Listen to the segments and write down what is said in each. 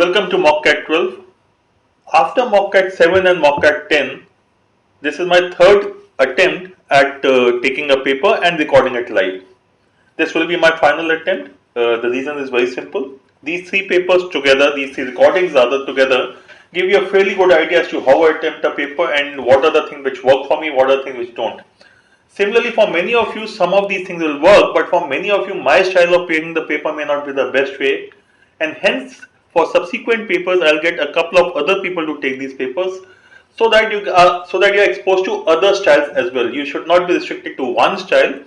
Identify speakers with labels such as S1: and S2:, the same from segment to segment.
S1: Welcome to MockCat 12. After MockCat 7 and MockCat 10, this is my third attempt at taking a paper and recording it live. This will be my final attempt. The reason is very simple. These three papers together, these three recordings rather together, give you a fairly good idea as to how I attempt a paper and what are the things which work for me, what are the things which don't. Similarly, for many of you, some of these things will work, but for many of you, my style of taking the paper may not be the best way, and hence, for subsequent papers, I'll get a couple of other people to take these papers, so that you are exposed to other styles as well. You should not be restricted to one style.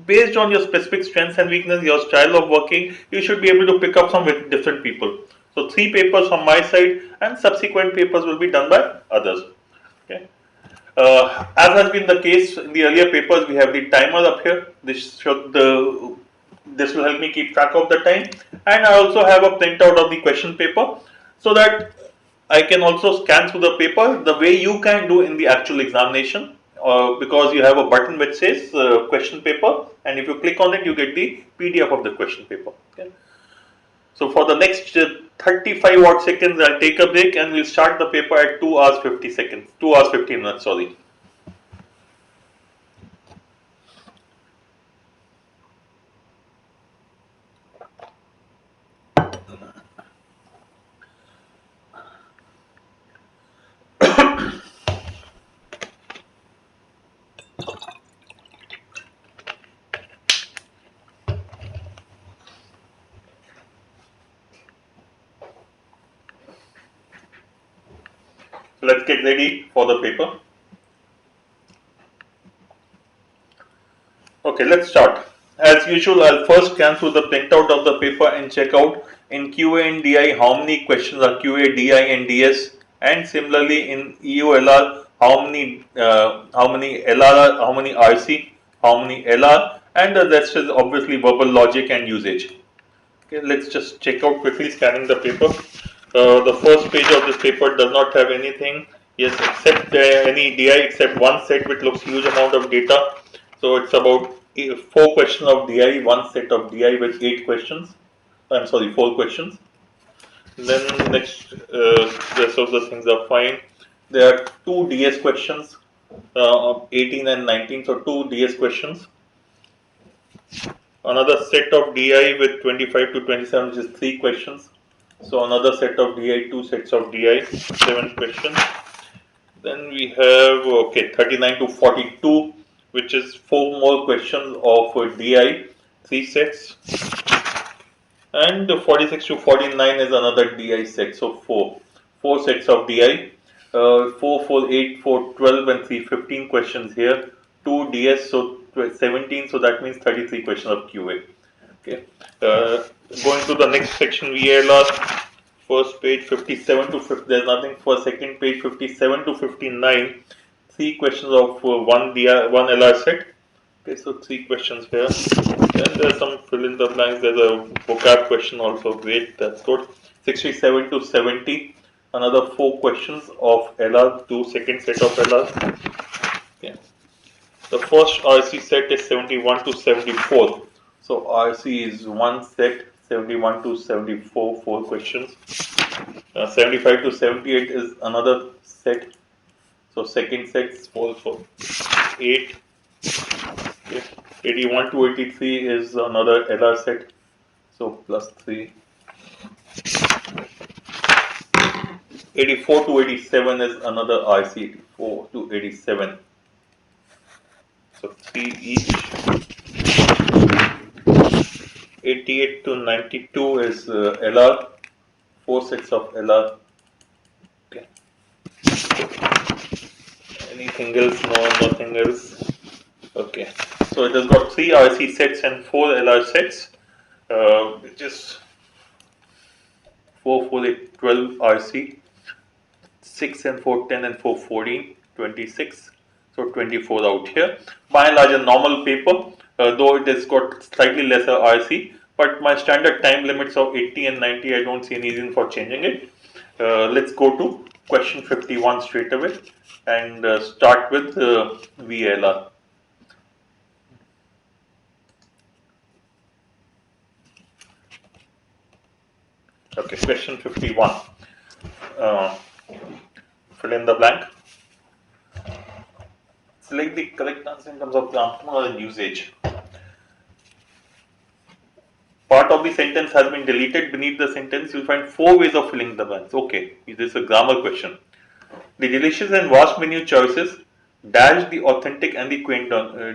S1: Based on your specific strengths and weakness, your style of working, you should be able to pick up some with different people. So three papers from my side, and subsequent papers will be done by others. Okay. As has been the case in the earlier papers, we have the timer up here. This will help me keep track of the time, and I also have a printout of the question paper so that I can also scan through the paper the way you can do in the actual examination. Because you have a button which says question paper, and if you click on it, you get the PDF of the question paper. Okay. So for the next 35 odd seconds, I'll take a break and we'll start the paper at 2 hours 50 seconds, 2 hours 15 minutes, sorry. Let's get ready for the paper. Okay, let's start. As usual, I'll first scan through the printout of the paper and check out in QA and DI how many questions are QA, DI and DS, and similarly in EULR how many LR, how many RC, how many LR, and the rest is obviously verbal logic and usage. Okay, let's just check out quickly scanning the paper. The first page of this paper does not have anything. Yes, except any DI except one set which looks huge amount of data. So it's about 4 questions of DI, one set of DI with 8 questions. I'm sorry, 4 questions. Then next, rest of the things are fine. There are 2 DS questions, 18 and 19. So 2 DS questions. Another set of DI with 25 to 27, which is 3 questions. So another set of DI, 2 sets of DI, 7 questions. Then we have 39 to 42, which is 4 more questions of DI, 3 sets. And 46 to 49 is another DI set, so 4 sets of DI, 4, 4, 8, 4, 12 and 3, 15 questions here, 2 DS, so 17, so that means 33 questions of QA. Okay. Going to the next section, VLR, first page 57 to 50, there's nothing. For second page 57 to 59, 3 questions of one LR set. Okay, so 3 questions here. Then there's some fill in the blanks. There's a vocab question also. Great, that's good. 67 to 70, another 4 questions of LR, 2 second set of LR. Okay. The first RC set is 71 to 74. So RC is one set, 71 to 74, 4 questions. 75 to 78 is another set. So second set is 4, 8. Okay. 81 to 83 is another LR set. So plus 3. 84 to 87 is another RC, 84 to 87. So 3 each. 88 to 92 is LR, 4 sets of LR. Okay. Anything else? No, nothing else. Okay. So it has got 3 RC sets and 4 LR sets, which is 4, 4, 8, 12 RC, 6 and 4, 10 and 4, 14, 26. So 24 out here. By and large, a normal paper, though it has got slightly lesser RC, but my standard time limits of 80 and 90, I don't see any reason for changing it. Let's go to question 51 straight away and start with VLR. Okay, question 51. Uh, Fill in the blank. Select the correct answer in terms of grammar and usage. Part of the sentence has been deleted. Beneath the sentence, you'll find 4 ways of filling the blanks. Okay, this is a grammar question. The delicious and vast menu choices dash the authentic and the quaint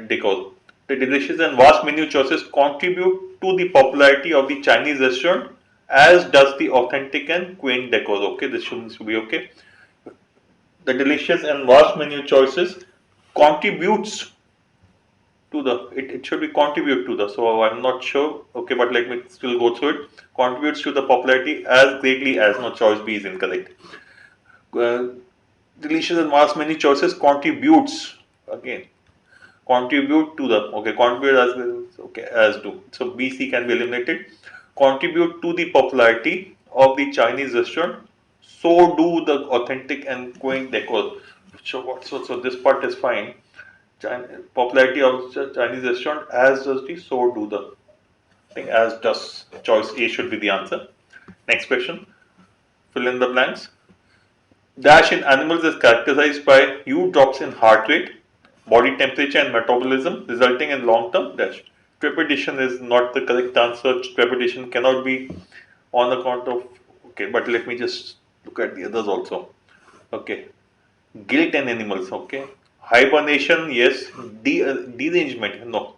S1: decor. The delicious and vast menu choices contribute to the popularity of the Chinese restaurant, as does the authentic and quaint decor. Okay, this should be okay. The delicious and vast menu choices contributes to the, it should be contribute to the, so I'm not sure, okay, but let me still go through it. Contributes to the popularity as greatly as, no, choice B is incorrect. Delicious and vast many choices contributes, again, contribute to the, okay, contribute as well, okay, as do, so BC can be eliminated. Contribute to the popularity of the Chinese restaurant, so do the authentic and quaint decor. So this part is fine. Popularity of the Chinese restaurant, as does the, so do the, I think as does, choice A should be the answer. Next question, fill in the blanks. Dash in animals is characterized by huge drops in heart rate, body temperature and metabolism, resulting in long-term dash. Trepidation is not the correct answer. Trepidation cannot be on account of, okay, but let me just look at the others also. Okay, guilt in animals, okay. Hibernation, yes. Derangement, no.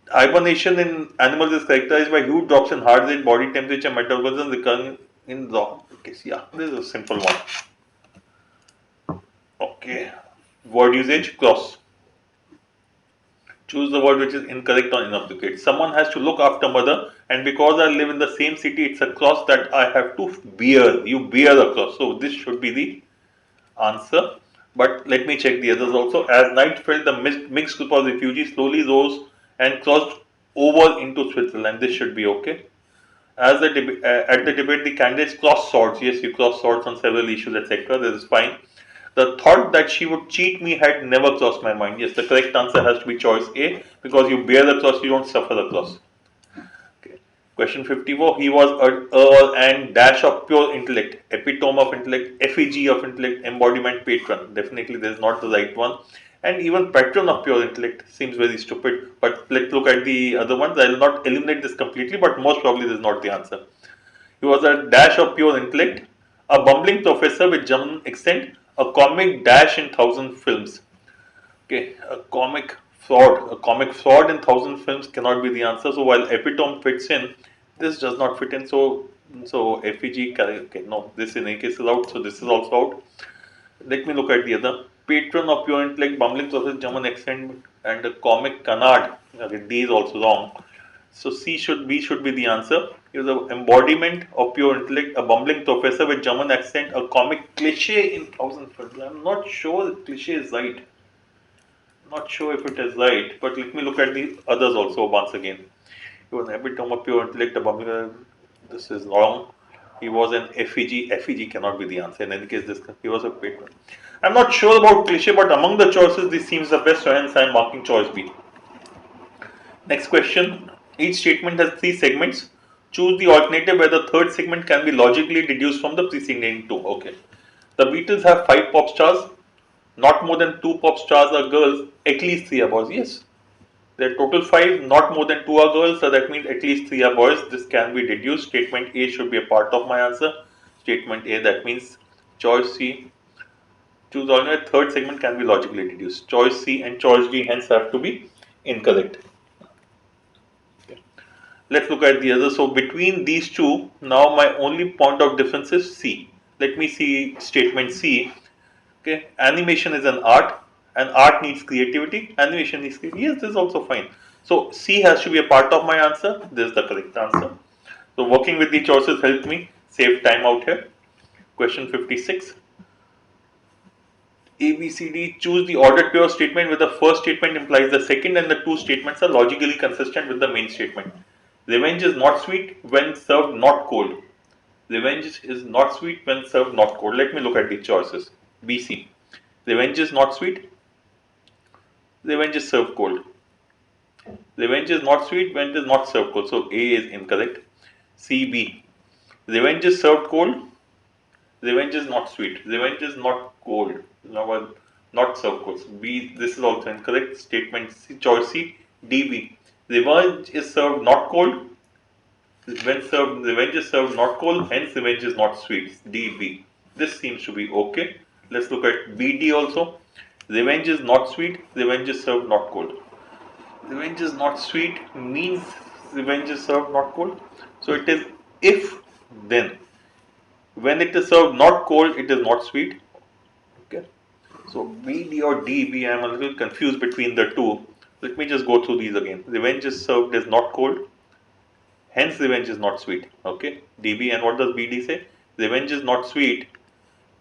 S1: Hibernation in animals is characterized by huge drops in heart rate, body temperature, metabolism recurring in the, okay, yeah, this is a simple one. Okay, word usage, cross. Choose the word which is incorrect or inappropriate. Someone has to look after mother, and because I live in the same city, it's a cross that I have to bear. You bear the cross. So this should be the answer. But let me check the others also. As night fell, the mixed group of refugees slowly rose and crossed over into Switzerland. This should be okay. As the at the debate, the candidates crossed swords. Yes, you crossed swords on several issues, etc. This is fine. The thought that she would cheat me had never crossed my mind. Yes, the correct answer has to be choice A, because you bear the cross, you don't suffer the cross. Okay. Question 54. He was an earl and dash of pure intellect, epitome of intellect, effigy of intellect, embodiment, patron. Definitely, this is not the right one. And even patron of pure intellect seems very stupid. But let's look at the other ones. I will not eliminate this completely, but most probably this is not the answer. He was a dash of pure intellect, a bumbling professor with German accent, a comic dash in 1,000 films. Okay, a comic fraud in 1,000 films cannot be the answer. So while epitome fits in, this does not fit in. So FEG, okay, no, this in any case is out. So this is also out. Let me look at the other. Patron of pure intellect, bumbling professor, German accent, and a comic canard. Okay, D is also wrong. So B should be the answer. He was an embodiment of pure intellect, a bumbling professor with German accent, a comic cliche in 1,000 films. I'm not sure the cliche is right. Not sure if it is right, but let me look at the others also once again. He was an epitome of pure intellect, a bumbling. This is wrong. He was an FEG. FEG cannot be the answer. In any case, he was a patron. I'm not sure about cliche, but among the choices, this seems the best, so hence I'm marking choice B. Next question. Each statement has 3 segments. Choose the alternative where the third segment can be logically deduced from the preceding 2. Okay. The Beatles have 5 pop stars. Not more than 2 pop stars are girls. At least 3 are boys. Yes. There are total 5. Not more than 2 are girls. So that means at least 3 are boys. This can be deduced. Statement A should be a part of my answer. Statement A, that means choice C. Choose alternate. Third segment can be logically deduced. Choice C and choice D hence have to be incorrect. Let's look at the other. So between these two, now my only point of difference is C. Let me see statement C. Okay, animation is an art, and art needs creativity. Animation needs creativity. Yes, this is also fine. So C has to be a part of my answer. This is the correct answer. So working with the choices helped me save time out here. Question 56. A, B, C, D. Choose the ordered pair of statement where the first statement implies the second and the 2 statements are logically consistent with the main statement. Revenge is not sweet when served not cold. Revenge is not sweet when served not cold. Let me look at the choices. BC. Revenge is not sweet. Revenge is served cold. Revenge is not sweet when it is not served cold. So A is incorrect. CB. Revenge is served cold. Revenge is not sweet. Revenge is not cold. No, not served cold. B. This is also incorrect. Statement C. Choice C. D. B. Revenge is served not cold. When served, revenge is served not cold. Hence, revenge is not sweet. D. B. This seems to be okay. Let's look at B. D. also. Revenge is not sweet. Revenge is served not cold. Revenge is not sweet means revenge is served not cold. So it is if then. When it is served not cold, it is not sweet. Okay. So B, D or D, B, I am a little confused between the two. Let me just go through these again. Revenge is served is not cold. Hence revenge is not sweet. Okay. DB, and what does BD say? Revenge is not sweet.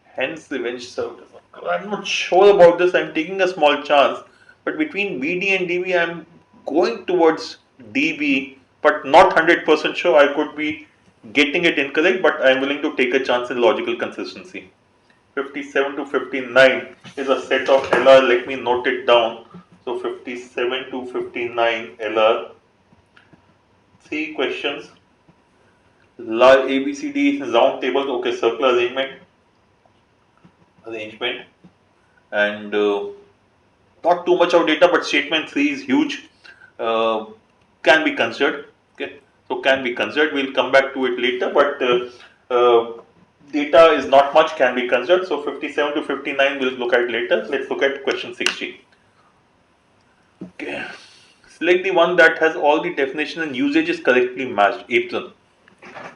S1: Hence revenge served is not cold. I'm not sure about this. I'm taking a small chance. But between BD and DB, I'm going towards DB, but not 100% sure. I could be getting it incorrect, but I'm willing to take a chance in logical consistency. 57 to 59 is a set of LR. Let me note it down. So 57 to 59 LR. 3 questions. ABCD round table. Okay, circular arrangement, and not too much of data, but statement 3 is huge. Can be considered. Okay, so can be considered. We'll come back to it later, but data is not much, can be considered. So 57 to 59 we'll look at later. Let's look at question 60. Okay. Select the one that has all the definition and usages correctly matched. Apron.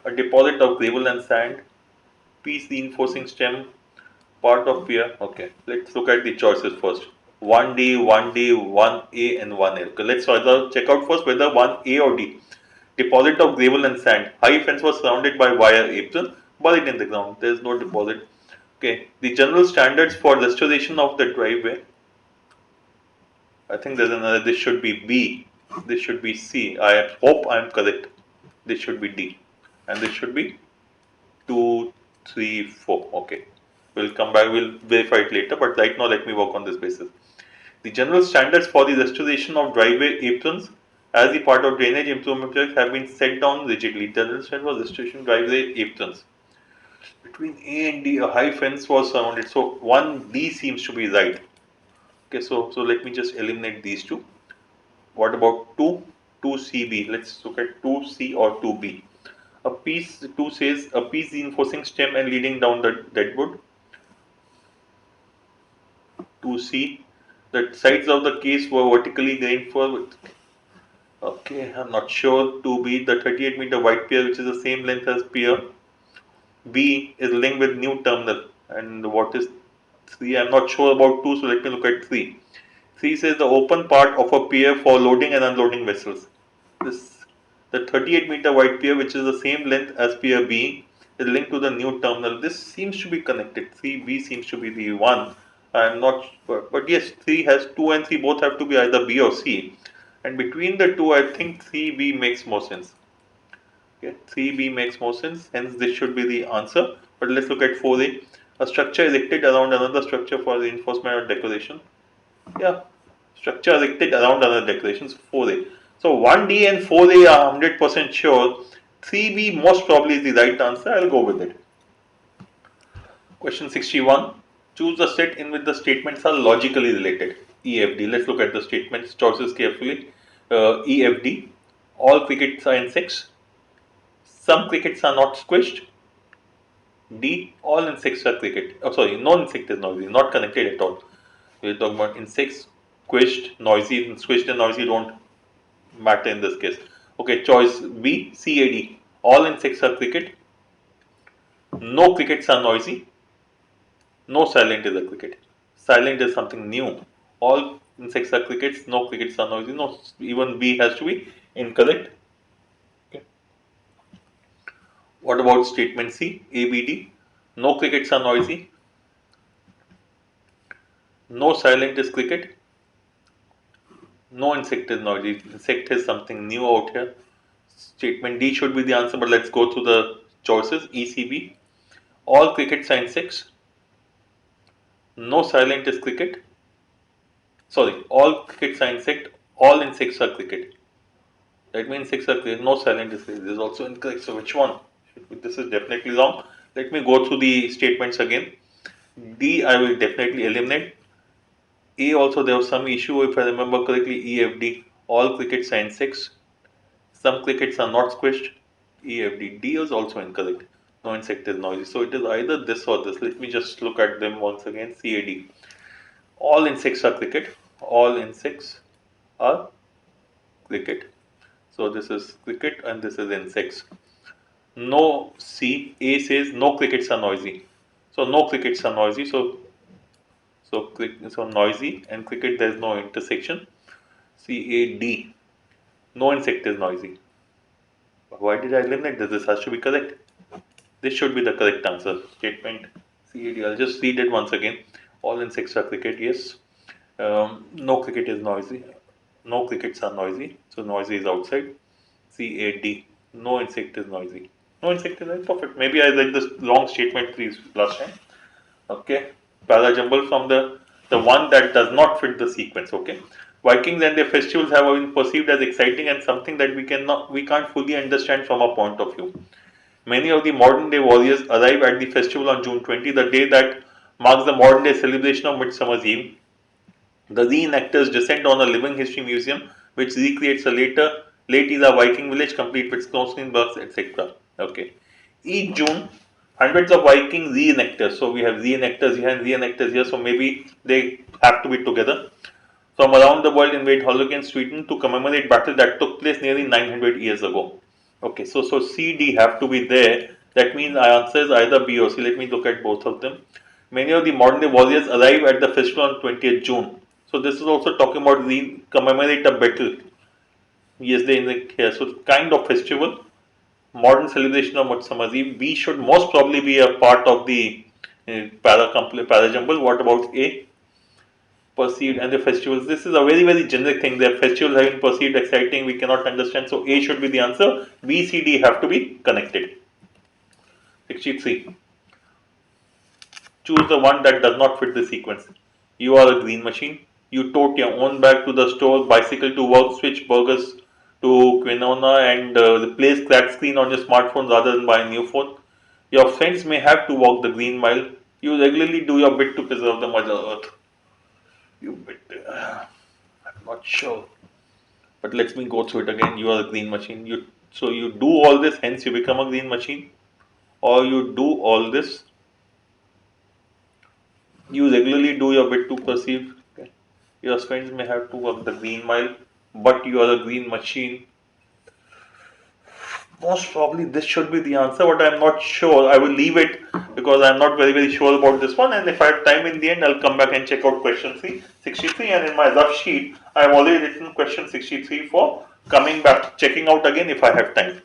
S1: A deposit of gravel and sand. Piece reinforcing stem. Part of pier. Okay. Let's look at the choices first. 1D, 1D, 1A and 1L. Okay, let's check out first whether 1A or D. Deposit of gravel and sand. High fence was surrounded by wire apron, buried in the ground. There is no deposit. Okay. The general standards for restoration of the driveway. I think there's another. This should be B. This should be C. I hope I'm correct. This should be D. And this should be 2, 3, 4. Okay. We'll come back. We'll verify it later. But right now, let me work on this basis. The general standards for the restoration of driveway aprons as the part of drainage improvement projects have been set down rigidly. General standard for restoration driveway aprons. Between A and D, a high fence was surrounded. So 1D seems to be right. Okay, so let me just eliminate these two. What about 2? 2CB. Let's look at 2C or 2B. A piece 2 says a piece reinforcing stem and leading down the deadwood. 2C. The sides of the case were vertically grained forward. Okay, I'm not sure. 2B. The 38-meter wide pier, which is the same length as pier B, is linked with new terminal. And what is 3? I'm not sure about 2, so let me look at 3. 3 says the open part of a pier for loading and unloading vessels. The 38-meter wide pier, which is the same length as pier B, is linked to the new terminal. This seems to be connected. 3B seems to be the one. I'm not sure, but yes, 3 has 2 and 3 both have to be either B or C. And between the two, I think 3B makes more sense. Okay, 3B makes more sense. Hence, this should be the answer. But let's look at 4A. A structure erected around another structure for reinforcement or decoration. Yeah, structure erected around another decorations. 4A. So 1D and 4A are 100% sure. 3B most probably is the right answer. I'll go with it. Question 61. Choose a set in which the statements are logically related. EFD. Let's look at the statements choices carefully. EFD. All crickets are insects. Some crickets are not squished. D. All insects are cricket. Oh, sorry, no insect is noisy. Not connected at all. We're talking about insects, squished, noisy. Squished and noisy don't matter in this case. Okay, choice B, CAD. All insects are cricket. No crickets are noisy. No silent is a cricket. Silent is something new. All insects are crickets. No crickets are noisy. No, even B has to be incorrect. Okay. What about statement C, ABD? No crickets are noisy. No silent is cricket. No insect is noisy. Insect is something new out here. Statement D should be the answer, but let's go through the choices. ECB. All crickets are insects. No silent is cricket. Sorry, all crickets are insect. All insects are cricket. That means insects are cricket. No silent is cricket. This is also incorrect. So which one This is definitely wrong. Let me go through the statements again. D I will definitely eliminate. A also there was some issue if I remember correctly. E, F, D. All crickets are insects. Some crickets are not squished. E, F, D. D is also incorrect. No insect is noisy. So it is either this or this. Let me just look at them once again. C, A, D. All insects are cricket. All insects are cricket. So this is cricket and this is insects. No C. A says no crickets are noisy. So no crickets are noisy. So noisy and cricket there is no intersection. C, A, D. No insect is noisy. Why did I eliminate this? This has to be correct. This should be the correct answer. Statement C, A, D. I'll just read it once again. All insects are cricket. Yes. No cricket is noisy. No crickets are noisy. So noisy is outside. C, A, D. No insect is noisy. No insect is noisy. Perfect. Maybe I read this wrong statement please last time. Okay. Para jumble from the one that does not fit the sequence. Okay. Vikings and their festivals have been perceived as exciting and something that we can't fully understand from our point of view. Many of the modern day warriors arrive at the festival on June 20, the day that marks the modern day celebration of Midsummer's Eve. The reenactors descend on a living history museum which recreates a late era Viking village complete with Snow-Burgs, etc. Okay. Each June, hundreds of Viking reenactors. So we have reenactors here and reenactors here. So maybe they have to be together. From around the world invade Holocaust Sweden to commemorate battle that took place nearly 900 years ago. Okay, so C, D have to be there. That means our answer is either B or C. Let me look at both of them. Many of the modern day warriors arrive at the festival on 20th June. So this is also talking about the commemorate a battle. Yes, they indicate here. So kind of festival, modern celebration of Midsummer's Eve. B should most probably be a part of the para jumble. What about A? Perceived and the festivals. This is a very generic thing. The festivals have been perceived exciting. We cannot understand. So A should be the answer. B, C, D have to be connected. 63. Choose the one that does not fit the sequence. You are a green machine. You tote your own bag to the store, bicycle to work, switch burgers to quinoa, and replace cracked screen on your smartphone rather than buy a new phone. Your friends may have to walk the green mile. You regularly do your bit to preserve the Mother Earth. You bit. I'm not sure. But let me go through it again. You are a green machine. You do all this, hence you become a green machine, or you do all this. You regularly do your bit to perceive. Okay. Your friends may have to walk the green mile, but you are a green machine. Most probably this should be the answer, but I'm not sure. I will leave it because I'm not very sure about this one. And if I have time in the end, I'll come back and check out question 63. And in my rough sheet, I've already written question 63 for coming back, checking out again if I have time.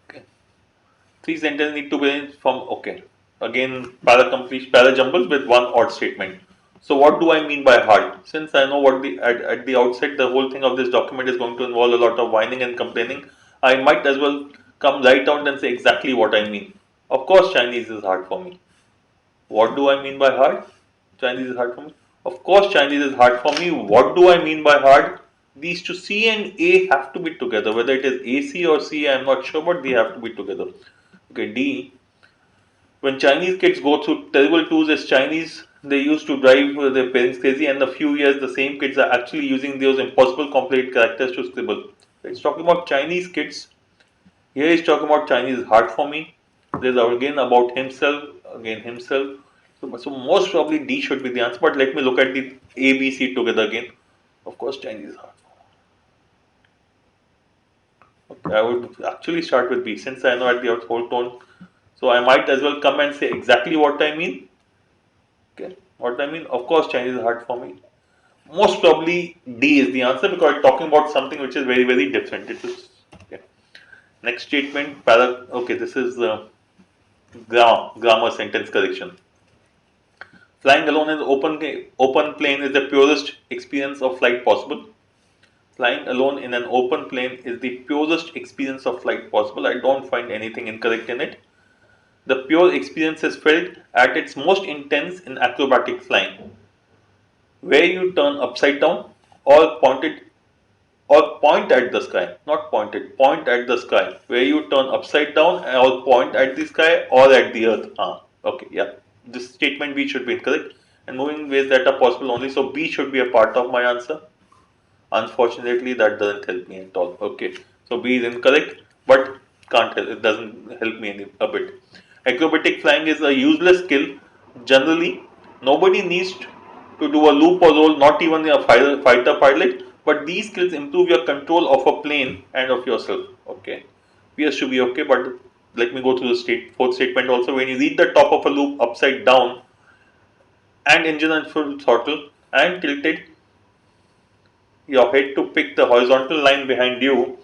S1: Okay. 3 sentences need to be from, okay. Again, para jumbles with one odd statement. So what do I mean by hard? Since I know what at the outset the whole thing of this document is going to involve a lot of whining and complaining, I might as well come right out and say exactly what I mean. Of course, Chinese is hard for me. What do I mean by hard? Chinese is hard for me. Of course, Chinese is hard for me. What do I mean by hard? These two C and A have to be together. Whether it is AC or C, I am not sure, but they have to be together. Okay, D. When Chinese kids go through terrible tools as Chinese, they used to drive their parents crazy, and in a few years, the same kids are actually using those impossible complicated characters to scribble. It's talking about Chinese kids. Here he's talking about Chinese is hard for me. There's again about himself, again himself. So most probably D should be the answer, but let me look at the A, B, C together again. Of course, Chinese is hard. Okay, I would actually start with B since I know at the whole tone. So I might as well come and say exactly what I mean. Okay, what I mean? Of course, Chinese is hard for me. Most probably D is the answer because I'm talking about something which is very different. It is okay. Next statement. Okay, this is grammar sentence correction. Flying alone in open plane is the purest experience of flight possible. Flying alone in an open plane is the purest experience of flight possible. I don't find anything incorrect in it. The pure experience is felt at its most intense in acrobatic flying, where you turn upside down or pointed or point at the sky, not pointed, point at the sky, where you turn upside down or point at the sky or at the earth. Okay, yeah. This statement B should be incorrect. And moving ways that are possible only, so B should be a part of my answer. Unfortunately, that doesn't help me at all. Okay, so B is incorrect, but can't help. It doesn't help me a bit. Acrobatic flying is a useless skill. Generally, nobody needs to do a loop or roll, not even a fighter pilot. But these skills improve your control of a plane and of yourself. Okay, PS should be okay, but let me go through the fourth statement also. When you reach the top of a loop upside down and engine and full throttle and tilted your head to pick the horizontal line behind you,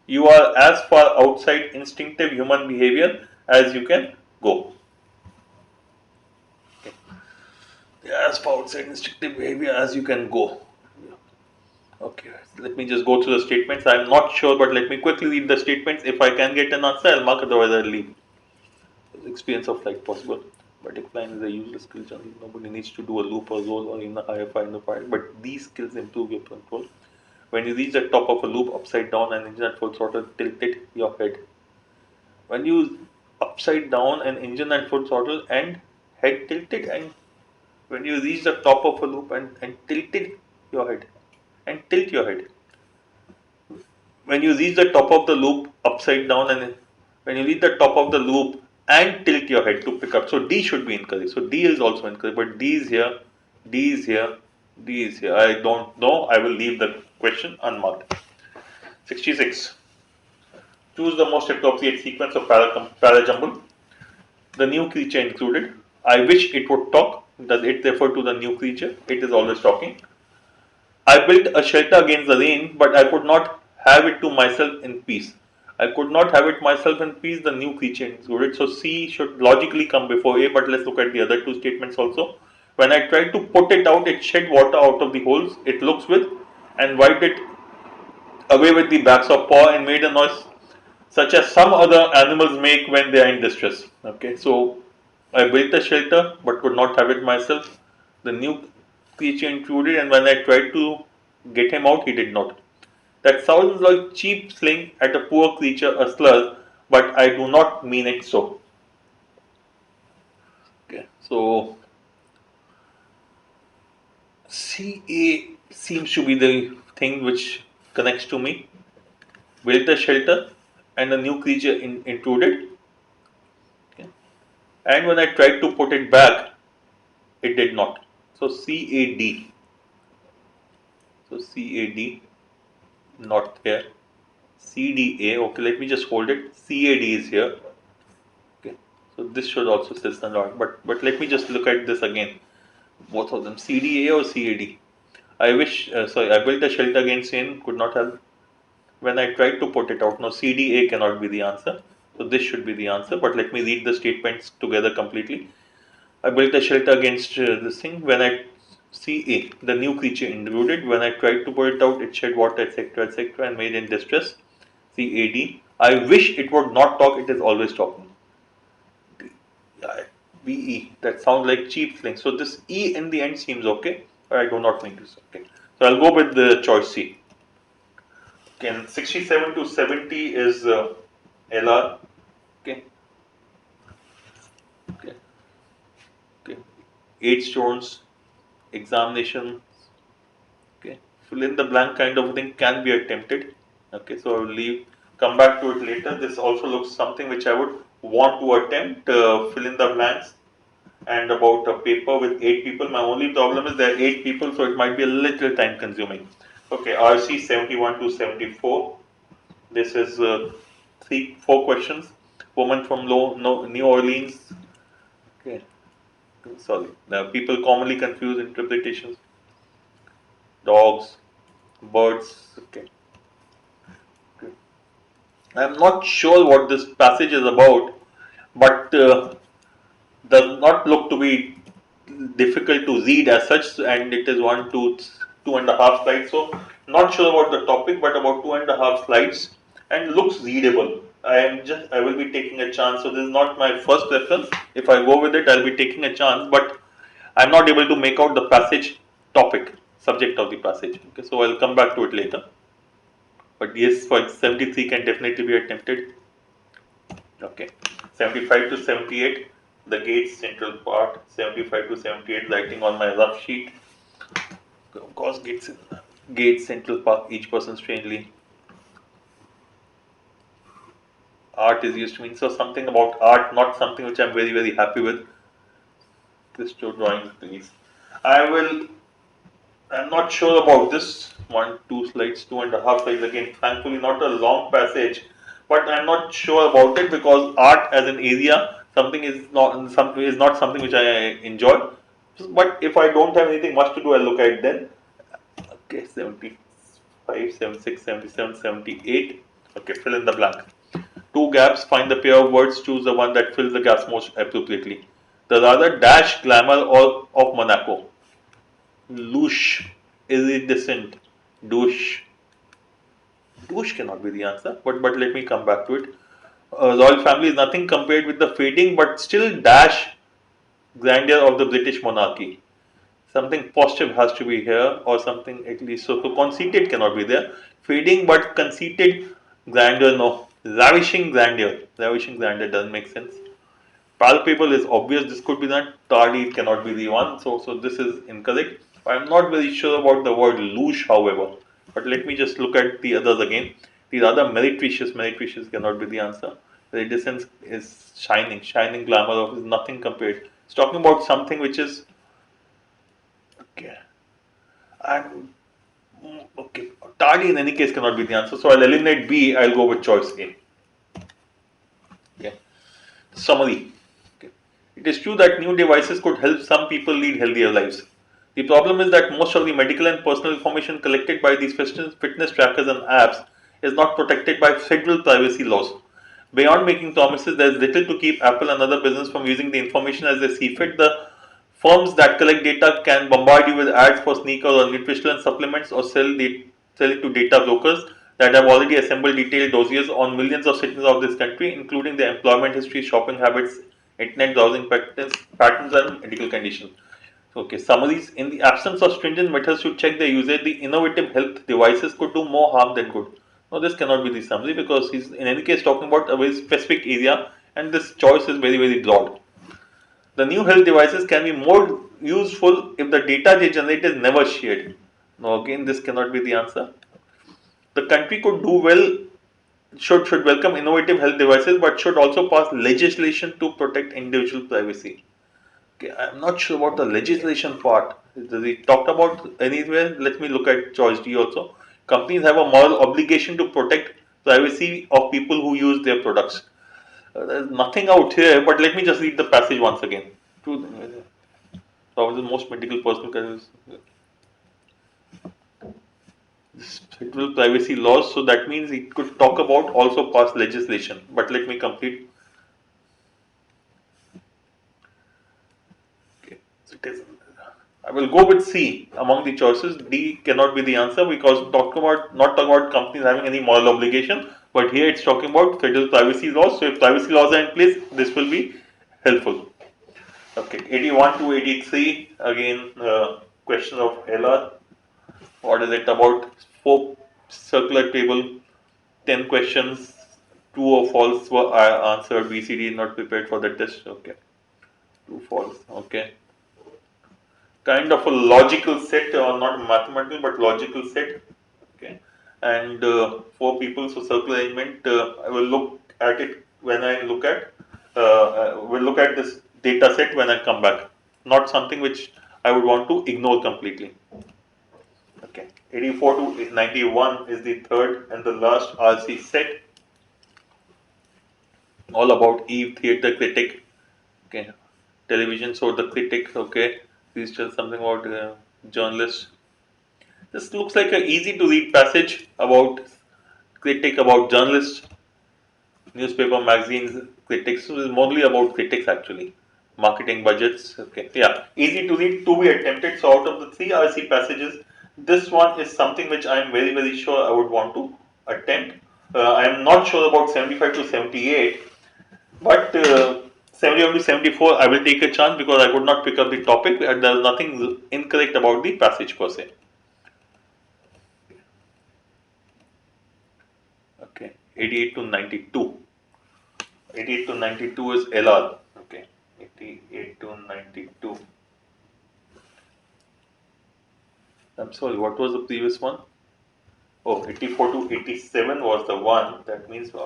S1: you are as far outside instinctive human behavior as you can go. As far outside instinctive behavior as you can go. Okay, let me just go through the statements. I'm not sure, but let me quickly read the statements. If I can get an answer, I'll mark, otherwise I'll leave. Experience of flight possible. Vertic flying is a useless skill. Generally, nobody needs to do a loop or roll or even a higher final pilot, but these skills improve your control. When you reach the top of a loop upside down and engine at full throttle, tilted your head. When you upside down and engine at full throttle and head tilted, and when you reach the top of a loop and tilted your head and tilt your head. When you reach the top of the loop upside down and when you reach the top of the loop and tilt your head to pick up. So D should be incorrect. So D is also incorrect, but D is here, D is here, D is here. I don't know. I will leave the question unmarked. 66. Choose the most appropriate sequence of parajumble. The new creature included. I wish it would talk. Does it refer to the new creature? It is always talking. I built a shelter against the rain, but I could not have it to myself in peace. I could not have it myself in peace, the new creature included. So C should logically come before A, but let's look at the other two statements also. When I tried to put it out, it shed water out of the holes it looks with and wiped it away with the backs of paw and made a noise such as some other animals make when they are in distress. Okay, so I built a shelter but could not have it myself. The new creature intruded, and when I tried to get him out, he did not. That sounds like cheap sling at a poor creature, a slur, but I do not mean it so. Okay, so CA seems to be the thing which connects to me. Built a shelter and a new creature intruded. Okay. And when I tried to put it back, it did not. So CAD. So CAD, not here. CDA, okay, let me just hold it. CAD is here. Okay, so this should also say standard, but let me just look at this again. Both of them, CDA or CAD. I wish, sorry, I built a shelter against rain, could not help. When I tried to put it out, no, CDA cannot be the answer. So this should be the answer, but let me read the statements together completely. I built a shelter against this thing. When I CA, the new creature intruded. When I tried to put it out, it shed water, etc., and made in distress. CAD. I wish it would not talk. It is always talking. BE. That sounds like cheap thing. So this E in the end seems okay, but I do not think it's okay. So I'll go with the choice C. Okay, and 67 to 70 is LR. Okay. Okay. Okay. 8 stones. Examination. Okay. Fill in the blank kind of thing can be attempted. Okay. So I will leave. Come back to it later. This also looks something which I would want to attempt. Fill in the blanks. And about a paper with 8 people. My only problem is there are 8 people, so it might be a little time consuming. Okay, RC 71 to 74. This is 4 questions. Woman from New Orleans. Okay, sorry. People commonly confuse interpretations. Dogs, birds. Okay. Okay. I'm not sure what this passage is about, but does not look to be difficult to read as such, and it is 2.5 slides. So not sure about the topic, but about 2.5 slides, and looks readable. I will be taking a chance. So this is not my first preference. If I go with it, I'll be taking a chance, but I'm not able to make out the passage topic. subject of the passage. Okay, so I'll come back to it later. But yes, for 73 can definitely be attempted. Okay, 75 to 78, the gate's central part. 75 to 78, writing on my rough sheet. Of course, gates central part, each person strangely. Art is used to mean, so something about art, not something which I'm very happy with. This two drawings, please. I'm not sure about this. 2 slides, 2.5 slides again. Thankfully, not a long passage, but I'm not sure about it because art as an area, something is not something which I enjoy. But if I don't have anything much to do, I'll look at it then. Okay, 75, 76, 77, 78. Okay, fill in the blank. 2 gaps, find the pair of words, choose the one that fills the gaps most appropriately. The rather dash glamour of Monaco. Louche, iridescent, douche. Douche cannot be the answer, but let me come back to it. Royal family is nothing compared with the fading but still dash grandeur of the British monarchy. Something positive has to be here, or something at least. So conceited cannot be there. Fading but conceited grandeur, no. Ravishing grandeur doesn't make sense. Palpable is obvious, this could be that. Tardy cannot be the one, so this is incorrect. I'm not very sure about the word louche, however. But let me just look at the others again. These other meretricious cannot be the answer. Iridescence is shining glamour of is nothing compared. It's talking about something which is okay. And okay, tardy in any case cannot be the answer. So I'll eliminate B. I'll go with choice A. Okay. Summary. Okay. It is true that new devices could help some people lead healthier lives. The problem is that most of the medical and personal information collected by these fitness trackers and apps is not protected by federal privacy laws. Beyond making promises, there is little to keep Apple and other business from using the information as they see fit. The firms that collect data can bombard you with ads for sneakers or nutritional supplements or sell it to data brokers that have already assembled detailed dossiers on millions of citizens of this country, including their employment history, shopping habits, internet browsing patterns and medical conditions. Okay, summaries. In the absence of stringent methods to check the user, the innovative health devices could do more harm than good. No, this cannot be the summary because he's in any case talking about a very specific area and this choice is very broad. The new health devices can be more useful if the data they generate is never shared. Now again, this cannot be the answer. The country could do well, should welcome innovative health devices, but should also pass legislation to protect individual privacy. Okay, I'm not sure about the legislation part. Does it talked about anywhere? Let me look at choice D also. Companies have a moral obligation to protect privacy of people who use their products. There's nothing out here, but let me just read the passage once again. Probably the most medical personal cases. Federal privacy laws, so that means it could talk about also pass legislation. But let me complete. Okay, so it is. I will go with C among the choices. D cannot be the answer because not talking about companies having any moral obligation, but here it's talking about federal privacy laws. So if privacy laws are in place, this will be helpful. Okay, 81 to 83 again. Question of LR. What is it about? 4 circular table, 10 questions. True or false were answered. BCD not prepared for the test. Okay, true false. Okay. Kind of a logical set, or not mathematical but logical set. Okay, and 4 people. So circle arrangement. I will look at it when I look at. We'll look at this data set when I come back. Not something which I would want to ignore completely. Okay, 84 to 91 is the third and the last RC set. All about Eve, theatre critic. Okay, television show the critic. Okay, please tell something about journalist. This looks like an easy to read passage about critic, about journalists, newspaper, magazines, critics. So it's mostly about critics actually. Marketing budgets. Okay, yeah, easy to read, to be attempted. So out of the 3 RC passages, this one is something which I am very sure I would want to attempt. I am not sure about 75 to 78, but 71 to 74 I will take a chance because I could not pick up the topic and there is nothing incorrect about the passage per se. 88 to 92. 88 to 92 is LR. Okay, 88 to 92. I'm sorry, what was the previous one? Oh, 84 to 87 was the one. That means we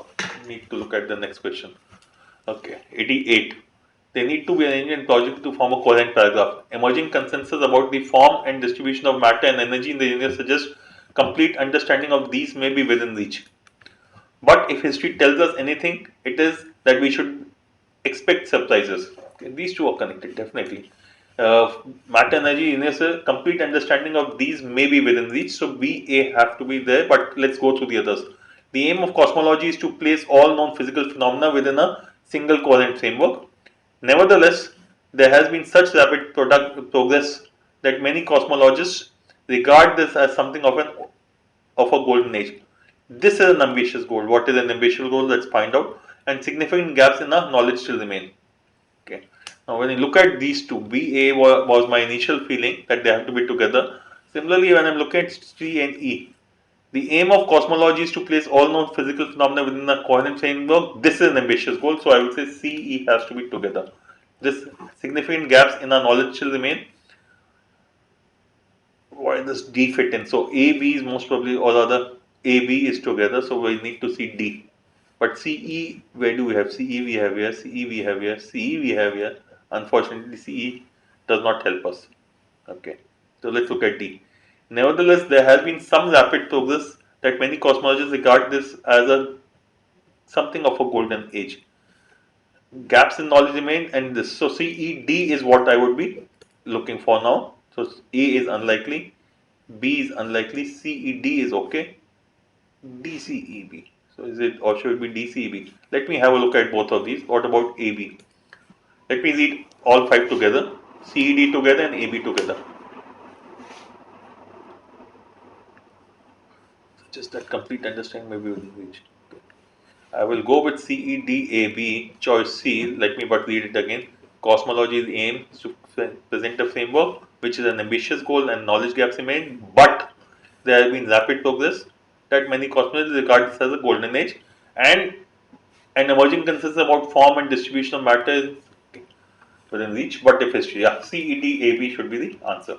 S1: need to look at the next question. Okay, 88. They need to be arranged in logic to form a coherent paragraph. Emerging consensus about the form and distribution of matter and energy in the universe suggests complete understanding of these may be within reach. But if history tells us anything, it is that we should expect surprises. Okay, these two are connected, definitely. Matter, energy, universe, complete understanding of these may be within reach. So B, A have to be there, but let's go through the others. The aim of cosmology is to place all known physical phenomena within a single coherent framework. Nevertheless, there has been such rapid progress that many cosmologists regard this as something of a golden age. This is an ambitious goal. What is an ambitious goal? Let's find out. And significant gaps in our knowledge still remain. Okay. Now, when you look at these two, B, A was my initial feeling that they have to be together. Similarly, when I'm looking at C and E, the aim of cosmology is to place all known physical phenomena within a coherent framework. This is an ambitious goal, so I would say C, E has to be together. This significant gaps in our knowledge still remain. Why does D fit in? So A, B is most probably, or rather A, B is together, so we need to see D. But CE, where do we have? CE we have here, CE we have here, CE we have here. Unfortunately, CE does not help us. Okay, so let's look at D. Nevertheless, there has been some rapid progress that many cosmologists regard this as a something of a golden age. Gaps in knowledge remain, and this. So CE, D is what I would be looking for now. So A is unlikely, B is unlikely, CED is okay, DCEB. So is it, or should it be DCEB? Let me have a look at both of these. What about AB? Let me read all five together, CED together and AB together. Just that complete understanding may be within reach. I will go with CEDAB, choice C. Let me but read it again. Cosmology's aim is to present a framework which is an ambitious goal and knowledge gaps remain, but there has been rapid progress that many cosmologists regard this as a golden age, and an emerging consensus about form and distribution of matter is within reach, but if history, yeah, CEDAB should be the answer.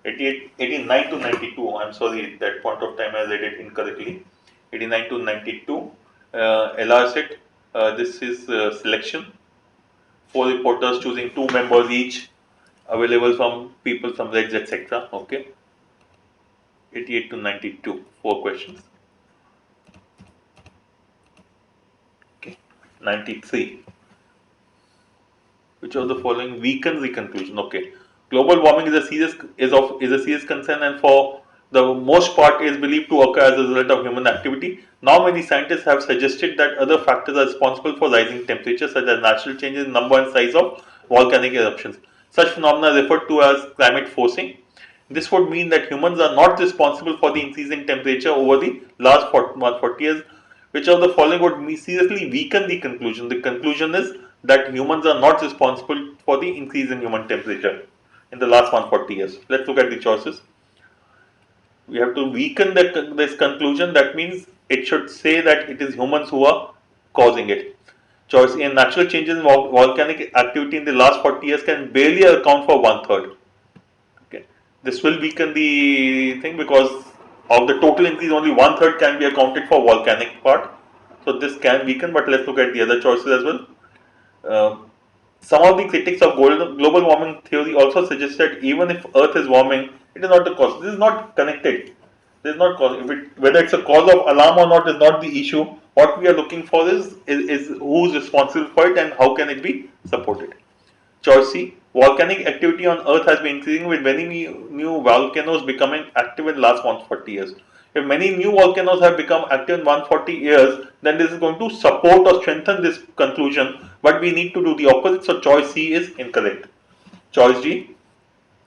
S1: 89 to 92, I'm sorry, at that point of time I read it incorrectly. 89 to 92, LR set, this is selection. 4 reporters choosing 2 members each, available from people from Reds, etc. Okay. 88 to 92, 4 questions. Okay. 93. Which of the following weakens the conclusion? Okay. Global warming is a serious concern, and for the most part is believed to occur as a result of human activity. Now many scientists have suggested that other factors are responsible for rising temperatures, such as natural changes in number and size of volcanic eruptions. Such phenomena are referred to as climate forcing. This would mean that humans are not responsible for the increase in temperature over the last 40 years. Which of the following would seriously weaken the conclusion? The conclusion is that humans are not responsible for the increase in human temperature in the last 140 years. Let's look at the choices. We have to weaken this conclusion. That means it should say that it is humans who are causing it. Choice A, natural changes in volcanic activity in the last 40 years can barely account for 1/3. Okay. This will weaken the thing because of the total increase, only 1/3 can be accounted for volcanic part. So this can weaken, but let's look at the other choices as well. Some of the critics of global warming theory also suggest that even if Earth is warming, it is not the cause. This is not connected. This is not cause. Whether it's a cause of alarm or not is not the issue. What we are looking for is who is responsible for it and how can it be supported. Choice C. Volcanic activity on Earth has been increasing with many new volcanoes becoming active in the last 140 years. If many new volcanoes have become active in 140 years, then this is going to support or strengthen this conclusion, but we need to do the opposite, so choice C is incorrect. Choice D.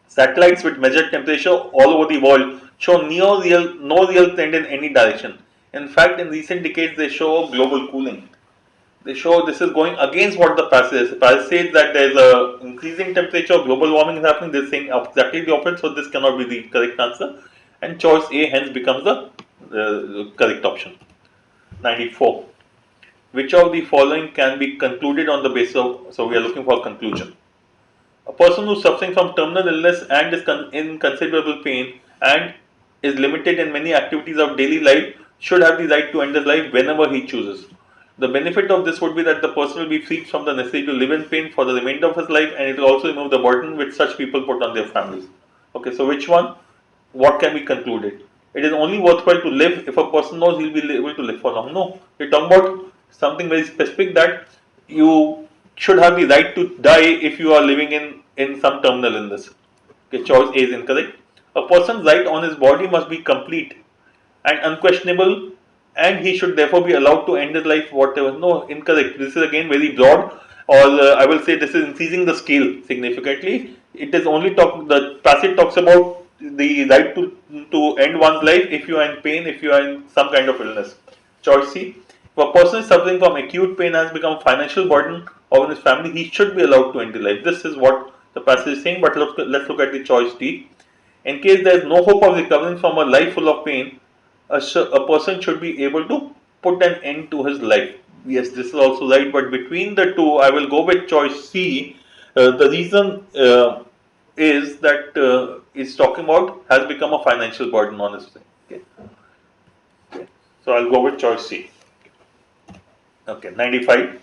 S1: Satellites with measured temperature all over the world show no real trend in any direction. In fact, in recent decades, they show global cooling. They show this is going against what the Paris says. Paris says that there is a increasing temperature, global warming is happening. They're saying exactly the opposite, so this cannot be the correct answer. And choice A hence becomes the correct option. 94. Which of the following can be concluded on the basis of, so we are looking for a conclusion. A person who is suffering from terminal illness and is in considerable pain and is limited in many activities of daily life should have the right to end his life whenever he chooses. The benefit of this would be that the person will be freed from the necessity to live in pain for the remainder of his life, and it will also remove the burden which such people put on their families. Okay, so which one? What can be concluded? It is only worthwhile to live if a person knows he'll be able to live for long. No, we're talking about something very specific, that you should have the right to die if you are living in some terminal illness. Okay, choice A is incorrect. A person's right on his body must be complete and unquestionable, and he should therefore be allowed to end his life whatever. No, incorrect. This is again very broad, or I will say this is increasing the scale significantly. It is only the passage talks about the right to end one's life if you are in pain, if you are in some kind of illness. Choice C. If a person is suffering from acute pain and has become a financial burden on his family, he should be allowed to end his life. This is what the passage is saying, but let's look at the choice D. In case there is no hope of recovering from a life full of pain, a person should be able to put an end to his life. Yes, this is also right, but between the two, I will go with choice C. The reason is that it's talking about has become a financial burden on his thing. Okay. Okay. So I'll go with choice C. Okay, 95.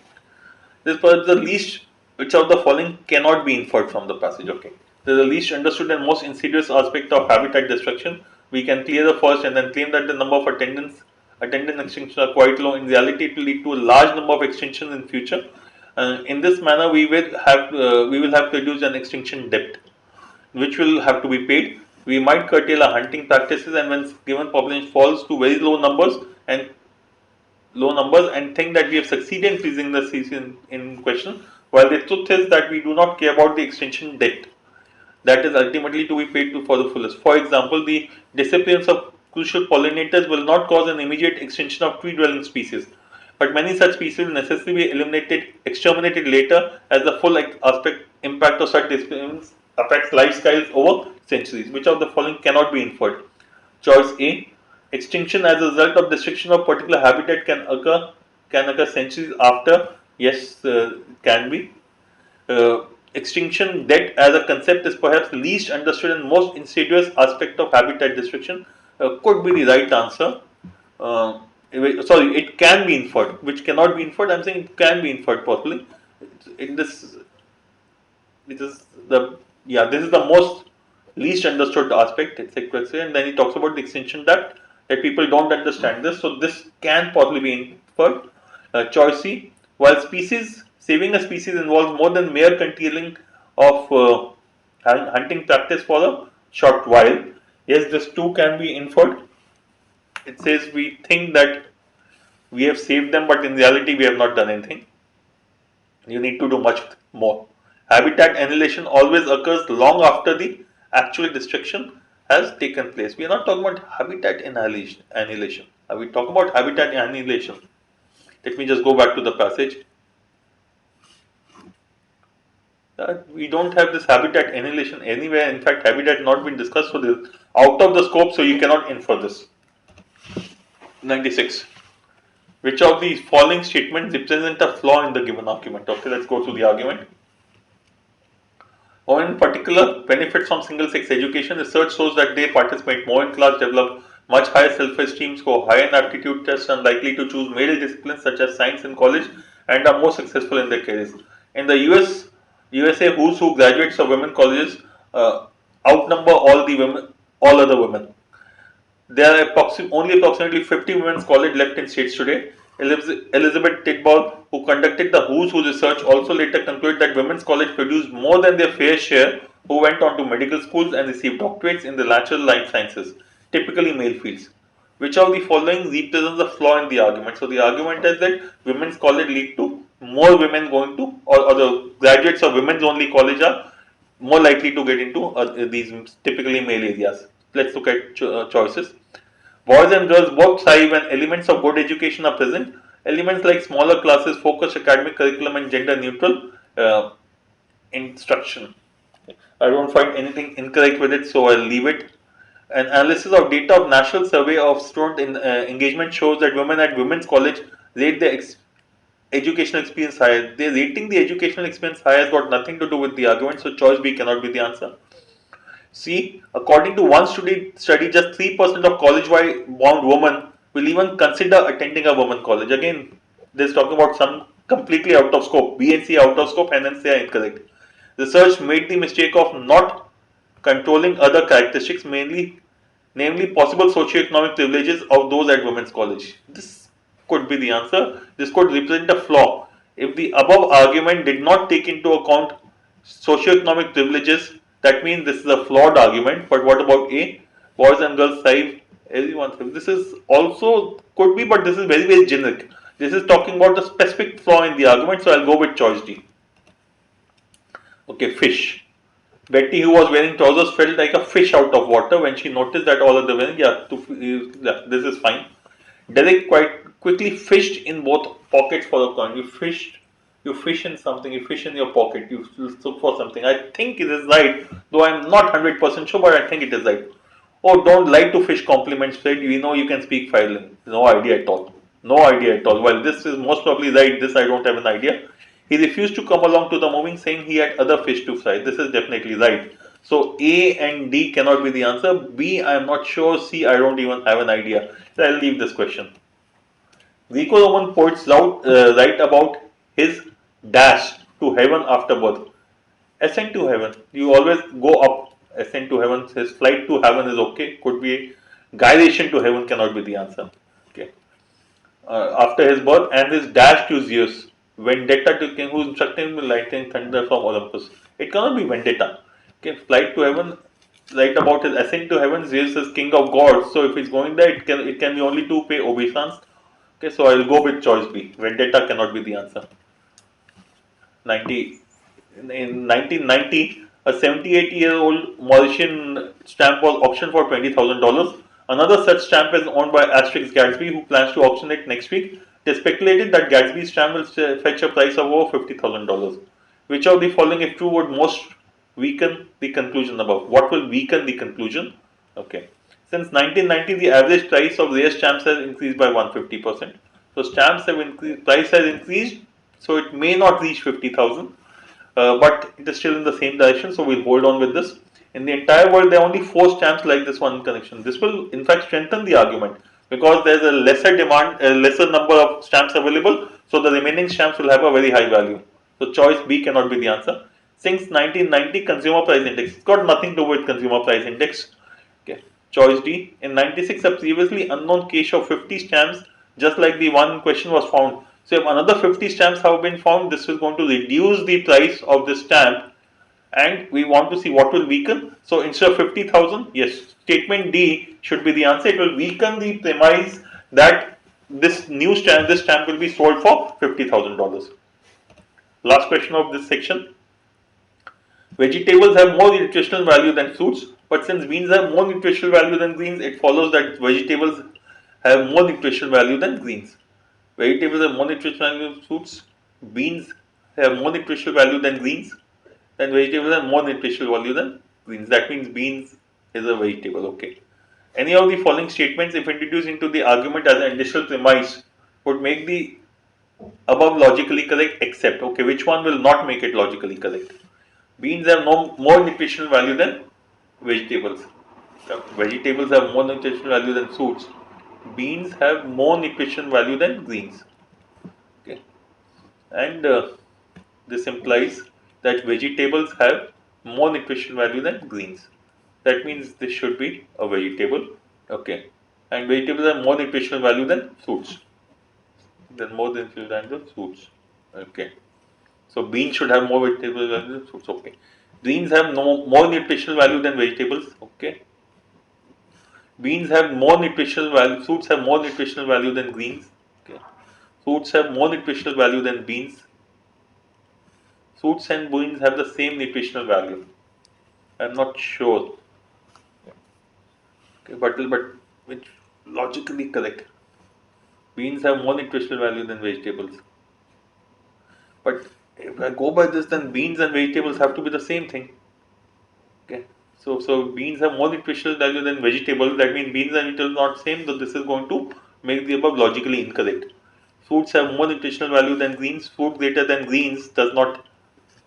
S1: This was the least, which of the following cannot be inferred from the passage. Okay. This is the least understood and most insidious aspect of habitat destruction. We can clear the first and then claim that the number of attendant extinctions are quite low. In reality, it will lead to a large number of extinctions in future. In this manner, we will have to reduce an extinction debt, which will have to be paid. We might curtail our hunting practices, and when given population falls to very low numbers and think that we have succeeded in increasing the season in question, while the truth is that we do not care about the extinction debt that is ultimately to be paid to for the fullest. For example, the disappearance of crucial pollinators will not cause an immediate extinction of tree-dwelling species, but many such species will necessarily be exterminated later, as the full impact of such disappearance affects lifestyles over centuries. Which of the following cannot be inferred? Choice A. Extinction as a result of destruction of particular habitat can occur centuries after. Yes, can be. Extinction debt as a concept is perhaps the least understood and most insidious aspect of habitat destruction. Could be the right answer. Sorry, it can be inferred, which cannot be inferred. I'm saying it can be inferred possibly. In this, this is the most least understood aspect. It's like, and then he talks about the extinction debt, that people don't understand this. So this can possibly be inferred. Choice C. While saving a species involves more than mere curtailing of hunting practice for a short while. Yes, this too can be inferred. It says we think that we have saved them, but in reality we have not done anything. You need to do much more. Habitat annihilation always occurs long after the actual destruction has taken place. We are not talking about habitat annihilation. We talk about habitat annihilation. Let me just go back to the passage. We don't have this habitat annihilation anywhere. In fact, habitat not been discussed, so this out of the scope, so you cannot infer this. 96. Which of the following statements represent a flaw in the given argument? Okay, let's go through the argument. Or in particular, benefits from single-sex education. Research shows that they participate more in class, develop much higher self-esteem, score higher in aptitude tests, and likely to choose male disciplines such as science in college, and are more successful in their careers. In the USA, who's who graduates of women colleges outnumber all other women. There are only approximately 50 women's colleges left in states today. Elizabeth Tidball, who conducted the Who's Who research, also later concluded that women's colleges produced more than their fair share who went on to medical schools and received doctorates in the natural life sciences, typically male fields. Which of the following represents a flaw in the argument? So the argument is that women's college lead to more women going to, or the graduates of women's only college are more likely to get into these typically male areas. Let's look at choices. Boys and girls both thrive when elements of good education are present. Elements like smaller classes, focused academic curriculum, and gender neutral instruction. I don't find anything incorrect with it, so I'll leave it. An analysis of data of National Survey of Student Engagement shows that women at women's college rate their educational experience higher. They rating the educational experience higher has got nothing to do with the argument, so choice B cannot be the answer. C, according to one study, just 3% of college-bound women will even consider attending a women's college. Again, this is talking about some completely out of scope. B and C are out of scope, and hence they are incorrect. Research made the mistake of not controlling other characteristics, namely possible socioeconomic privileges of those at women's college. This could be the answer. This could represent a flaw. If the above argument did not take into account socioeconomic privileges, that means this is a flawed argument. But what about A? Boys and girls thrive, everyone thrives. This is also could be, but this is very, very generic. This is talking about a specific flaw in the argument, so I'll go with choice D. Okay, fish. Betty, who was wearing trousers, felt like a fish out of water when she noticed that all of the women, this is fine. Derek quite quickly fished in both pockets for a coin. You fish in something, you fish in your pocket, you look for something. I think it is right, though I'm not 100% sure, but I think it is right. Oh, don't like to fish compliments, Fred. You know you can speak 5 languages. No idea at all. No idea at all. Well, this is most probably right. This I don't have an idea. He refused to come along to the moving, saying he had other fish to fry. This is definitely right. So A and D cannot be the answer. B, I am not sure. C, I don't even have an idea. So I'll leave this question. Greco-Roman poets write about his dash to heaven after birth. Ascent to heaven. You always go up. Ascent to heaven. His flight to heaven is okay. Could be gyration to heaven cannot be the answer. Okay. After his birth and his dash to Zeus. Vendetta to king who instructed him with lightning thunder from Olympus. It cannot be vendetta. Okay. Flight to heaven. Write about his ascent to heaven. Zeus is king of gods. So if he's going there, it can be only to pay obeisance. Okay. So I will go with choice B. Vendetta cannot be the answer. 90. In 1990, a 78-year-old Mauritian stamp was auctioned for $20,000. Another such stamp is owned by Asterix Gatsby, who plans to auction it next week. It is speculated that Gatsby's stamp will fetch a price of over $50,000. Which of the following, if true, would most weaken the conclusion above? What will weaken the conclusion? Okay. Since 1990, the average price of rare stamps has increased by 150%. So stamps have increased, price has increased, so it may not reach 50,000. But it is still in the same direction, so we'll hold on with this. In the entire world, there are only 4 stamps like this one in connection. This will in fact strengthen the argument because there is a lesser demand, a lesser number of stamps available, so the remaining stamps will have a very high value. So choice B cannot be the answer. Since 1990, consumer price index, it's got nothing to do with consumer price index. Okay. Choice D. In 96, a previously unknown cache of 50 stamps, just like the one in question, was found. So if another 50 stamps have been found, this is going to reduce the price of the stamp, and we want to see what will weaken. So instead of 50,000, yes, statement D should be the answer. It will weaken the premise that this stamp will be sold for $50,000. Last question of this section. Vegetables have more nutritional value than fruits, but since beans have more nutritional value than greens, it follows that vegetables have more nutritional value than greens. Vegetables have more nutritional value than fruits. Beans have more nutritional value than greens. And vegetables have more nutritional value than greens. That means beans is a vegetable. Okay. Any of the following statements, if introduced into the argument as an initial premise, would make the above logically correct except. Okay, which one will not make it logically correct? Beans have more nutritional value than vegetables. Vegetables have more nutritional value than fruits. Beans have more nutritional value than greens. Okay, and this implies that vegetables have more nutritional value than greens. That means this should be a vegetable. Okay, and vegetables have more nutritional value than fruits. More than the fruits. Okay, so beans should have more vegetable value than fruits. Okay, greens have more nutritional value than vegetables. Okay. Beans have more nutritional value, fruits have more nutritional value than greens. Okay. Fruits have more nutritional value than beans. Fruits and beans have the same nutritional value. I'm not sure. Okay, but which logically correct. Beans have more nutritional value than vegetables. But if I go by this, then beans and vegetables have to be the same thing. Okay. So beans have more nutritional value than vegetables. That means beans and vegetables are not same. So this is going to make the above logically incorrect. Fruits have more nutritional value than greens. Fruit greater than greens does not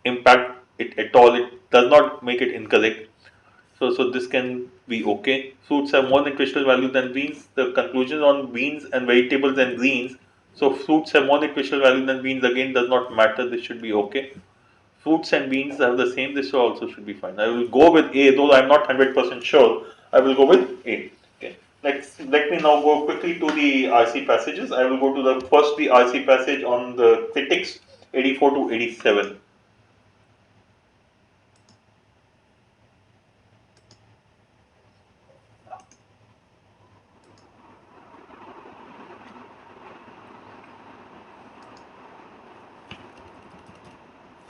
S1: impact it at all. It does not make it incorrect. So this can be okay. Fruits have more nutritional value than beans. The conclusion on beans and vegetables and greens. So fruits have more nutritional value than beans again does not matter. This should be okay. Fruits and beans have the same. This also should be fine. I will go with A, though I am not 100% sure. I will go with A. Okay. Let me now go quickly to the RC passages. I will go to the first the RC passage on the critics 84 to 87.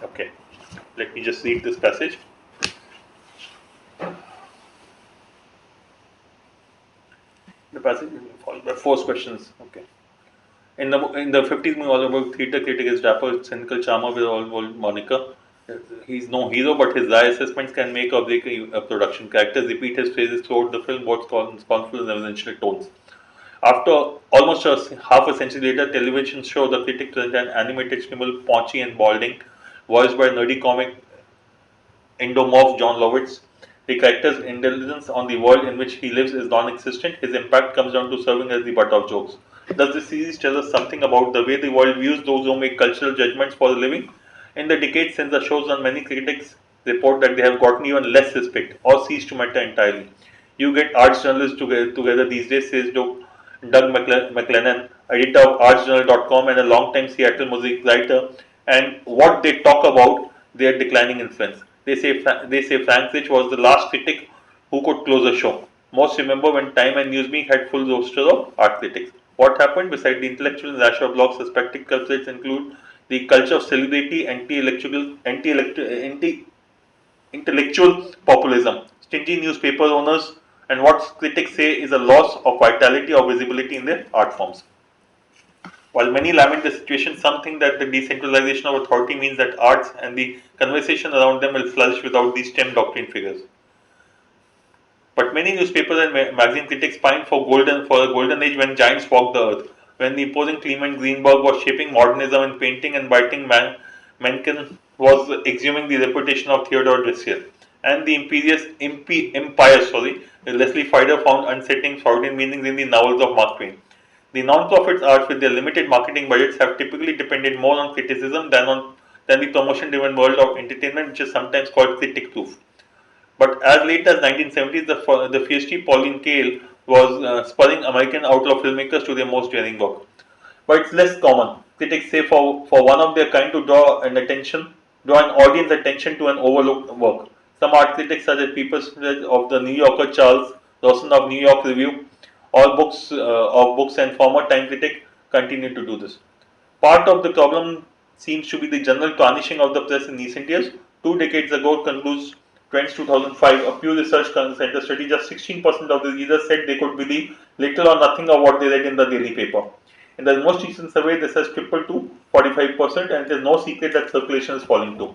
S1: Okay, let me just read this passage. The passage will be followed by 4 questions. Okay. In the 50s movie, all about theatre critic is dapper, cynical charmer with all Monica. He's no hero, but his dry assessments can make or break a production. Characters repeat his phrases throughout the film, both scornful and reverential tones. After almost half a century later, television show The Critic presented an animated scribble, paunchy and balding, voiced by nerdy comic endomorph John Lovitz. The character's intelligence on the world in which he lives is non-existent. His impact comes down to serving as the butt of jokes. Does this series tell us something about the way the world views those who make cultural judgments for a living? In the decades since the show's on, many critics report that they have gotten even less respect or ceased to matter entirely. You get arts journalists together these days, says Doug McLennan, editor of artsjournal.com and a long-time Seattle music writer, and what they talk about their declining influence. They say Frank Rich was the last critic who could close a show. Most remember when Time and Newsweek had full roster of art critics. What happened? Beside the intellectual and rational blogs, suspected culprits include the culture of celebrity, intellectual populism, stingy newspaper owners, and what critics say is a loss of vitality or visibility in their art forms. While many lament the situation, some think that the decentralization of authority means that arts and the conversation around them will flourish without these STEM doctrine figures. But many newspapers and magazine critics pine for a golden age when giants walked the earth, when the imposing Clement Greenberg was shaping modernism in painting and biting Mencken was exhuming the reputation of Theodore Dreiser, and the empire, Leslie Fider found unsettling Freudian meanings in the novels of Mark Twain. The non-profits arts with their limited marketing budgets have typically depended more on criticism than the promotion-driven world of entertainment, which is sometimes called critic-proof. But as late as 1970s, the feisty Pauline Kael was spurring American outlaw filmmakers to their most daring work. But it's less common. Critics say for one of their kind to draw an audience attention to an overlooked work. Some art critics, such as People of the New Yorker Charles Lawson of New York Review, all books of books and former Time critic, continue to do this. Part of the problem seems to be the general tarnishing of the press in recent years. 2 decades ago, concludes Trends 2005, a Pew Research Center study, just 16% of the readers said they could believe little or nothing of what they read in the daily paper. In the most recent survey, this has tripled to 45%, and it is no secret that circulation is falling too.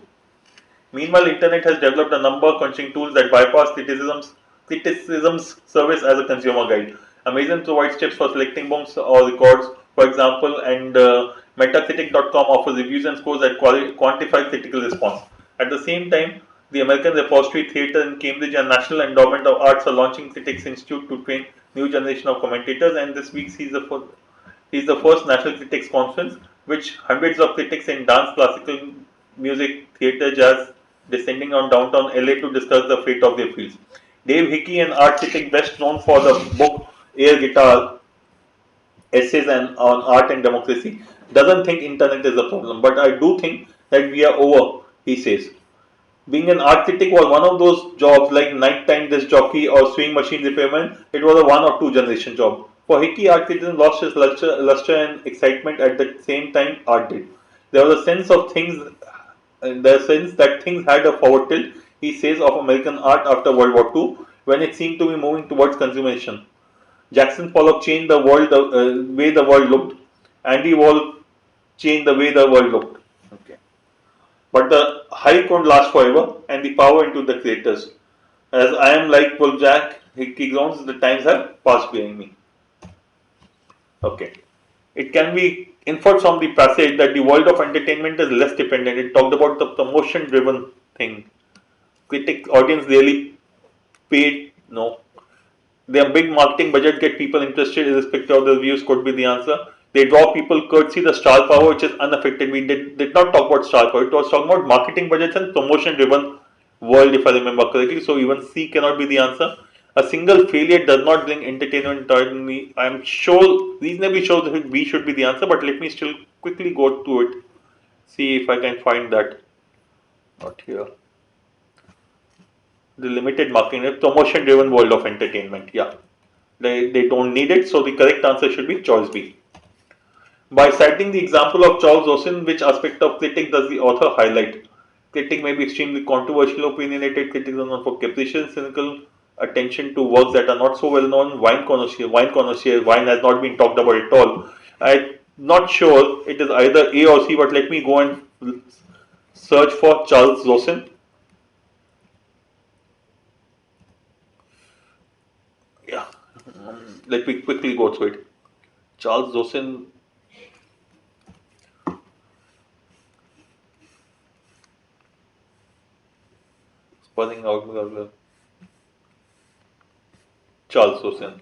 S1: Meanwhile, Internet has developed a number of crunching tools that bypass criticism's service as a consumer guide. Amazon provides tips for selecting books or records, for example, and Metacritic.com offers reviews and scores that quantify critical response. At the same time, the American Repository Theatre in Cambridge and National Endowment of Arts are launching Critics Institute to train new generation of commentators, and this week sees the first National Critics Conference, which hundreds of critics in dance, classical music, theatre, jazz descending on downtown LA to discuss the fate of their fields. Dave Hickey, an art critic best known for the book Air Guitar, Essays on Art and Democracy, doesn't think internet is a problem, but I do think that we are over, he says. Being an art critic was one of those jobs like nighttime disc jockey or sewing machine repairman. It was a 1 or 2 generation job. For Hickey, art criticism lost its luster and excitement at the same time art did. There was a sense that things had a forward tilt, he says, of American art after World War II, when it seemed to be moving towards consummation. Jackson Pollock changed the world the way the world looked. Andy Warhol changed the way the world looked. Okay. But the hype won't last forever, and the power into the creators. As I am like Wolfjack, he groans, the times have passed behind me. Okay. It can be inferred from the passage that the world of entertainment is less dependent. It talked about the promotion driven thing. Critic audience really paid, no. Their big marketing budget get people interested irrespective of the reviews could be the answer. They draw people courtesy the star power which is unaffected. We did not talk about star power. It was talking about marketing budgets and promotion driven world if I remember correctly. So even C cannot be the answer. A single failure does not bring entertainment entirely. I am sure, reasonably sure that B should be the answer, but let me still quickly go to it. See if I can find that. Not here. The limited marketing, promotion driven world of entertainment. Yeah. They don't need it, so the correct answer should be choice B. By citing the example of Charles Dawson, which aspect of critic does the author highlight? Critic may be extremely controversial, opinionated. Critics are known for capricious, cynical attention to works that are not so well known. Wine has not been talked about at all. I'm not sure it is either A or C, but let me go and search for Charles Dawson. Yeah, let me quickly go through it. Charles Dawson. Spelling out. Charles Dawson.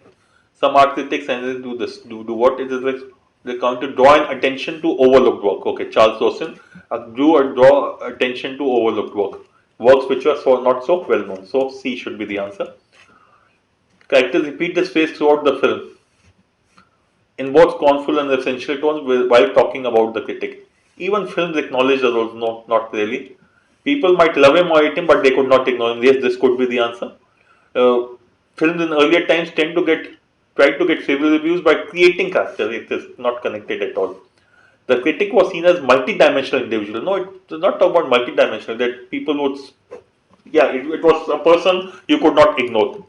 S1: Some art critics and do this. Do what? It is like they come to draw an attention to overlooked work. Okay, Charles Dawson draw attention to overlooked work. Works which are not so well known. So C should be the answer. Characters repeat this phrase throughout the film in both scornful and essential tones while talking about the critic. Even films acknowledge the roles, no, not really. People might love him or hate him, but they could not ignore him. Yes, this could be the answer. Uh, Films in earlier times tend to get tried to get favorable reviews by creating characters. It is not connected at all. The critic was seen as multi-dimensional individual. No, it does not talk about multi-dimensional. That people would, yeah, it was a person you could not ignore.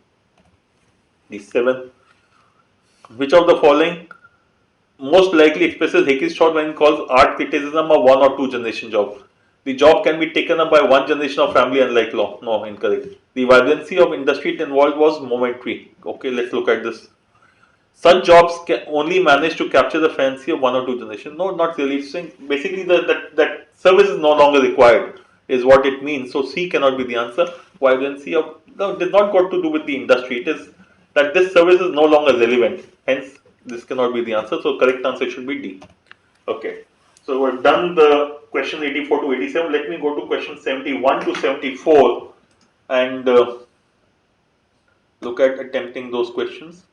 S1: The seven. Which of the following most likely expresses Hickey's thought when he calls art criticism a one or two generation job? The job can be taken up by one generation of family, unlike law. No, incorrect. The vibrancy of industry it involved was momentary. Okay, let's look at this. Such jobs can only manage to capture the fancy of one or two generations. No, not really. So basically, that service is no longer required, is what it means. So C cannot be the answer. Vibrancy of no, it is not got to do with the industry. It is that this service is no longer relevant. Hence, this cannot be the answer. So correct answer should be D. Okay. So we've done the question 84 to 87. Let me go to question 71 to 74 and look at attempting those questions.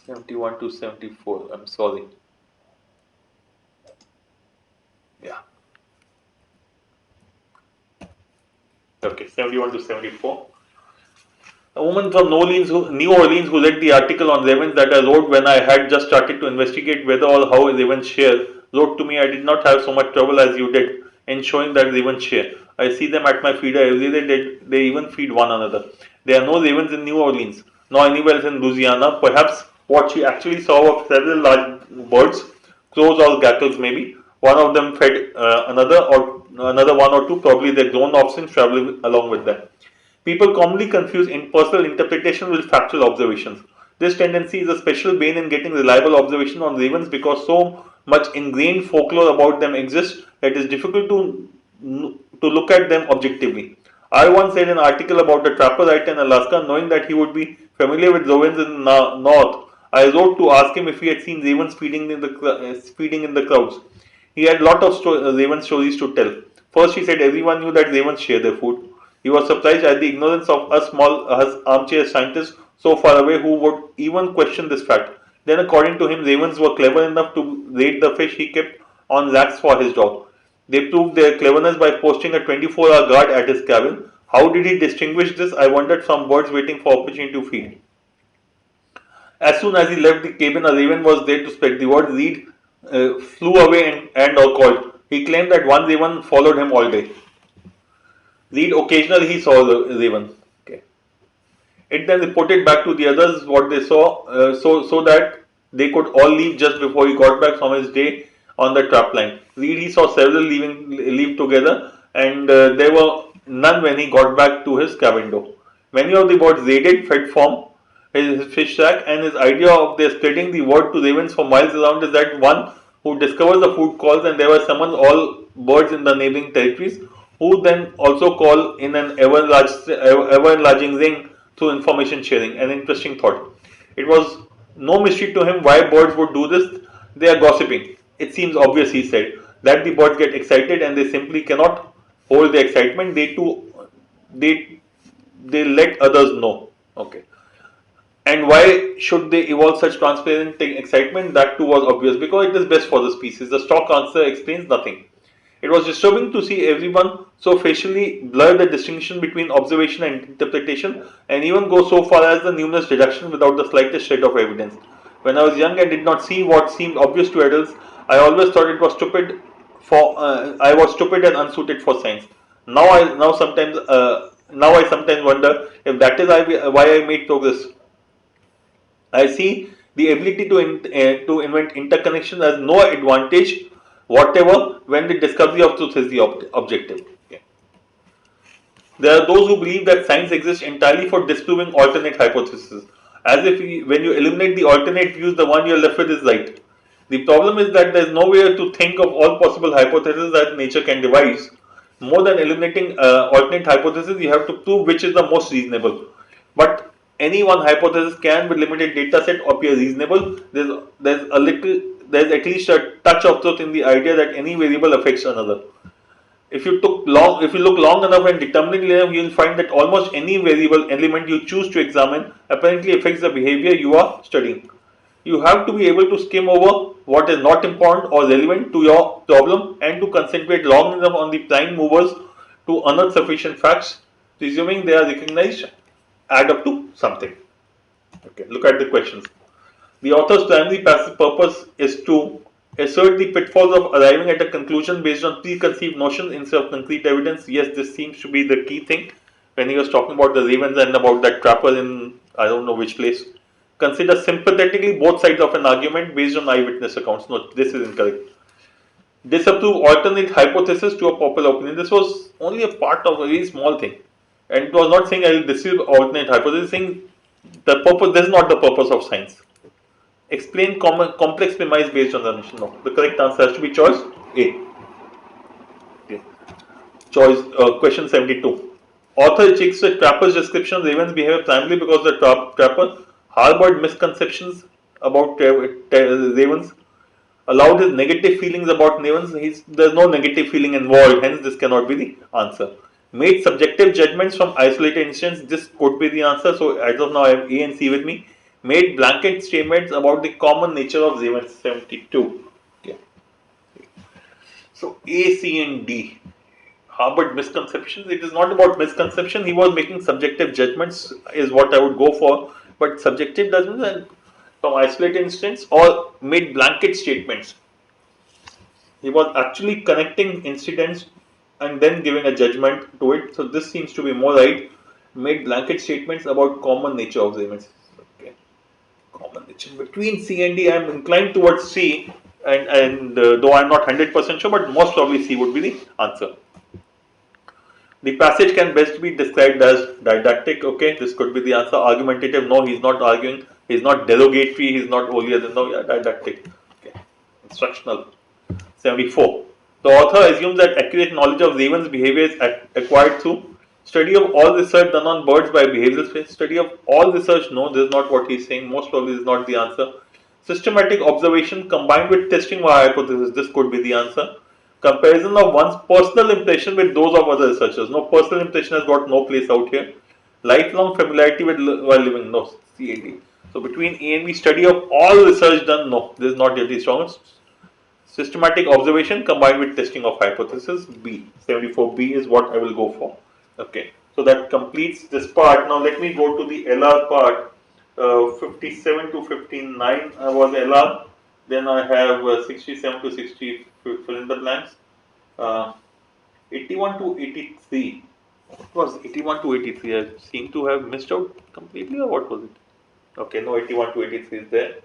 S1: 71 to 74. I'm sorry. Yeah. Okay, 71 to 74. A woman from New Orleans who read the article on Ravens that I wrote when I had just started to investigate whether or how Ravens share, wrote to me, I did not have so much trouble as you did in showing that Ravens share. I see them at my feeder every day, they even feed one another. There are no ravens in New Orleans, nor anywhere else in Louisiana. Perhaps what she actually saw were several large birds, crows or geckos maybe. One of them fed another one or two, probably their grown offspring traveling along with them. People commonly confuse impersonal interpretation with factual observations. This tendency is a special bane in getting reliable observation on ravens because so much ingrained folklore about them exists that it is difficult to look at them objectively. I once read an article about a trapper writer in Alaska, knowing that he would be familiar with ravens in the north. I wrote to ask him if he had seen ravens feeding in the crowds. He had a lot of raven stories to tell. First, he said everyone knew that ravens share their food. He was surprised at the ignorance of us armchair scientists so far away who would even question this fact. Then, according to him, ravens were clever enough to raid the fish he kept on racks for his dog. They proved their cleverness by posting a 24-hour guard at his cabin. How did he distinguish this? I wondered from birds waiting for opportunity to feed. As soon as he left the cabin, a raven was there to spread the word. Reed flew away and or called. He claimed that one raven followed him all day. Reed occasionally he saw the raven. Okay. It then reported back to the others what they saw, so that they could all leave just before he got back from his day on the trap line. Reed he saw several leave together, and there were none when he got back to his cabin door. Many of the birds raided, fed from his fish sack, and his idea of their spreading the word to ravens for miles around is that one who discovers the food calls and they were summons all birds in the neighboring territories, who then also call in an ever enlarging ring through information sharing. An interesting thought. It was no mystery to him why birds would do this. They are gossiping. It seems obvious, he said, that the birds get excited and they simply cannot hold the excitement. They they let others know. Okay. And why should they evolve such transparent excitement? That too was obvious because it is best for the species. The stock answer explains nothing. It was disturbing to see everyone so facially blur the distinction between observation and interpretation, and even go so far as the numerous deduction without the slightest shred of evidence. When I was young and did not see what seemed obvious to adults, I always thought it was stupid. I was stupid and unsuited for science. Now I sometimes wonder if that is why I made progress. I see the ability to invent interconnections as no advantage whatever when the discovery of truth is the objective. Okay. There are those who believe that science exists entirely for disproving alternate hypotheses, as if when you eliminate the alternate views, the one you're left with is right. The problem is that there is no way to think of all possible hypotheses that nature can devise. More than eliminating alternate hypotheses, you have to prove which is the most reasonable. But any one hypothesis can, with limited data set, appear reasonable. There's at least a touch of truth in the idea that any variable affects another. If you look long enough and determinedly enough, you will find that almost any variable element you choose to examine apparently affects the behavior you are studying. You have to be able to skim over what is not important or relevant to your problem and to concentrate long enough on the prime movers to unearth sufficient facts, presuming they are recognized, add up to something. Okay, look at the questions. The author's primary purpose is to assert the pitfalls of arriving at a conclusion based on preconceived notions instead of concrete evidence. Yes, this seems to be the key thing when he was talking about the ravens and about that trapper in I don't know which place. Consider sympathetically both sides of an argument based on eyewitness accounts. No, this is incorrect. Disapprove alternate hypothesis to a popular opinion. This was only a part of a very small thing. And it was not saying I will disapprove alternate hypothesis, saying the purpose, this is not the purpose of science. Explain complex premise based on the assumption. No, the correct answer has to be choice A. Okay. Choice question 72. Author checks the trapper's description of ravens' behavior primarily because the trapper harbored misconceptions about ravens, allowed his negative feelings about ravens. There's no negative feeling involved, hence this cannot be the answer. Made subjective judgments from isolated incidents. This could be the answer. So as of now, I have A and C with me. Made blanket statements about the common nature of ravens. 72. Okay. So A, C, and D. Harbored misconceptions. It is not about misconception. He was making subjective judgments, is what I would go for. But subjective judgments and from isolated incidents or made blanket statements. He was actually connecting incidents and then giving a judgment to it. So this seems to be more right. Made blanket statements about common nature of the events. Okay. Common nature. Between C and D, I am inclined towards C, and though I am not 100% sure, but most probably C would be the answer. The passage can best be described as didactic. Okay, this could be the answer. Argumentative. No, he's not arguing. He's not derogatory. He's not holier than thou. Yeah, didactic. Okay. Instructional. 74. The author assumes that accurate knowledge of ravens' behavior is acquired through study of all research done on birds by behavioral specialists. Study of all research. No, this is not what he's saying. Most probably, this is not the answer. Systematic observation combined with testing via hypothesis. This could be the answer. Comparison of one's personal impression with those of other researchers. No, personal impression has got no place out here. Lifelong familiarity with while living. No, CAD. So between A and B, study of all research done. No, this is not yet the strongest. Systematic observation combined with testing of hypothesis. B. 74B is what I will go for. Okay. So that completes this part. Now let me go to the LR part. 57 to 59 was LR. Then I have 67 to 60 fill in the blanks. 81 to 83. What was 81 to 83? I seem to have missed out completely, or what was it? Okay, no, 81 to 83 is there.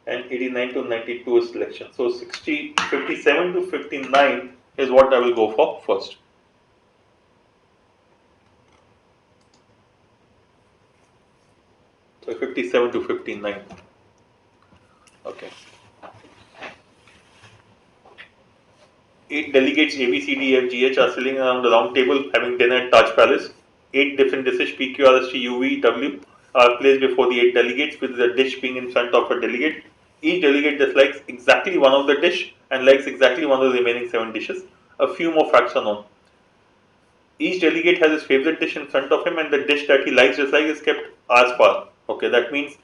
S1: And 89 to 92 is selection. So 57 to 59 is what I will go for first. 57 to 59. Okay. 8 delegates A, B, C, D, F, G, H are sitting around the round table having dinner at Taj Palace. 8 different dishes P, Q, R, S, T, U, V, W are placed before the 8 delegates, with the dish being in front of a delegate. Each delegate dislikes exactly one of the dish and likes exactly one of the remaining 7 dishes. A few more facts are known. Each delegate has his favorite dish in front of him, and the dish that he likes dislike is kept as far. Okay, that means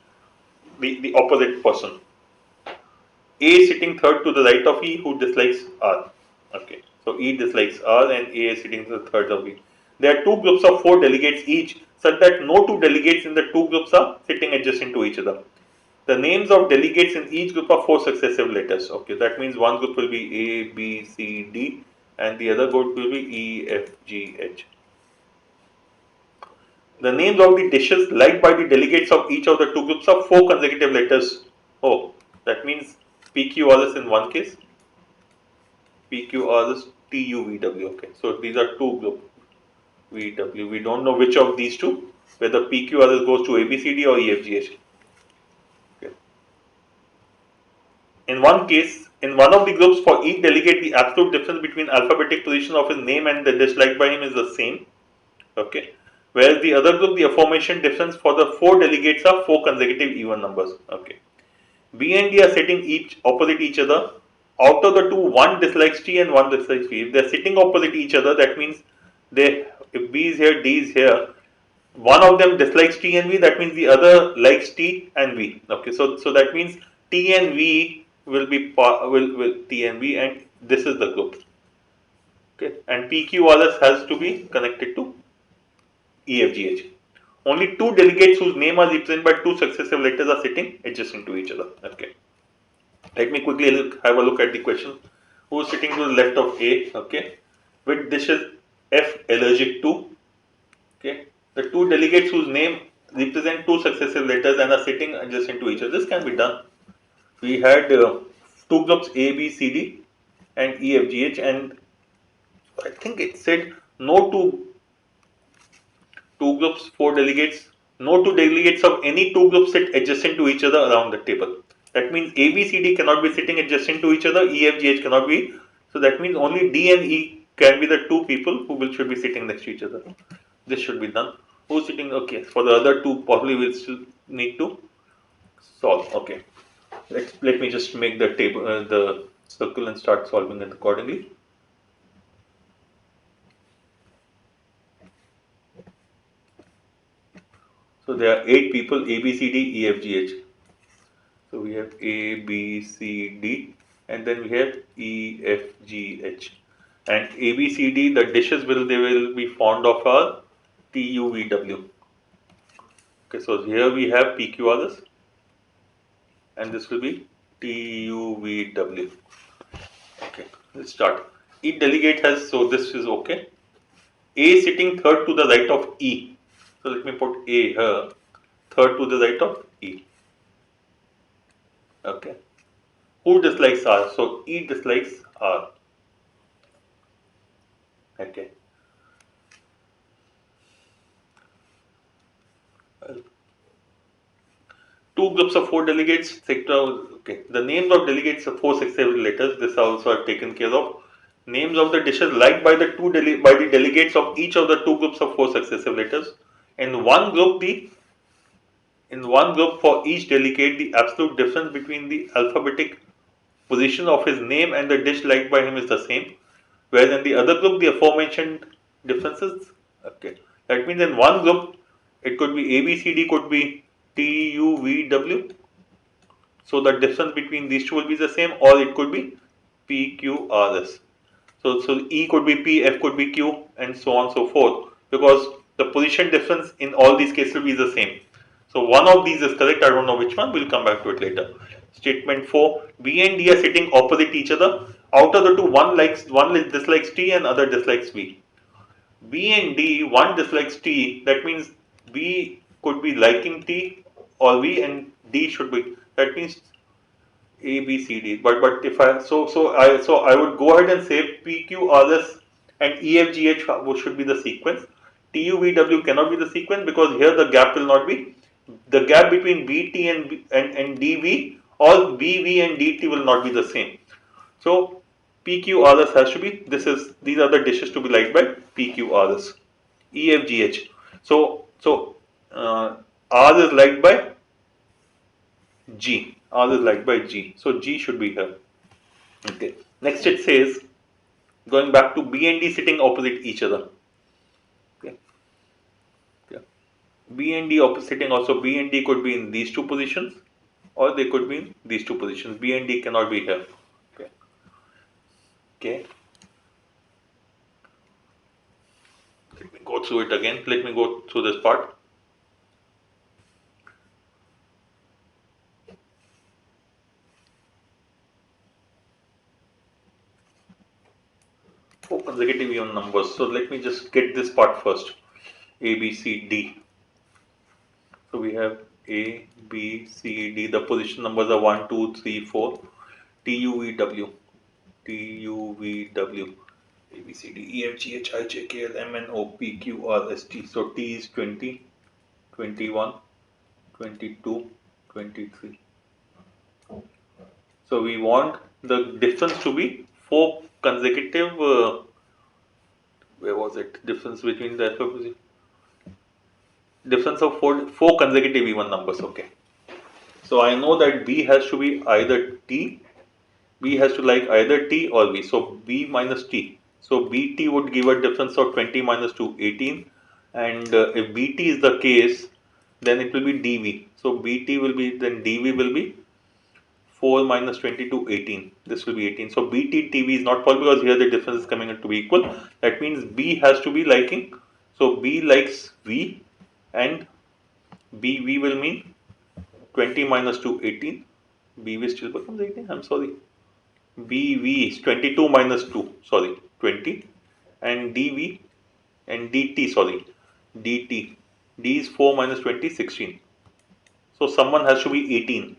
S1: the opposite person. A sitting third to the right of E, who dislikes R. Okay, so E dislikes R and A is sitting to the third of E. There are two groups of 4 delegates each, such that no 2 delegates in the 2 groups are sitting adjacent to each other. The names of delegates in each group are 4 successive letters. Okay, that means one group will be A, B, C, D, and the other group will be E, F, G, H. The names of the dishes liked by the delegates of each of the 2 groups are 4 consecutive letters. Oh, that means PQRS in one case, PQRS TUVW. Okay, so these are 2 group VW. We don't know which of these two, whether PQRS goes to ABCD or EFGH. Okay. In one case, in one of the groups, for each delegate, the absolute difference between alphabetic position of his name and the dish liked by him is the same. Okay. Whereas the other group, the aforementioned difference for the 4 delegates are 4 consecutive even numbers. Okay. B and D are sitting each opposite each other. Out of the two, one dislikes T and one dislikes V. If they are sitting opposite each other, that means if B is here, D is here. One of them dislikes T and V. That means the other likes T and V. Okay, so that means T and V will be will T and V, and this is the group. Okay, and PQRS has to be connected to EFGH. Only 2 delegates whose name are represented by 2 successive letters are sitting adjacent to each other. Okay. Let me quickly have a look at the question. Who is sitting to the left of A? Okay. Which dish is F allergic to? Okay. The 2 delegates whose name represent 2 successive letters and are sitting adjacent to each other. This can be done. We had 2 groups A, B, C, D and E, F, G, H, and I think it said no to 2 groups, 4 delegates. No 2 delegates of any 2 groups sit adjacent to each other around the table. That means A, B, C, D cannot be sitting adjacent to each other, E, F, G, H cannot be. So that means only D and E can be the 2 people who should be sitting next to each other. This should be done. Who's sitting? Okay, for the other 2 probably we'll still need to solve. Okay, let me just make the table, the circle and start solving it accordingly. So there are 8 people, A, B, C, D, E, F, G, H. So we have A, B, C, D, and then we have E, F, G, H. And A, B, C, D, the dishes they will be fond of are T, U, V, W. Okay, so here we have P, Q, R, S, and this will be T, U, V, W. Okay, let's start. Each delegate has, so this is okay. A sitting third to the right of E. So let me put A here, third to the right of E. Okay. Who dislikes R? So E dislikes R. Okay. Two groups of 4 delegates. Okay. The names of delegates are 4 successive letters. This also I've taken care of. Names of the dishes liked by the delegates of each of the 2 groups of 4 successive letters. In one group, for each delegate, the absolute difference between the alphabetic position of his name and the dish liked by him is the same. Whereas in the other group, the aforementioned differences. Okay. That means in one group, it could be A, B, C, D, could be T, U, V, W. So the difference between these two will be the same, or it could be P, Q, R, S. So E could be P, F could be Q, and so on and so forth, because the position difference in all these cases will be the same. So one of these is correct, I don't know which one, we'll come back to it later. Statement 4, B and D are sitting opposite each other. Out of the two, one dislikes T and other dislikes V. B and D, one dislikes T, that means B could be liking T or V, and D should be, that means A, B, C, D. But if I would go ahead and say P, Q, R, S and E, F, G, H should be the sequence. T, U, V, W cannot be the sequence because here the gap will not be the gap between BT and DV or BV and DT will not be the same. So PQRS has to be, these are the dishes to be liked by PQRS. EFGH. So R is liked by G. R is liked by G. So G should be here. Okay. Next it says, going back to B and D sitting opposite each other. Okay. Yeah. B and D sitting also, B and D could be in these two positions or they could be in these two positions. B and D cannot be here. Okay. Okay. Let me go through it again. Let me go through this part. Four consecutive even numbers. So let me just get this part first. A, B, C, D. So we have A, B, C, D. The position numbers are 1, 2, 3, 4. T, U, V, W. T, U, V, W. A, B, C, D, E, F, G, H, I, J, K, L, M, N, O, P, Q, R, S, T. So T is 20, 21, 22, 23. So we want the difference to be four consecutive. Where was it? Difference between the alphabet. Difference of four consecutive even numbers. Okay. So I know that B has to be either T. B has to like either T or V. So B minus T. So BT would give a difference of 20 minus 2, 18. And if BT is the case, then it will be DV. So BT will be, then DV will be 4 minus 22, 18. This will be 18. So BT TV is not possible because here the difference is coming out to be equal. That means B has to be liking. So B likes V and BV will mean 20 minus 2, 18. BV still becomes 18. I'm sorry. BV is 22 minus 2. Sorry, 20. And DV and DT, sorry, DT. D is 4 minus 20, 16. So someone has to be 18.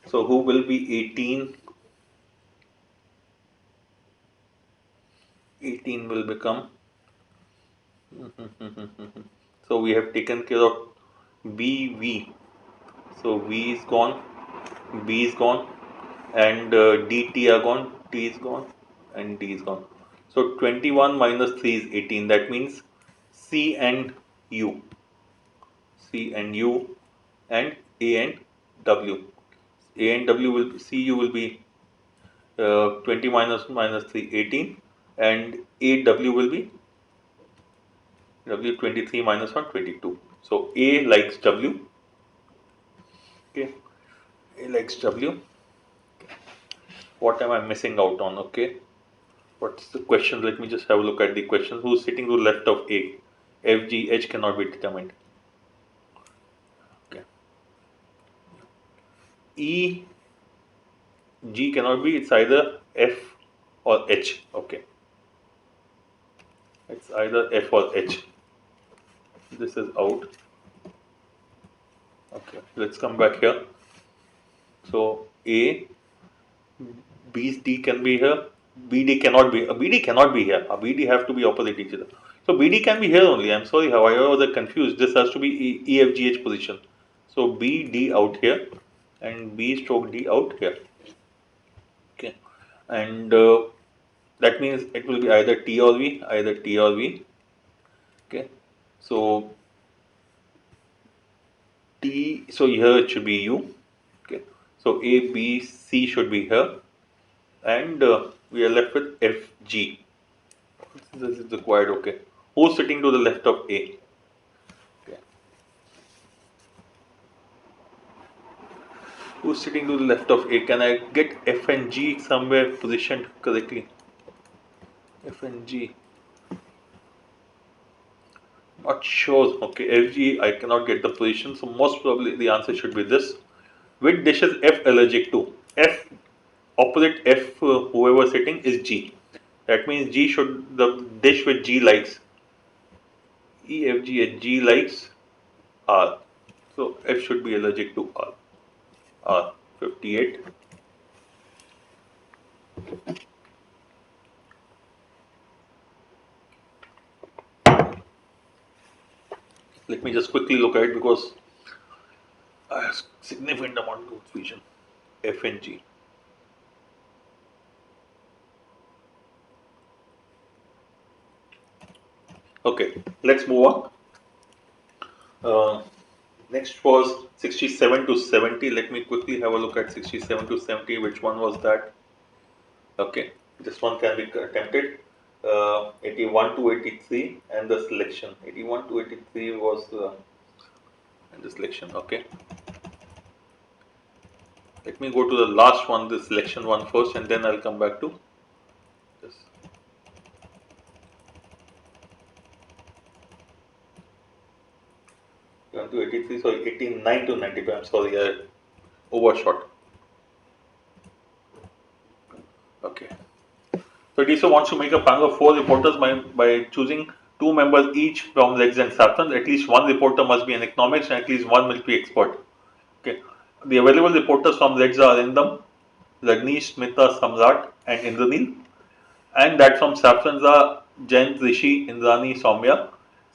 S1: So who will be 18? 18 will become. So we have taken care of BV. So V is gone, B is gone, and DT are gone, T is gone, and D is gone. So 21 minus 3 is 18. That means C and U, C and U, and A and W. A and W will be, CU will be 20 minus 3, 18, and AW will be W 23 minus 1, 22. So A likes W. Okay, A likes W. What am I missing out on? Okay, what's the question? Let me just have a look at the question. Who's sitting to the left of A? F, G, H cannot be determined. Okay, E, G cannot be. It's either F or H. Okay, it's either F or H. This is out. Okay, let's come back here. So A, B, D can be here. BD cannot be. BD cannot be here. BD have to be opposite each other. So BD can be here only. I'm sorry, how I was confused. This has to be EFGH position. So BD out here and B stroke D out here. Okay, and that means it will be either T or V, either T or V. Okay, so T. So here it should be U. Okay, so A, B, C should be here, and we are left with F, G. This is required. Okay, who's sitting to the left of A? Okay. Who's sitting to the left of A? Can I get F and G somewhere positioned correctly? F and G. Not sure. Okay, F, G, I cannot get the position. So most probably the answer should be this. Which dish is F allergic to? F, opposite F, whoever sitting is G. That means G should, the dish which G likes. E, F, G, H, G likes R. So F should be allergic to R. R, 58. Let me just quickly look at it because a significant amount of confusion. F and G. Okay, let's move on. Next was 67 to 70. Let me quickly have a look at 67 to 70. Which one was that? Okay, this one can be attempted. 81 to 83 and the selection. 81 to 83 was and the selection. Okay. Let me go to the last one, the selection one first, and then I'll come back to this. To 83, sorry, 89 to 95. I'm sorry, I overshot. Okay. So DSO wants to make a panel of 4 reporters by choosing 2 members each from legs and saffron. At least one reporter must be an economics and at least one military expert. Okay. The available reporters from legs are Arindam, Rajneesh, Smita, Samrat, and Indranil. And that from saffrons are Jayant, Rishi, Indrani, Soumya.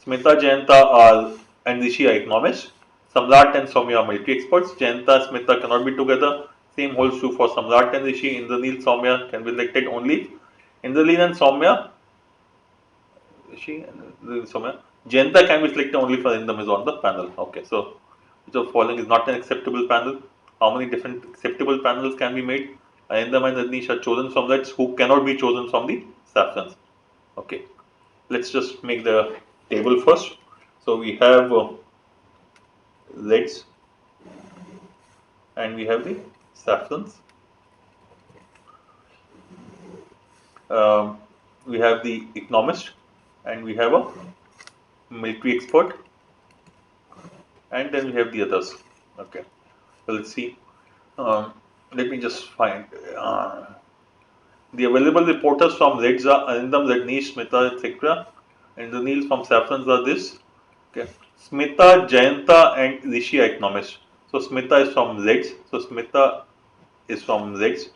S1: Smita, Jayanta are and Rishi are economists. Samrat and Soumya are military experts. Jayanta, Smita cannot be together. Same holds true for Samrat and Rishi. Indranil, Soumya can be elected only. Indranil and Soumya, Rishi and Soumya. Jayanta can be selected only for Indam is on the panel. Okay, so the following is not an acceptable panel. How many different acceptable panels can be made? Arindam and Rajneesh are chosen from that who cannot be chosen from the saffrons. Okay, let's just make the table first. So we have reds and we have the saffrons. We have the economist and we have a military expert and then we have the others. Okay, so let's see. Let me just find the available reporters from Reds are Arindam, Rajneesh, Smita, etc. And the Neil from Saffrons are this. Okay. Smita, Jayanta, and Rishi are economists. So Smita is from Reds. So Smita is from Reds.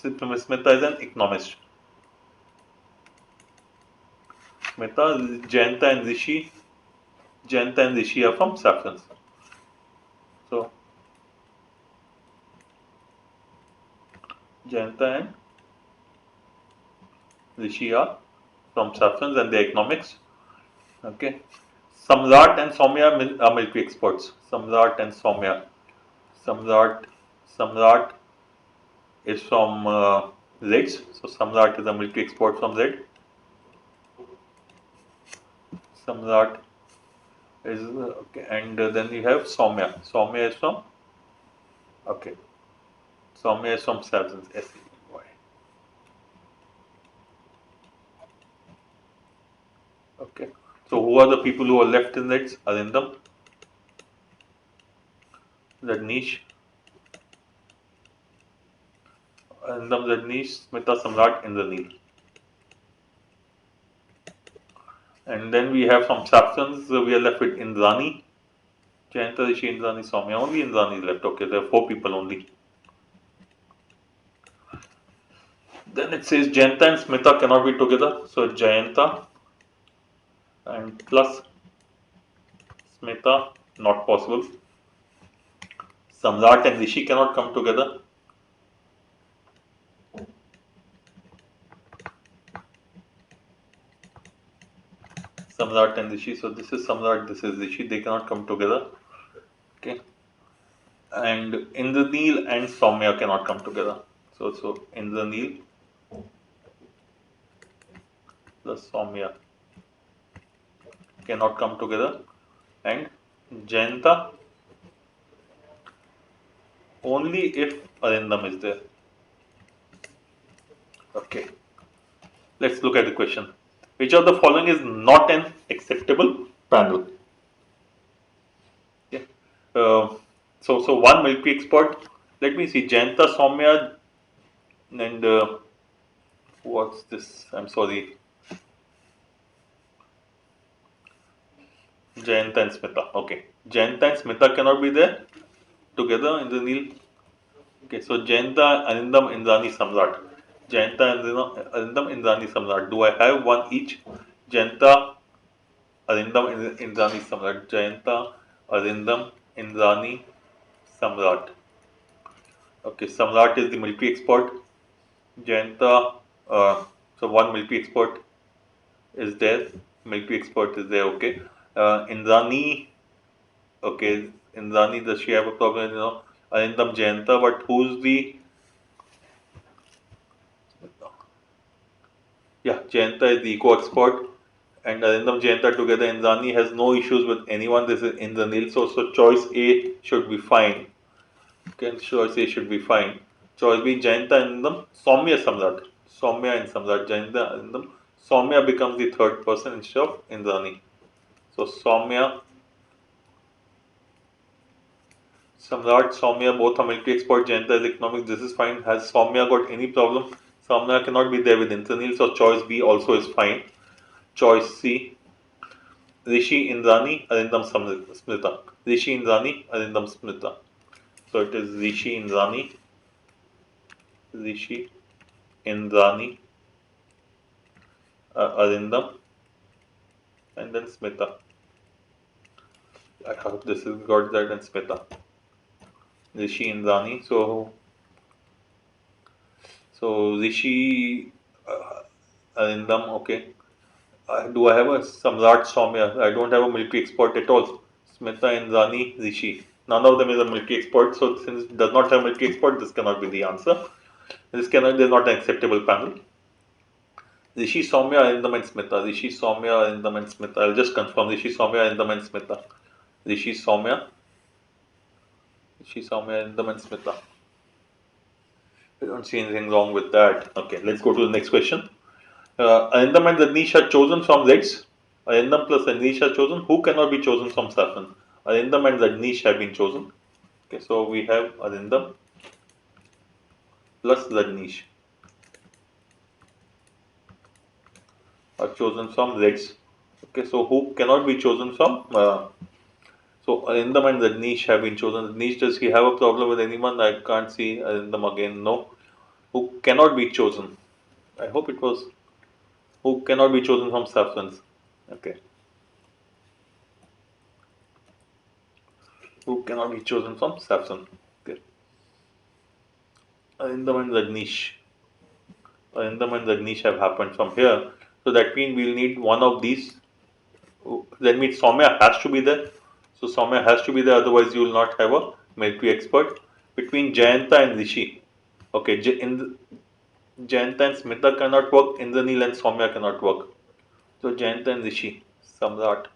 S1: Smita is an economist. Smita, Jayanta and Rishi are from Saffrons. So Jayanta and Rishi are from Saffrons and they're economics. Okay. Samrat and Soumya are military experts. Samrat and Soumya. Samrat, Samrat is from Reds. So Samrat is a military expert from Red. Samrat is okay, and then we have Soumya. Soumya is from okay. Soumya is from Saffrons. S-E-Y. Okay. So who are the people who are left in Reds? Arindam, Rajneesh, Smita, Samrat, Indranil. And then we have from Saffrons, we are left with Indrani, Jayanta, Rishi, Indrani, Soumya. Only Indrani is left. Okay, there are 4 people only. Then it says Jayanta and Smita cannot be together. So Jayanta and plus Smita, not possible. Samrat and Rishi cannot come together. Samrat and Rishi. So this is Samrat, this is Rishi. They cannot come together. Okay. And Indranil and Soumya cannot come together. So Indranil plus Soumya cannot come together. And Jayanta only if Arindam is there. Okay. Let's look at the question. Which of the following is not an acceptable panel? Yeah. So one military expert. Let me see. Jayanta, Soumya, and what's this? I'm sorry. Jayanta and Smita. Okay. Jayanta and Smita cannot be there together in the Nil. Okay. So Jayanta, Arindam, Indrani, Samrat. Jayanta, Arindam, Indrani, Samrat. Do I have one each? Jayanta, Arindam, Indrani, Samrat. Jayanta, Arindam, Indrani, Samrat. Okay, Samrat is the military expert. Jayanta, so one military expert is there. Military expert is there. Okay. Indrani. Okay, Indrani, does she have a problem? Arindam Jayanta, but who's the? Yeah, Jayanta is the eco expert, and Arindam Jayanta together. Indrani has no issues with anyone. This is Indranil, so choice A should be fine. Okay, choice A should be fine. Choice B, Jayanta Arindam, Soumya Samrat. Soumya and Samrat, Jayanta Arindam. Soumya becomes the third person instead of Indrani. So Soumya, Samrat, Soumya, both are military expert. Jayanta is economics. This is fine. Has Soumya got any problem? Soumya cannot be there with Indranil, so choice B also is fine. Choice C, Rishi Indrani, Arindam Smrita. Rishi Indrani, Arindam Smrita. So it is Rishi Indrani, Rishi Indrani, Arindam, and then Smita. I hope this is got that, and Smita. Rishi Indrani. So Rishi Arindam. Okay. Do I have a Samrat Soumya? I don't have a military expert at all. Smita Indrani, Rishi. None of them is a military expert. So since it does not have a military expert, this cannot be the answer. This is not an acceptable panel. Rishi Soumya, Arindam and Smita. Rishi Soumya, Arindam and Smita. I'll just confirm. Rishi Soumya, Arindam and Smita. Rishi Soumya, Arindam and Smita. I don't see anything wrong with that. Okay, let's go to the next question. Arindam and Rajneesh are chosen from Reds. Arindam plus Rajneesh are chosen. Who cannot be chosen from Saffron? Arindam and Rajneesh have been chosen. Okay, so we have Arindam plus Rajneesh are chosen from Reds. Okay, so who cannot be chosen from? So Arindam and Rajneesh have been chosen. Rajneesh, does he have a problem with anyone? I can't see Arindam again. No. Who cannot be chosen? I hope it was who cannot be chosen from Saffron's. Okay. Who cannot be chosen from Saffron. Okay. Arindam and Rajneesh. Arindam and Rajneesh have happened from here. So that means we'll need one of these. That means Soumya has to be there. So Soumya has to be there, otherwise you will not have a military expert. Between Jayanta and Rishi. Okay, Jayanta and Smita cannot work, Indranil and Soumya cannot work. So Jayanta and Rishi, Samrat.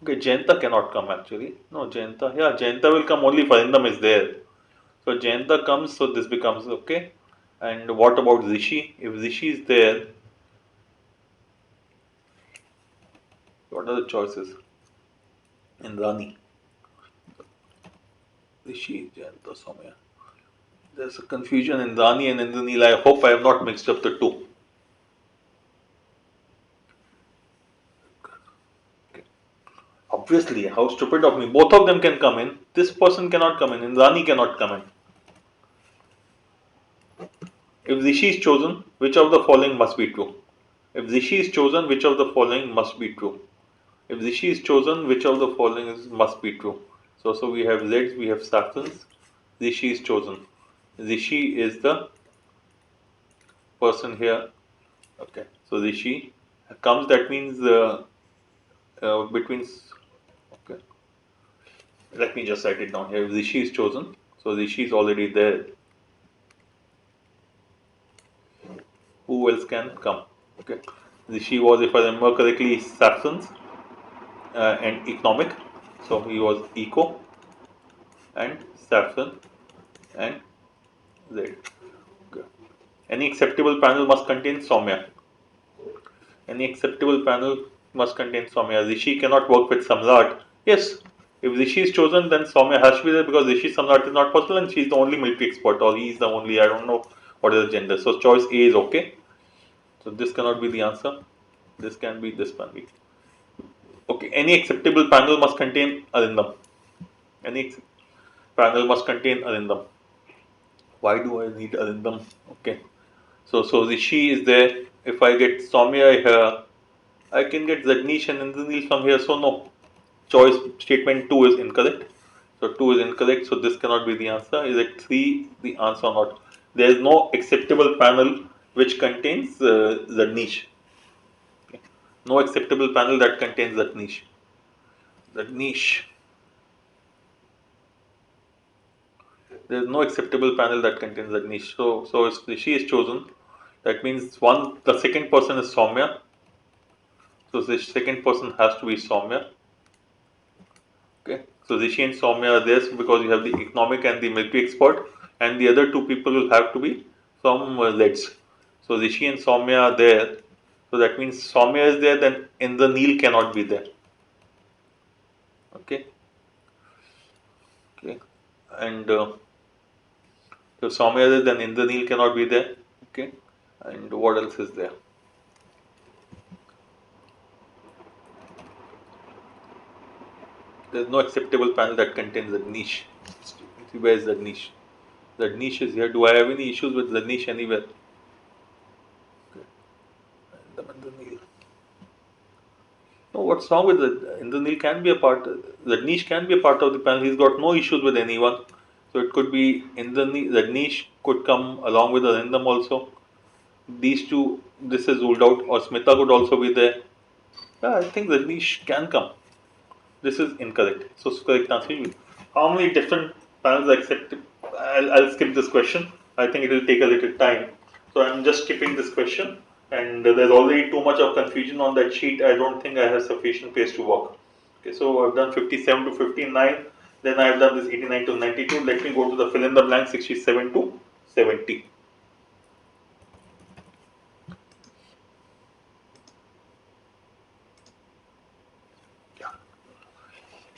S1: Okay, Jayanta cannot come actually. No, Jayanta will come only if Arindam is there. So Jayanta comes, so this becomes okay. And what about Rishi? If Rishi is there, what are the choices? Indrani. Rishi, Jayanta, Soumya. There's a confusion in Rani and Indranil. I hope I have not mixed up the two. Okay. Obviously, how stupid of me. Both of them can come in. This person cannot come in. Indrani cannot come in. If Rishi is chosen, which of the following must be true? If Rishi is chosen, which of the following must be true? If Rishi is chosen, which of the following must be true? So we have Reds, we have Saffrons. Rishi is chosen. Rishi is the person here. Okay, so Rishi comes. That means between. Okay, let me just write it down here. Rishi is chosen. So Rishi is already there. Who else can come? Okay, Rishi was, if I remember correctly, Saxons and economic. So he was eco and Saxon and Z. Okay. Any acceptable panel must contain Soumya. Any acceptable panel must contain Soumya. Rishi cannot work with Samrat. Yes, if Rishi is chosen, then Soumya has to be there because Rishi Samrat is not possible and she is the only military expert, or he is the only, I don't know what is the gender. So choice A is okay. So this cannot be the answer. This can be, this can be. Okay, any acceptable panel must contain Arindam. Any panel must contain Arindam. Why do I need Arindam? Okay. So Rishi is there. If I get Soumya here, I can get Rajneesh and Indranil from here. So no. choice statement 2 is incorrect. So 2 is incorrect. So this cannot be the answer. Is it 3 the answer or not? There is no acceptable panel which contains the niche. Okay. No acceptable panel that contains that niche. That niche. There is no acceptable panel that contains that niche. So if she is chosen, that means the second person is Soumya. So the second person has to be Soumya. Okay. So Rishi and Soumya are there because you have the economic and the military expert, and the other two people will have to be from LEDs. So Rishi and Soumya are there. So that means Soumya is there, then Indraneel cannot be there. Okay. Okay. And so Soumya is there, then Indraneel cannot be there. Okay. And what else is there? There is no acceptable panel that contains the niche. Where is the niche? That niche is here. Do I have any issues with the niche anywhere? Okay. Indraneel. No, what's wrong with it? Indraneel can be a part. The niche can be a part of the panel. He's got no issues with anyone. So it could be Indraneel. The niche could come along with Arindam also. These two, this is ruled out. Or Smita could also be there. Yeah, I think the niche can come. This is incorrect. So correct answer. How many different panels are accepted? I'll skip this question. I think it will take a little time. So I'm just skipping this question. And there's already too much of confusion on that sheet. I don't think I have sufficient place to work. Okay, so I've done 57 to 59. Then I've done this 89 to 92. Let me go to the fill in the blank 67 to 70.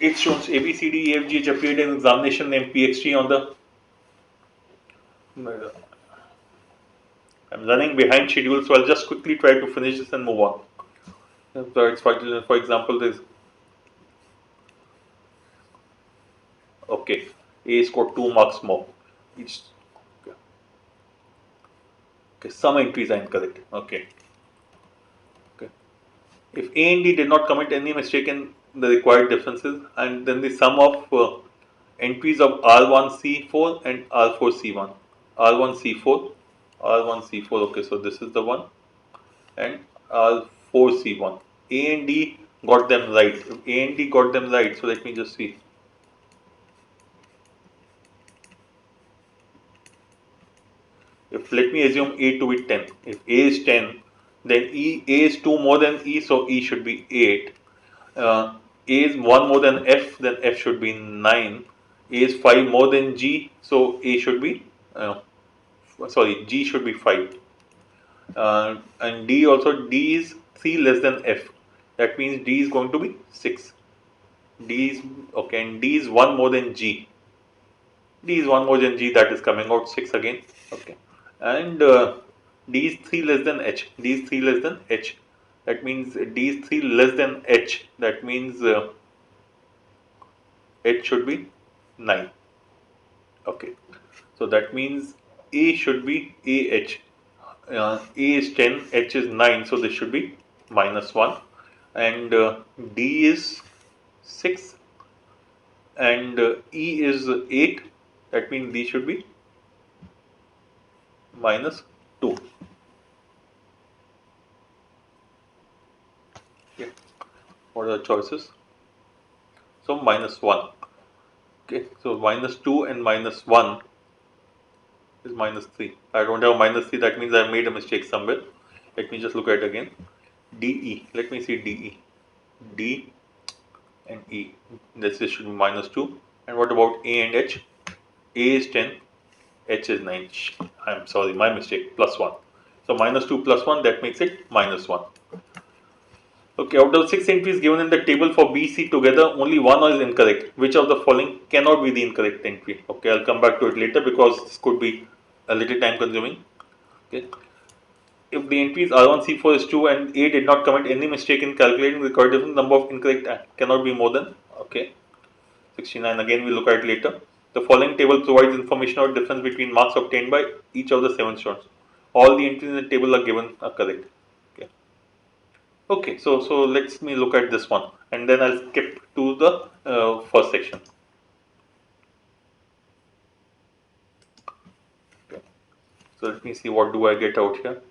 S1: Eight stones A, B, C, D, E, F, G, H appeared in examination named PXT on the. I'm running behind schedule, so I'll just quickly try to finish this and move on. For example, there's okay, A scored 2 marks more. Each okay, some entries are incorrect. Okay. Okay. If A and D did not commit any mistake in the required differences, and then the sum of entries of R1C4 and R4C1. R1C4, R1C4. Okay, so this is the one, and R4C1. A and D got them right. If A and D got them right, so let me just see. If let me assume A to be 10. If A is 10, then A is 2 more than E, so E should be 8. A is 1 more than F, then F should be 9. A is 5 more than G, so A should be, G should be 5. And D also, D is 3 less than F. That means D is going to be 6. D is, okay, and D is 1 more than G. D is 1 more than G, that is coming out 6 again. Okay. And D is 3 less than H. D is 3 less than H. That means D is 3 less than H. That means H should be 9. Okay. So that means A should be AH. A is 10, H is 9. So this should be -1. And D is 6. And E is 8. That means D should be -2. Okay. What are the choices? So -1. Okay, so -2 and -1 is -3. I don't have -3, that means I made a mistake somewhere. Let me just look at it again. DE, let me see DE. D and E. This should be -2. And what about A and H? A is 10, H is 9. I'm sorry, my mistake, +1. So -2 +1, that makes it -1. Okay, out of 6 entries given in the table for B, C together, only one is incorrect. Which of the following cannot be the incorrect entry? Okay, I'll come back to it later because this could be a little time consuming. Okay. If the entries R1, C4 is true and A did not commit any mistake in calculating the correct number of incorrect cannot be more than, okay, 69. Again, we'll look at it later. The following table provides information about difference between marks obtained by each of the 7 stones. All the entries in the table are given are correct. Okay. Okay, so let's me look at this one, and then I'll skip to the first section. Okay. So let me see what do I get out here.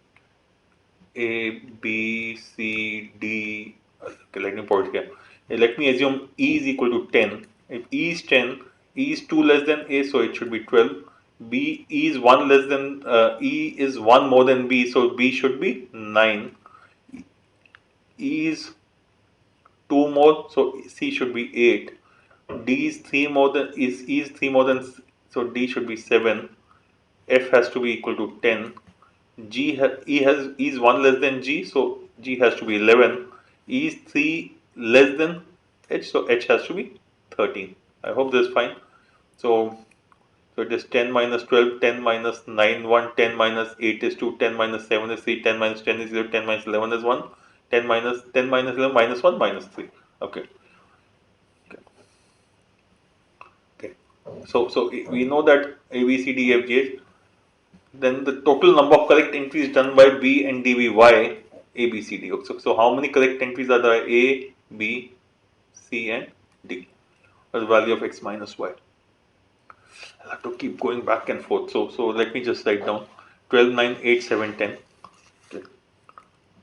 S1: A, B, C, D. Okay, let me put it here. Let me assume E is equal to 10. If E is 10, E is 2 less than A, so it should be 12. B, E is 1 less than, E is 1 more than B, so B should be 9. E is 2 more, so C should be 8. D is 3 more than, E is 3 more than, so D should be 7. F has to be equal to 10. E is 1 less than G, so G has to be 11. E is 3 less than H, so H has to be 13. I hope this is fine. So it is 10 minus 12, 10 minus 9, 1, 10 minus 8 is 2, 10 minus 7 is 3, 10 minus 10 is 0, 10 minus 11 is 1, 10 minus 11 minus 1 minus 3. Okay. Okay. So we know that A, B, C, D, F, G, then the total number of correct entries done by B and D, B, Y, A, B, C, D. So how many correct entries are there? A, B, C, and D. The value of X minus Y. I'll have to keep going back and forth. So let me just write down 12, 9, 8, 7, 10. Okay.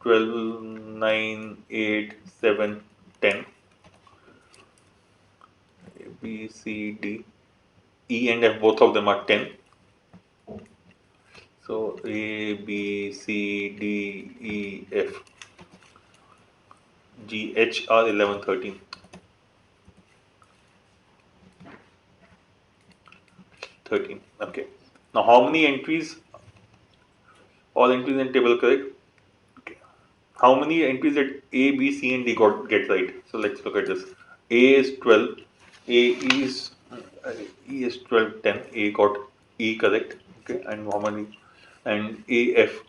S1: 12, 9, 8, 7, 10. A, B, C, D. E and F, both of them are 10. So A, B, C, D, E, F, G, H are 11, 13. 13. Okay. Now how many entries? All entries in table correct. Okay. How many entries did A, B, C, and D get right? So let's look at this. A is 12. A is E is 12, 10. A got E correct. Okay. And how many? And A, F.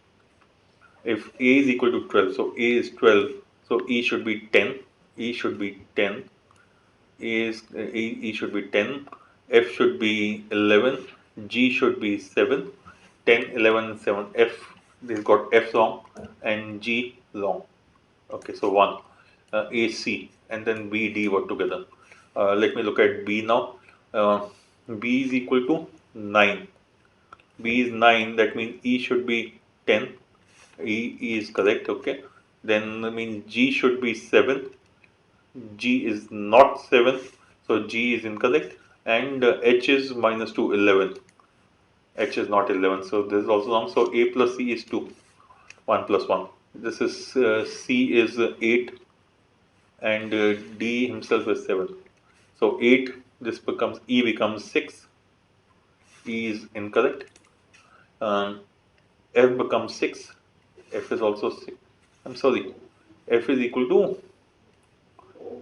S1: If A is equal to 12, so A is 12. So E should be 10. E should be 10. E should be 10. F should be 11. G should be 7. 10, 11, and 7. F, this got F long and G long. Okay, so 1. A, C, and then B, D were together. Let me look at B now. B is equal to 9. B is 9, that means E should be 10. E is correct, okay. Then that means G should be 7. G is not 7, so G is incorrect. And H is minus 2, 11. H is not 11, so this is also wrong. So A plus C is 2, 1 plus 1. This is C is 8 and D himself is 7. So 8, this becomes, E becomes 6. E is incorrect. F becomes 6. F is also 6. I'm sorry. F is equal to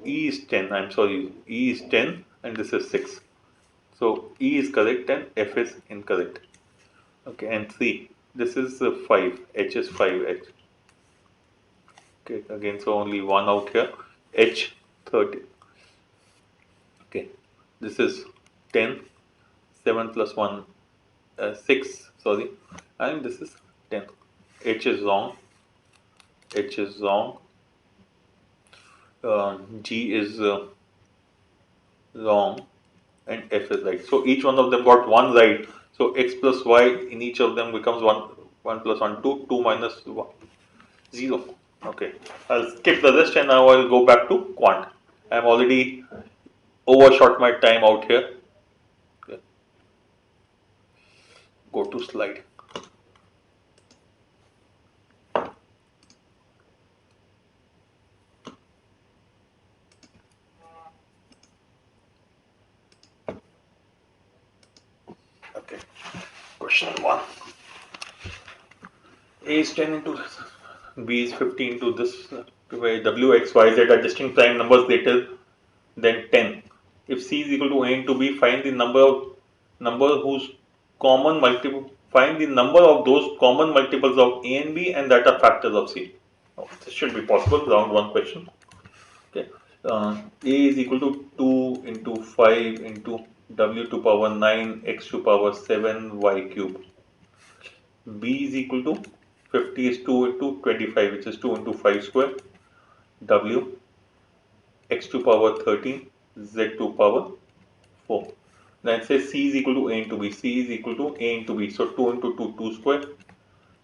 S1: E is 10. I'm sorry. E is 10 and this is 6. So E is correct and F is incorrect. Okay, and 3. This is 5. H is 5H. Okay, again, so only 1 out here. H 30. Okay, this is 10. 7 plus 1, 6. Sorry, and this is 10. H is wrong. H is wrong. G is wrong, and F is right. So each one of them got 1 right. So X plus Y in each of them becomes 1. 1 plus 1, 2. 2 minus 1, 0. Okay, I'll skip the rest and now I'll go back to quant. I'm already overshot my time out here. Okay. Go to slide. Okay, question 1. A is 10 into B is 15 into this where W, X, Y, Z are distinct prime numbers greater than 10. If C is equal to A into B, find the number whose common multiple, find the number of those common multiples of A and B and that are factors of C. Oh, this should be possible, round 1 question. Okay. A is equal to 2 into 5 into W to power 9 X to power 7 Y cube. B is equal to 50 is 2 into 25, which is 2 into 5 square. W, x to power 13, z to power 4. Then say C is equal to A into B. C is equal to A into B. So 2 into 2, 2 square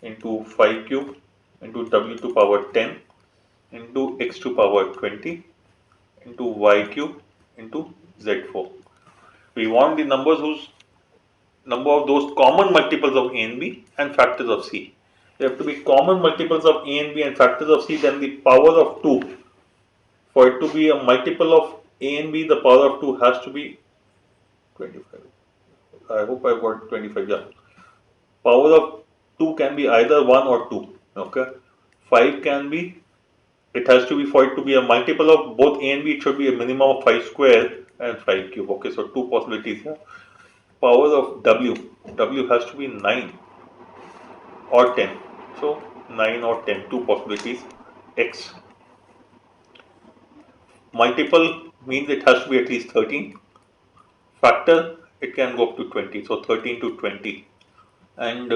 S1: into 5 cube into W to power 10 into x to power 20 into y cube into z4. We want the numbers whose number of those common multiples of A and B and factors of C. They have to be common multiples of A and B and factors of C, then the power of 2. For it to be a multiple of A and B, the power of 2 has to be 25. I hope I got 25, yeah. Power of 2 can be either 1 or 2, okay. 5 can be, it has to be, for it to be a multiple of both A and B, it should be a minimum of 5 square and 5 cube, okay. So 2 possibilities here. Power of W has to be 9 or 10. So 9 or 10, 2 possibilities. X. Multiple means it has to be at least 13. Factor, it can go up to 20. So 13 to 20. And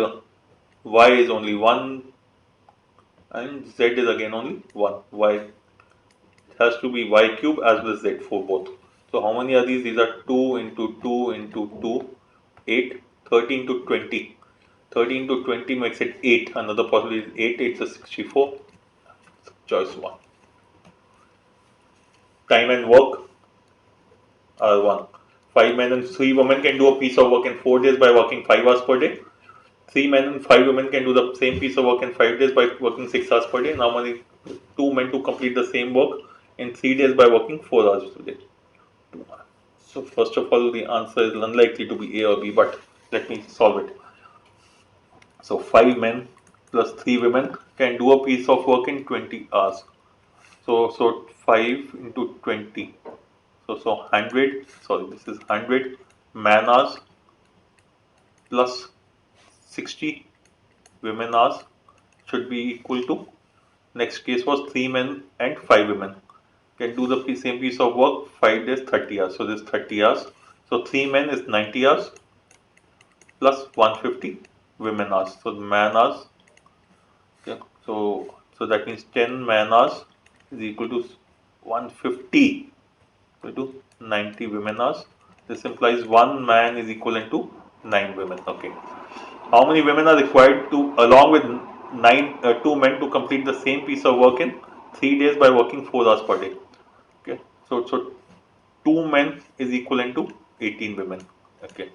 S1: Y is only 1 and Z is again only 1. Y, it has to be Y cube as well as Z for both. So how many are these? These are 2 into 2 into 2, 8, 13 to 20. 13 to 20 makes it 8. Another possibility is 8, 8 is 64. Choice 1. Time and work are 1. 5 men and 3 women can do a piece of work in 4 days by working 5 hours per day. 3 men and 5 women can do the same piece of work in 5 days by working 6 hours per day. Now only 2 men to complete the same work in 3 days by working 4 hours per day. So first of all, the answer is unlikely to be A or B, but let me solve it. So 5 men plus 3 women can do a piece of work in 20 hours. So 5 into 20. So 100, sorry, this is 100 man hours plus 60 women hours should be equal to, next case was 3 men and 5 women can do the same piece of work 5 days 30 hours. So this 30 hours. So 3 men is 90 hours plus 150 women hours. So the man hours. Okay. So that means 10 man hours is equal to 150 equal to 90 women hours. This implies 1 man is equivalent to 9 women. Okay. How many women are required to, along with 2 men, to complete the same piece of work in 3 days by working 4 hours per day? Okay. So 2 men is equivalent to 18 women. Okay.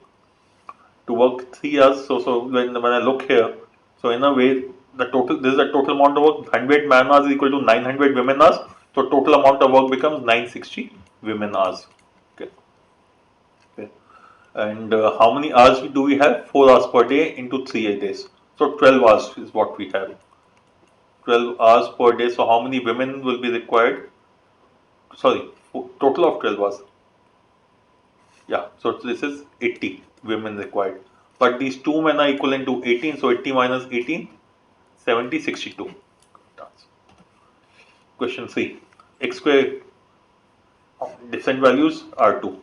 S1: To work 3 hours. So when I look here, so in a way, the total, this is the total amount of work. 100 man hours is equal to 900 women hours. So total amount of work becomes 960 women hours. Okay. Okay. And how many hours do we have? 4 hours per day into 3 days. So 12 hours is what we have. 12 hours per day. So how many women will be required? Sorry, total of 12 hours. Yeah, so this is 80 women required. But these 2 men are equivalent to 18. So 80 minus 18, 70, 62. Question 3. X square descent values are 2.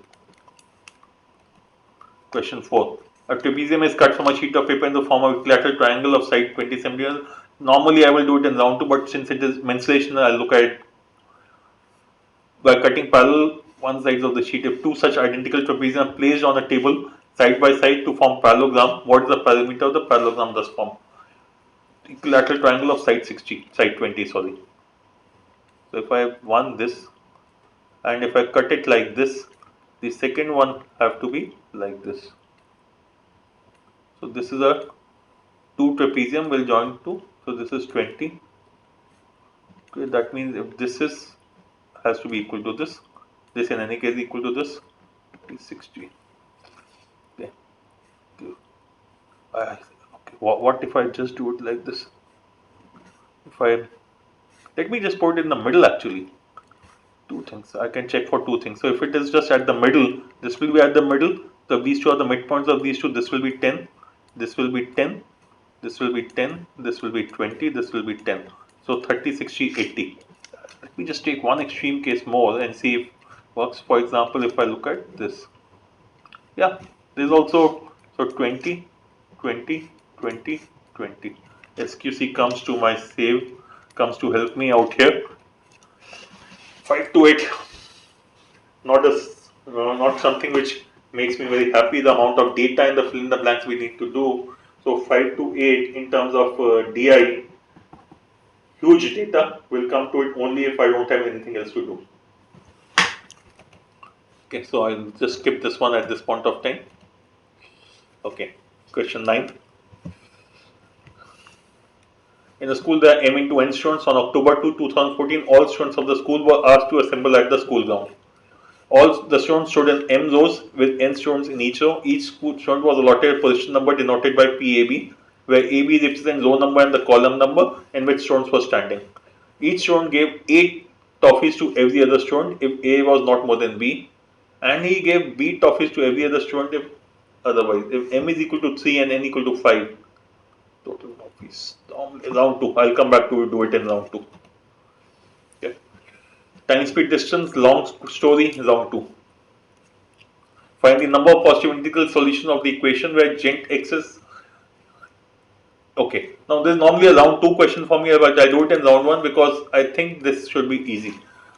S1: Question 4. A trapezium is cut from a sheet of paper in the form of a equilateral triangle of side 20 centimeters. Normally I will do it in round 2, but since it is mensuration, I'll look at it by cutting parallel one sides of the sheet. If two such identical trapezium are placed on a table side by side to form parallelogram, what is the perimeter of the parallelogram thus formed? Equilateral triangle of side 60, side 20, sorry. So if I have one this, and if I cut it like this, the second one have to be like this. So this is a 2 trapezium will join to, so this is 20. Okay, that means if this is has to be equal to this in any case equal to this, is 60. Okay. Okay. What if I just do it like this? If I, let me just put it in the middle actually. 2 things. I can check for 2 things. So if it is just at the middle, this will be at the middle. So these two are the midpoints of these two. This will be 10. This will be 10. This will be 10. This will be 20. This will be 10. So 30, 60, 80. Let me just take one extreme case more and see if works. For example, if I look at this. Yeah, this is also, so 20, 20, 20, 20. SQC comes to my save, comes to help me out here. 5 to 8, not something which makes me very happy. The amount of data in the fill in the blanks we need to do. So 5 to 8 in terms of DI, huge data. Will come to it only if I don't have anything else to do. Okay, so I'll just skip this one at this point of time. Okay, question 9. In the school, they are aiming to end students. On October 2, 2014, all students of the school were asked to assemble at the school ground. All the students stood in M rows with n students in each row. Each student was allotted a position number denoted by PAB, where AB represents row number and the column number in which students were standing. Each student gave 8 toffees to every other student if A was not more than B, and he gave B toffees to every other student if otherwise. If M is equal to 3 and N equal to 5, total toffees. Round 2. I'll come back to do it in round 2. Okay. Time, speed, distance, long story, round 2. Find the number of positive integral solution of the equation where gent x is. Okay, now this is normally a round 2 question for me, but I do it in round 1 because I think this should be easy.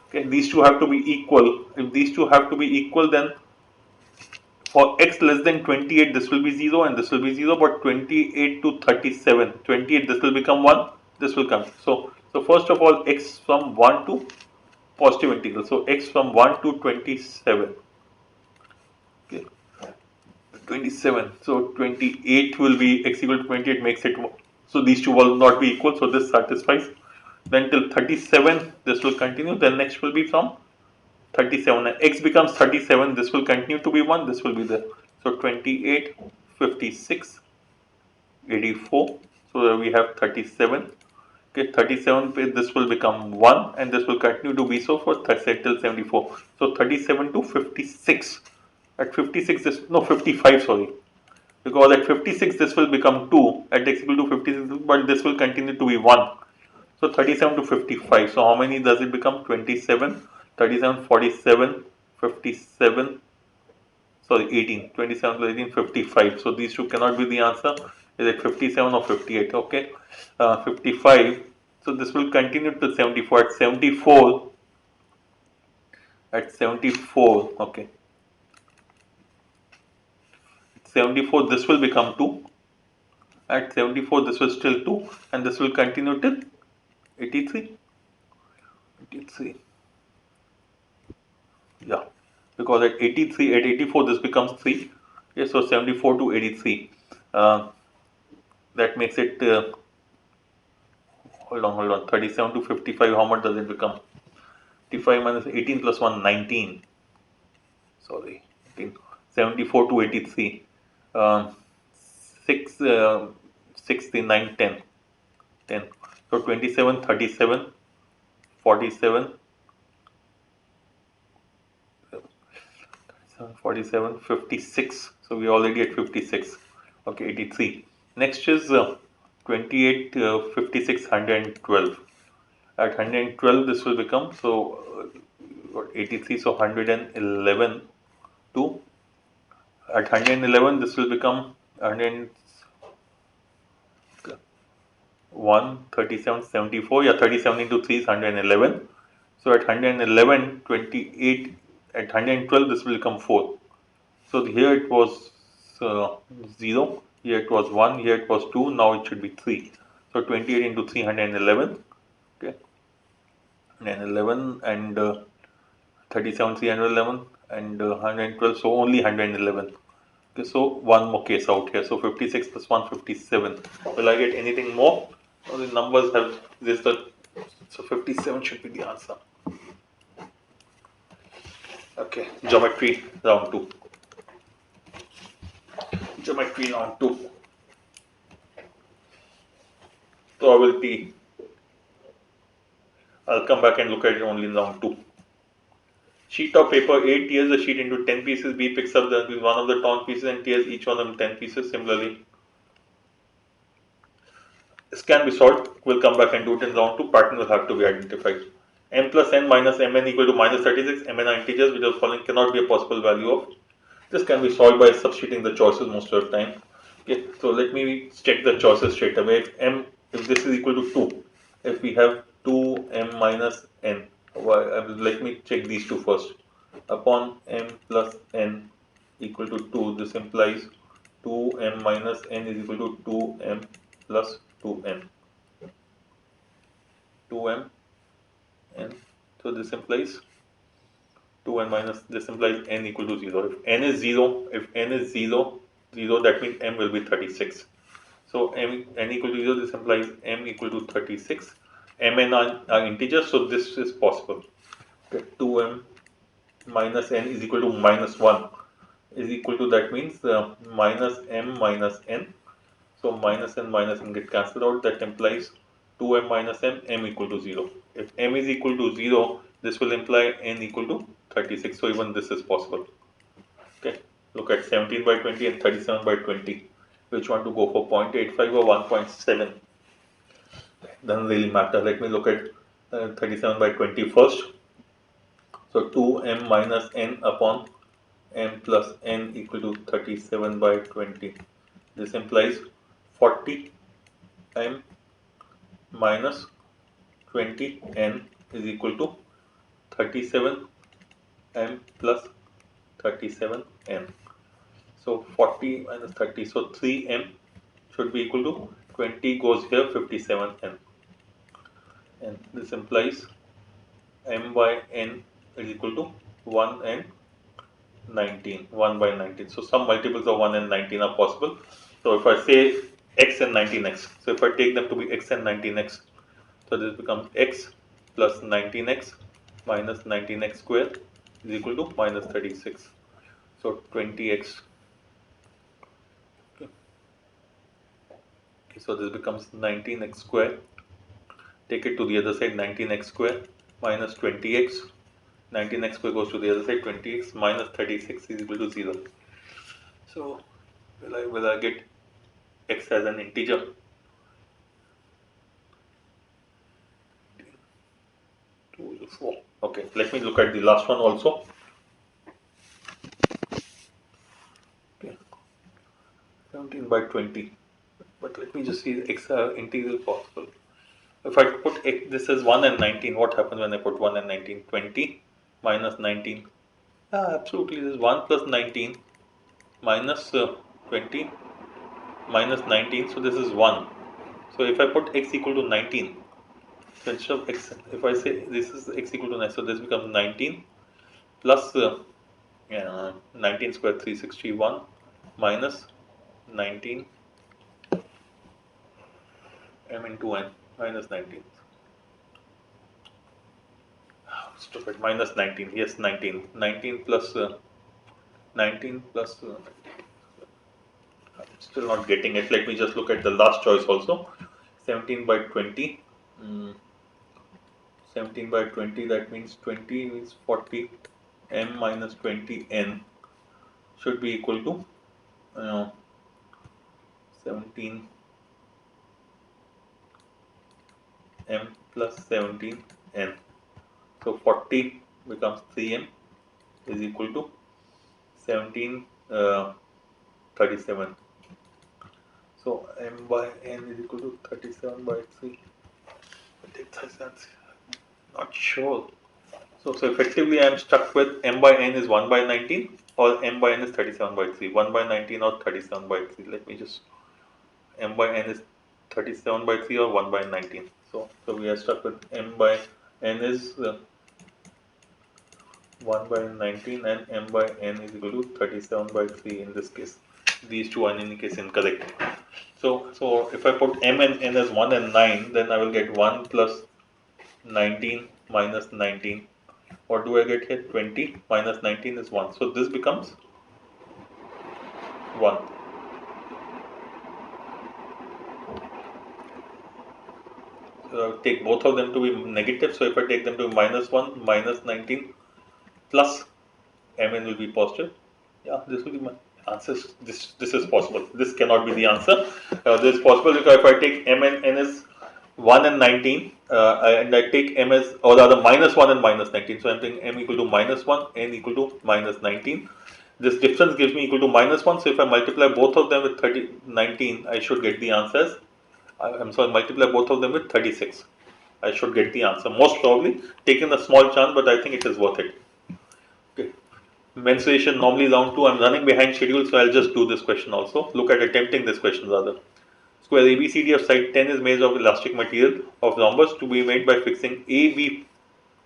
S1: Okay, these two have to be equal. If these two have to be equal, then for x less than 28, this will be 0 and this will be 0, but 28 to 37, 28, this will become 1, this will come. So first of all, x from 1 to positive integral. So x from 1 to 27. Okay. 27. So 28 will be x equal to 28 makes it, so these two will not be equal. So this satisfies. Then till 37 this will continue. Then next will be from 37 and x becomes 37. This will continue to be 1. This will be there. So 28, 56, 84. So we have 37. Okay, 37, this will become 1 and this will continue to be so for 37 till 74. So 37 to 56. At 56, this, no, 55, sorry. Because at 56, this will become 2 at x equal to 56, but this will continue to be 1. So 37 to 55. So how many does it become? 27, 37, 47, 57, sorry, 18. 27 to 18, 55. So these two cannot be the answer. Is it 57 or 58? Okay. 55. So this will continue to 74. At 74, okay. 74, this will become 2. At 74, this was still 2, and this will continue till 83. 83. Yeah, because at 83, at 84, this becomes 3. Okay, so 74 to 83. That makes it, hold on, 37 to 55. How much does it become? 55 minus 18 plus 1, 19. Sorry, 18. 74 to 83. 6, 69, 10. 10. So 27, 37, 47, 47, 56. So we are already at 56. Okay, 83. Next is 28, 56, 112. At 112, this will become, so 83, so 111 to, at 111, this will become 1, 37, 74. Yeah, 37 into 3 is 111. So at 111, 28, at 112, this will become 4. So here it was 0, here it was 1, here it was 2, now it should be 3. So 28 into 311, okay, 111 and 37, 311 and 112, so only 111. Okay, so one more case out here. So 56 plus 157. Will I get anything more? No, the numbers have this. So 57 should be the answer. Okay, geometry round 2. Geometry round 2. Probability. I'll come back and look at it only in round 2. Sheet of paper, A tears the sheet into 10 pieces, B picks up one of the torn pieces and tears each one of them 10 pieces. Similarly, this can be solved. We'll come back and do it in round 2. Pattern will have to be identified. M plus n minus mn equal to minus 36. Mn are integers which are following cannot be a possible value of. This can be solved by substituting the choices most of the time. Okay, so let me check the choices straight away. If this is equal to 2, if we have 2m minus n, Let me check these two first. Upon m plus n equal to 2, this implies 2m minus n is equal to 2m plus 2n. 2m n. So this implies 2n minus, this implies n equal to 0. If n is 0, that means m will be 36. So n equal to 0, this implies m equal to 36. M and n are integers, so this is possible. Okay, 2m minus n is equal to minus 1 is equal to, that means minus m minus n. So minus n get cancelled out. That implies 2m minus m equal to 0. If m is equal to 0, this will imply n equal to 36. So even this is possible. Okay, look at 17 by 20 and 37 by 20. Which one to go for, 0.85 or 1.7? Doesn't really matter. Let me look at 37 by 20 first. So 2m minus n upon m plus n equal to 37 by 20. This implies 40 m minus 20 n is equal to 37 m plus 37 n. So 40 minus 30, so 3 m should be equal to 20 goes here, 57 n. And this implies m by n is equal to 1 and 19, 1 by 19. So some multiples of 1 and 19 are possible. So if I say x and 19x, so if I take them to be x and 19x, so this becomes x plus 19x minus 19x square is equal to minus 36. So 20x. Okay, so this becomes 19x square. Take it to the other side, 19x square minus 20x. 19x square goes to the other side, 20x minus 36 is equal to 0. So will I get x as an integer? 2 to 4. Okay, let me look at the last one also. Okay, 17 by 20. But let me just see x integral possible. If I put x, this is 1 and 19, what happens when I put 1 and 19? 20 minus 19. Absolutely, this is 1 plus 19 minus 20 minus 19, so this is 1. So if I put x equal to 19, so instead of x, if I say this is x equal to 9, so this becomes 19 plus 19 square 361 minus 19 m into n minus 19. Stupid, minus 19, yes, 19. 19 plus 19 plus I'm still not getting it. Let me just look at the last choice also. 17 by 20. 17 by 20, that means 20 is 40. M minus 20 n should be equal to 17 m plus 17 n. So 40 becomes 3m is equal to 17 37. So m by n is equal to 37 by 3. That's not sure. So effectively I am stuck with m by n is 1 by 19 or m by n is 37 by 3. 1 by 19 or 37 by 3. Let me just, m by n is 37 by 3 or 1 by 19. So we are stuck with m by n is 1 by 19 and m by n is equal to 37 by 3 in this case. These two are in any case incorrect. So if I put m and n as 1 and 9, then I will get 1 plus 19 minus 19. What do I get here? 20 minus 19 is 1. So this becomes 1. So I will take both of them to be negative. So if I take them to be minus 1, minus 19 plus mn will be positive. Yeah, this will be my answer. This is possible. This cannot be the answer. This is possible because if I take m and n as 1 and 19 and I take m as, or rather minus 1 and minus 19. So I'm taking m equal to minus 1, n equal to minus 19. This difference gives me equal to minus 1. So if I multiply both of them with 19, I should get the answers. I'm sorry, multiply both of them with 36. I should get the answer. Most probably, taking a small chance, but I think it is worth it. Okay. Mensuration normally round 2. I'm running behind schedule, so I'll just do this question also. Look at attempting this question rather. Square ABCD of side 10 is made of elastic material of rhombus to be made by fixing AB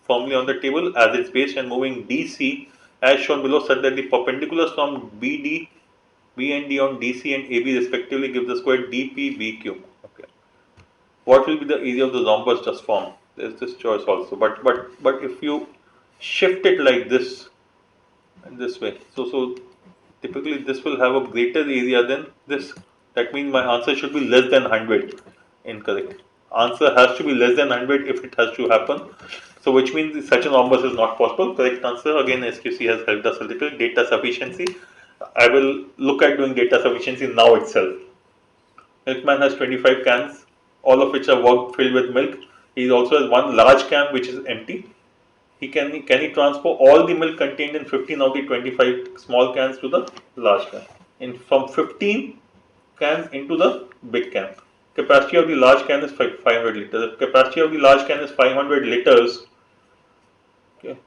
S1: firmly on the table as its base and moving DC as shown below such that the perpendiculars from BD, B and D on DC and AB respectively give the square DPBQ. Okay. What will be the area of the rhombus just formed? There's this choice also, but if you shift it like this and this way, so typically this will have a greater area than this. That means my answer should be less than 100. Incorrect. Answer has to be less than 100 if it has to happen. So which means such a rhombus is not possible. Correct answer. Again, SQC has helped us a little. Data sufficiency. I will look at doing data sufficiency now itself. Milkman has 25 cans, all of which are filled with milk. He also has one large can which is empty. Can he transfer all the milk contained in 15 of the 25 small cans to the large can? From 15 cans into the big can. Capacity of the large can is 500 liters. If capacity of the large can is 500 liters, okay,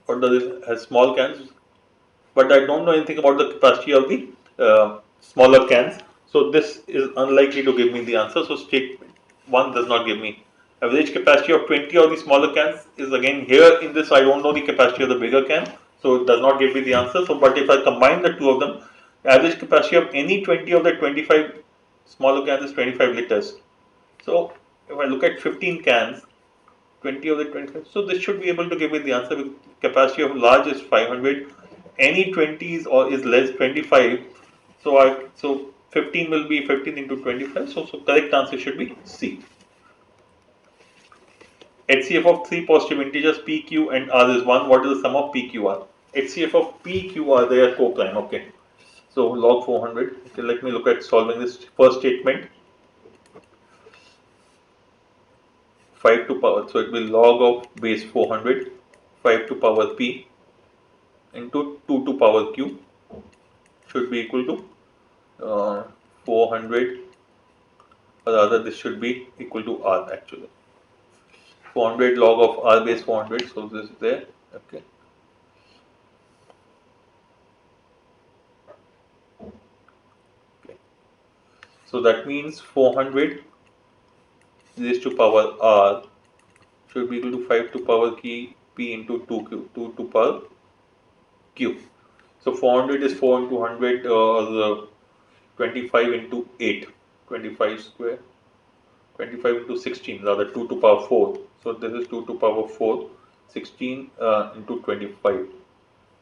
S1: what does it has small cans? But I don't know anything about the capacity of the smaller cans. So this is unlikely to give me the answer. So statement 1 does not give me. Average capacity of 20 of the smaller cans is again here in this. I don't know the capacity of the bigger can, so it does not give me the answer. So, but if I combine the two of them, average capacity of any 20 of the 25 smaller cans is 25 liters. So if I look at 15 cans, 20 of the 25, so this should be able to give me the answer. Because capacity of large is 500. Any 20s or is less 25. So 15 will be 15 into 25. So correct answer should be C. HCF of three positive integers P, Q and R is 1. What is the sum of P, Q, R? HCF of P, Q, R, they are cocline. Okay. So log 400. Okay, let me look at solving this first statement. 5 to power. So it will be log of base 400. 5 to power P into 2 to power Q should be equal to 400, or rather this should be equal to R actually. 400 log of R base 400, so this is there. Okay. So that means 400 raised to power R should be equal to 5 to power P into 2Q, 2 to power Q. So 400 is 4 into 100 or 25 into 8, 25 square, 25 into 16, rather 2 to power 4. So this is 2 to power 4, 16 into 25,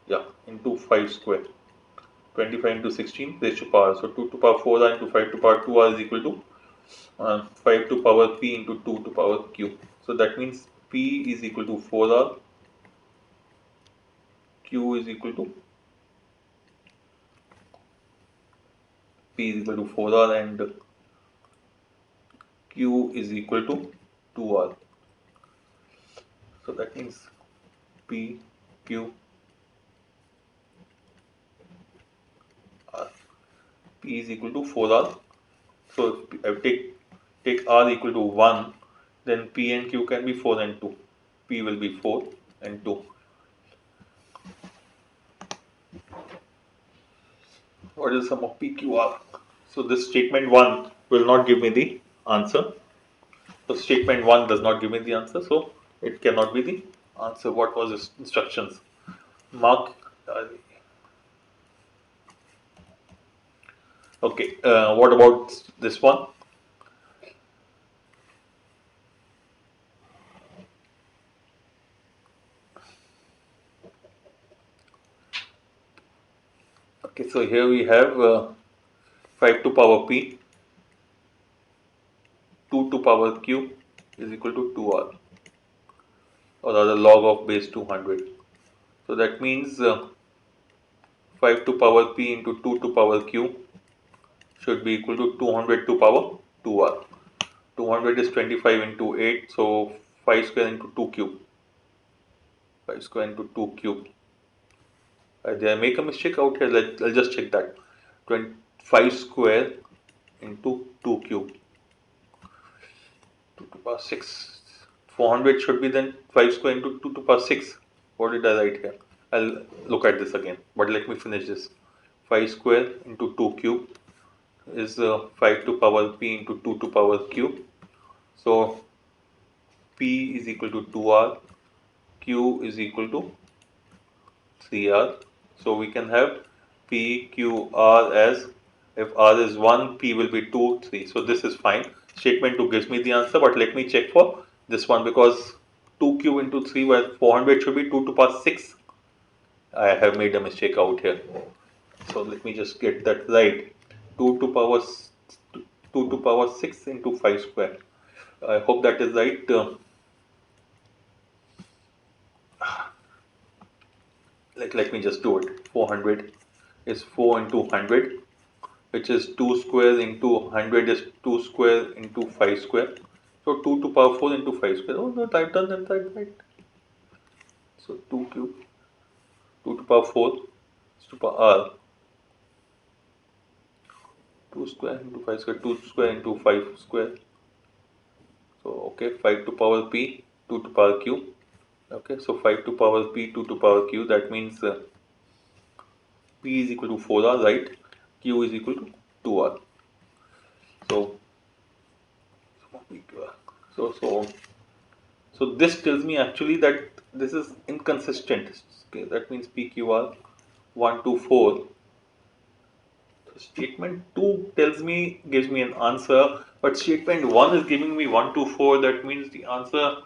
S1: yeah, into 5 square. 25 into 16 raised to power. So 2 to power 4 into 5 to power 2 r is equal to 5 to power p into 2 to power q. So that means p is equal to 4r, q is equal to p is equal to 4r and q is equal to 2r. So that means p, q, r. P is equal to 4r. So if I take r equal to 1, then p and q can be 4 and 2. P will be 4 and 2. What is the sum of PQR? So this statement 1 will not give me the answer. So statement 1 does not give me the answer, so it cannot be the answer. What was its instructions? Mark. Okay, what about this one? Okay, so here we have 5 to power p, 2 to power q is equal to 2r, or rather log of base 200. So that means 5 to power p into 2 to power q should be equal to 200 to power 2r. 200 is 25 into 8, so 5 square into 2 cube. 5 square into 2 cube. Did I make a mistake out here? I'll just check that. 5 square into 2 cube. power 6. 400 should be then 5 square into 2 to the power 6. What did I write here? I'll look at this again, but let me finish this. 5 square into 2 cube is 5 to power p into 2 to power q. So p is equal to 2r, q is equal to 3r. So we can have p, q, r as, if r is 1, p will be 2, 3. So this is fine. Statement 2 gives me the answer, but let me check for this one because 2q into 3 where 400 should be 2 to the power 6. I have made a mistake out here. So let me just get that right. 2 to power 2 to power 6 into 5 square. I hope that is right. Let me just do it. 400 is 4 into 100, which is 2 square into 100 is 2 square into 5 square. So 2 to power 4 into 5 square. Oh no, I've done that right. So 2 cube, 2 to power 4 is to power r. 2 square into 5 square, 2 square into 5 square. So okay, 5 to power p, 2 to power q. Okay, so 5 to power p, 2 to power q. That means p is equal to 4r, right? Q is equal to 2r. So so this tells me actually that this is inconsistent. Okay, that means PQR 1 to 4. So statement 2 tells me, gives me an answer, but statement 1 is giving me 1 to 4. That means the answer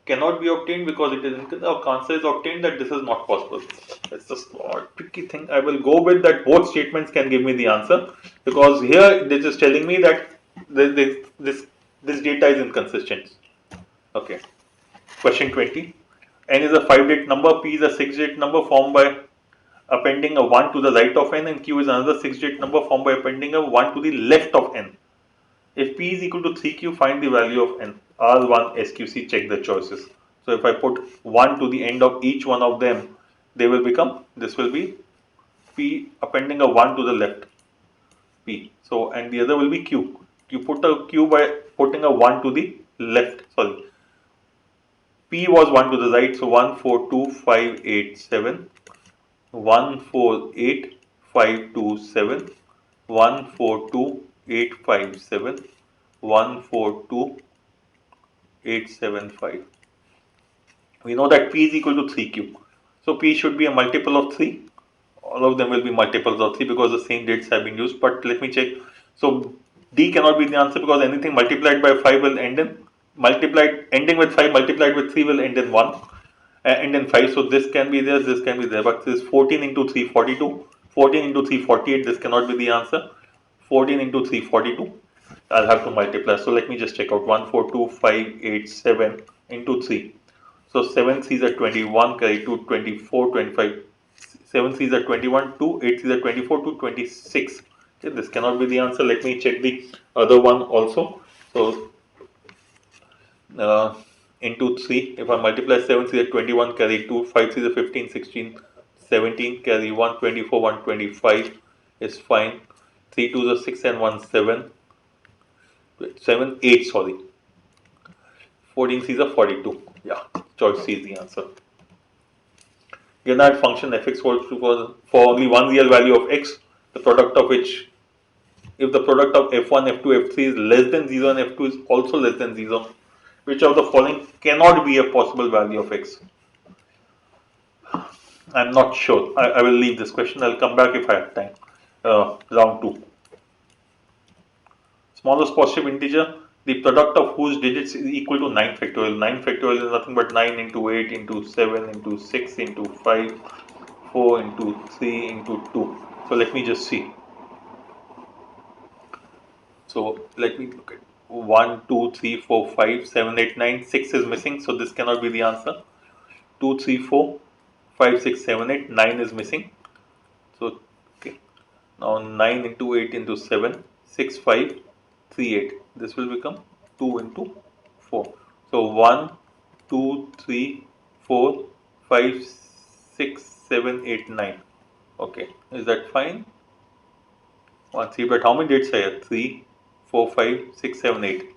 S1: cannot be obtained because it is answer is obtained that this is not possible. It's a small tricky thing. I will go with that both statements can give me the answer because here this is telling me that this data is inconsistent. Okay. Question 20. N is a 5-digit number, P is a 6-digit number formed by appending a 1 to the right of N, and Q is another 6-digit number formed by appending a 1 to the left of N. If P is equal to 3Q, find the value of N. R1, SQC, check the choices. So if I put 1 to the end of each one of them, they will become, this will be P appending a 1 to the left, P. So, and the other will be Q. You put a Q by putting a 1 to the left, sorry. P was 1 to the right, so 142587, 148527, 142857, 142875. We know that P is equal to 3Q. So P should be a multiple of 3. All of them will be multiples of 3 because the same dates have been used. But let me check. So D cannot be the answer because anything multiplied by 5 will end in ending with 5 multiplied with 3 will end in 1. End in 5. So this can be there, this can be there. But this is 14 into 3, 42. 14 into 3, 48. This cannot be the answer. 14 into 3, 42. I'll have to multiply. So let me just check out 142587 into 3. So 7 3s are 21, carry 2, 24, 25. 7 3s are 21, 2, 8 3s are 24, 2, 26. Okay, this cannot be the answer. Let me check the other one also. So into 3, if I multiply 7 3s are 21, carry 2, 5 3s are 15, 16, 17, carry 1, 24, 125 is fine. 3 2s are 6 and 1 7. 7 8, sorry. 14 3s are 42. Yeah, choice C is the answer. Given that function fx holds true for only one real value of x, the product of which, if the product of f1, f2, f3 is less than 0 and f2 is also less than 0, which of the following cannot be a possible value of x? I'm not sure. I will leave this question. I'll come back if I have time. Round 2. Smallest positive integer, the product of whose digits is equal to 9 factorial. 9 factorial is nothing but 9 into 8 into 7 into 6 into 5, 4 into 3 into 2. So let me just see. So let me look at 1, 2, 3, 4, 5, 7, 8, 9, 6 is missing. So this cannot be the answer. 2, 3, 4, 5, 6, 7, 8, 9 is missing. So okay. Now 9 into 8 into 7, 6, 5, 3, 8. This will become 2 into 4. So 1, 2, 3, 4, 5, 6, 7, 8, 9. Okay, is that fine? 1, 3, but how many dates are here? 3, 4, 5, 6, 7, 8.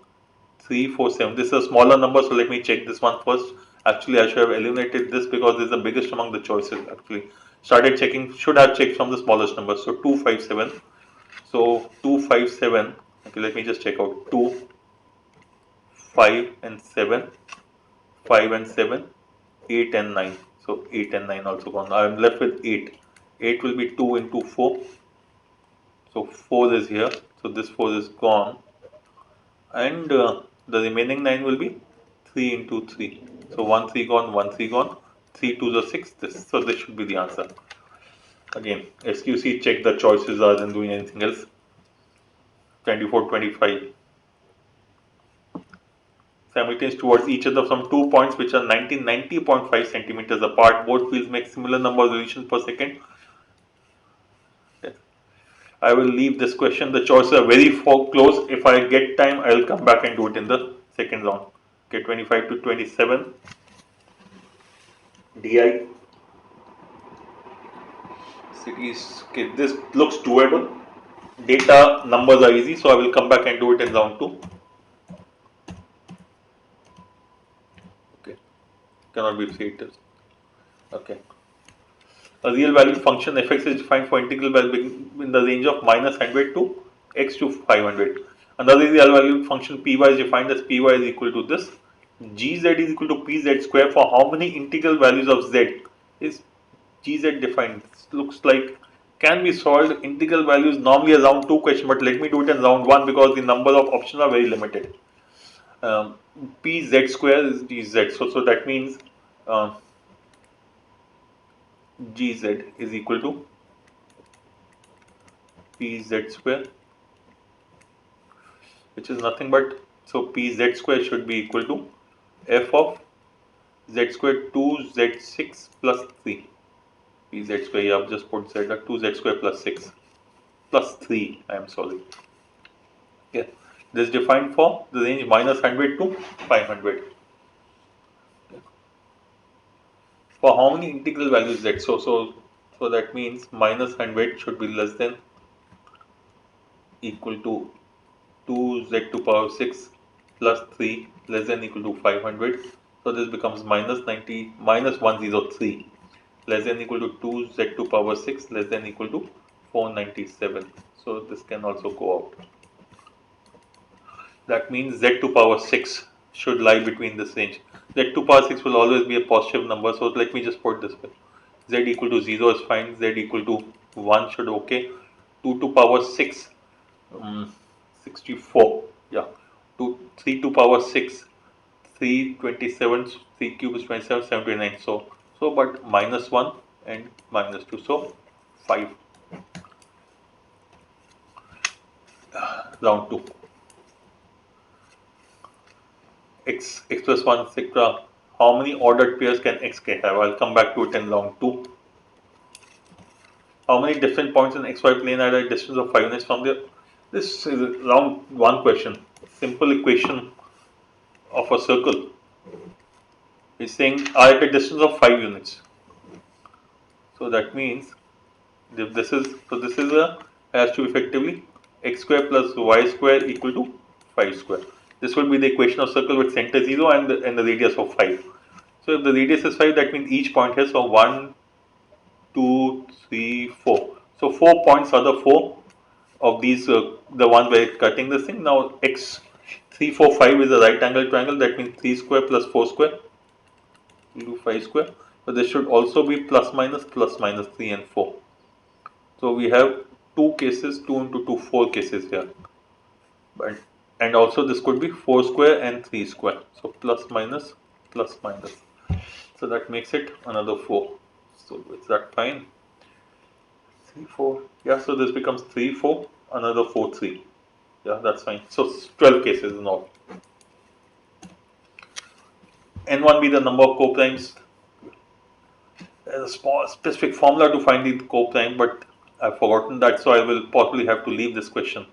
S1: 347. This is a smaller number, so let me check this one first. Actually, I should have eliminated this because this is the biggest among the choices. Actually, started checking, should have checked from the smallest number. So 257. So 257. Okay, let me just check out 2, 5 and 7, 5 and 7, 8 and 9. So 8 and 9 also gone. I am left with 8. 8 will be 2 into 4. So 4 is here. So this 4 is gone. And the remaining 9 will be 3 into 3. So 1 3 gone, 1 3 gone. 3 2 is 6. So this should be the answer. Again, SQC check the choices rather than doing anything else. 24, 25. Simultaneous towards each other from 2 points which are 90.5 centimeters apart. Both fields make similar number of revolutions per second. I will leave this question. The choices are very close. If I get time, I will come back and do it in the second round. Okay, 25 to 27. DI. Cities. Okay, this looks doable. Data numbers are easy, so I will come back and do it in round 2. Okay, cannot be stated. Okay. A real valued function fx is defined for integral value in the range of minus 100 to x to 500. Another real valued function py is defined as py is equal to this. Gz is equal to pz square. For how many integral values of z is gz defined? This looks like can be solved. Integral values normally around 2 questions, but let me do it in round 1 because the number of options are very limited. Pz square is dz, so that means gz is equal to pz square, which is nothing but, so pz square should be equal to f of z square 2z6 plus 3. Pz square, yeah, I've just put z at 2z square plus 6 plus 3, I am sorry. Yeah, this is defined for the range minus 100 to 500. Okay. For how many integral values z? So that means minus 100 should be less than equal to 2z to power 6 plus 3 less than equal to 500. So this becomes minus 90 minus 103 less than equal to 2z to power 6 less than equal to 497. So this can also go out. That means z to power 6 should lie between this range. Z to power 6 will always be a positive number. So let me just put this way. Z equal to 0 is fine. Z equal to 1 should okay. 2 to power 6 64, yeah, 3 to power 6, 327, 3 cube is 27, 79, so but minus 1 and minus 2, so 5. Round 2, x plus 1 etc. How many ordered pairs can xk have? I'll come back to it in round 2. How many different points in xy plane are at a distance of 5 units from there? This is round 1 question. Simple equation of a circle is saying are at a distance of 5 units. So that means if this is has to effectively x square plus y square equal to 5 square. This will be the equation of circle with center 0 and the radius of 5. So if the radius is 5, that means each point has 1, 2, 3, 4. So 4 points are the 4 of these, the one we're cutting this thing. Now x 3, 4, 5 is a right angle triangle. That means 3 square plus 4 square equal to 5 square. So this should also be plus minus 3 and 4. So we have 2 cases, 2 into 2, 4 cases here. But and also this could be 4 square and 3 square. So plus minus. So that makes it another 4. So is that fine? 3, 4. Yeah, so this becomes 3, 4, another 4, 3. Yeah, that's fine. So 12 cases in all. N1 be the number of coprimes. There's a small specific formula to find the coprime, but I've forgotten that, so I will possibly have to leave this question.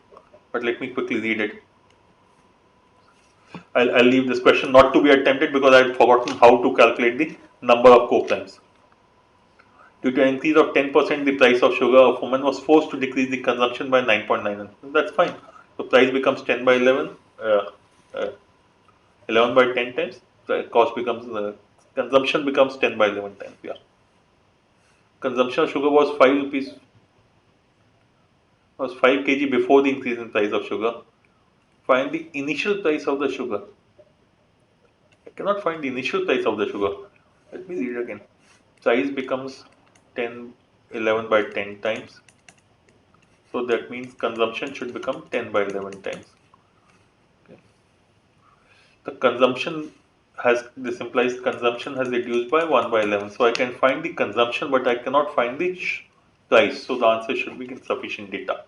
S1: But let me quickly read it. I'll leave this question not to be attempted because I've forgotten how to calculate the number of coprimes. Due to an increase of 10% the price of sugar, a woman was forced to decrease the consumption by 9.9. That's fine. So price becomes 10 by 11. 11 by 10 times, the cost becomes, consumption becomes 10 by 11 times. Yeah. Consumption of sugar was 5 rupees, was 5 kg before the increase in price of sugar. Find the initial price of the sugar. I cannot find the initial price of the sugar. Let me read again. Price becomes 10, 11 by 10 times. So that means consumption should become 10 by 11 times. Okay. The consumption has, this implies consumption has reduced by 1 by 11. So I can find the consumption, but I cannot find the price. So the answer should be insufficient data.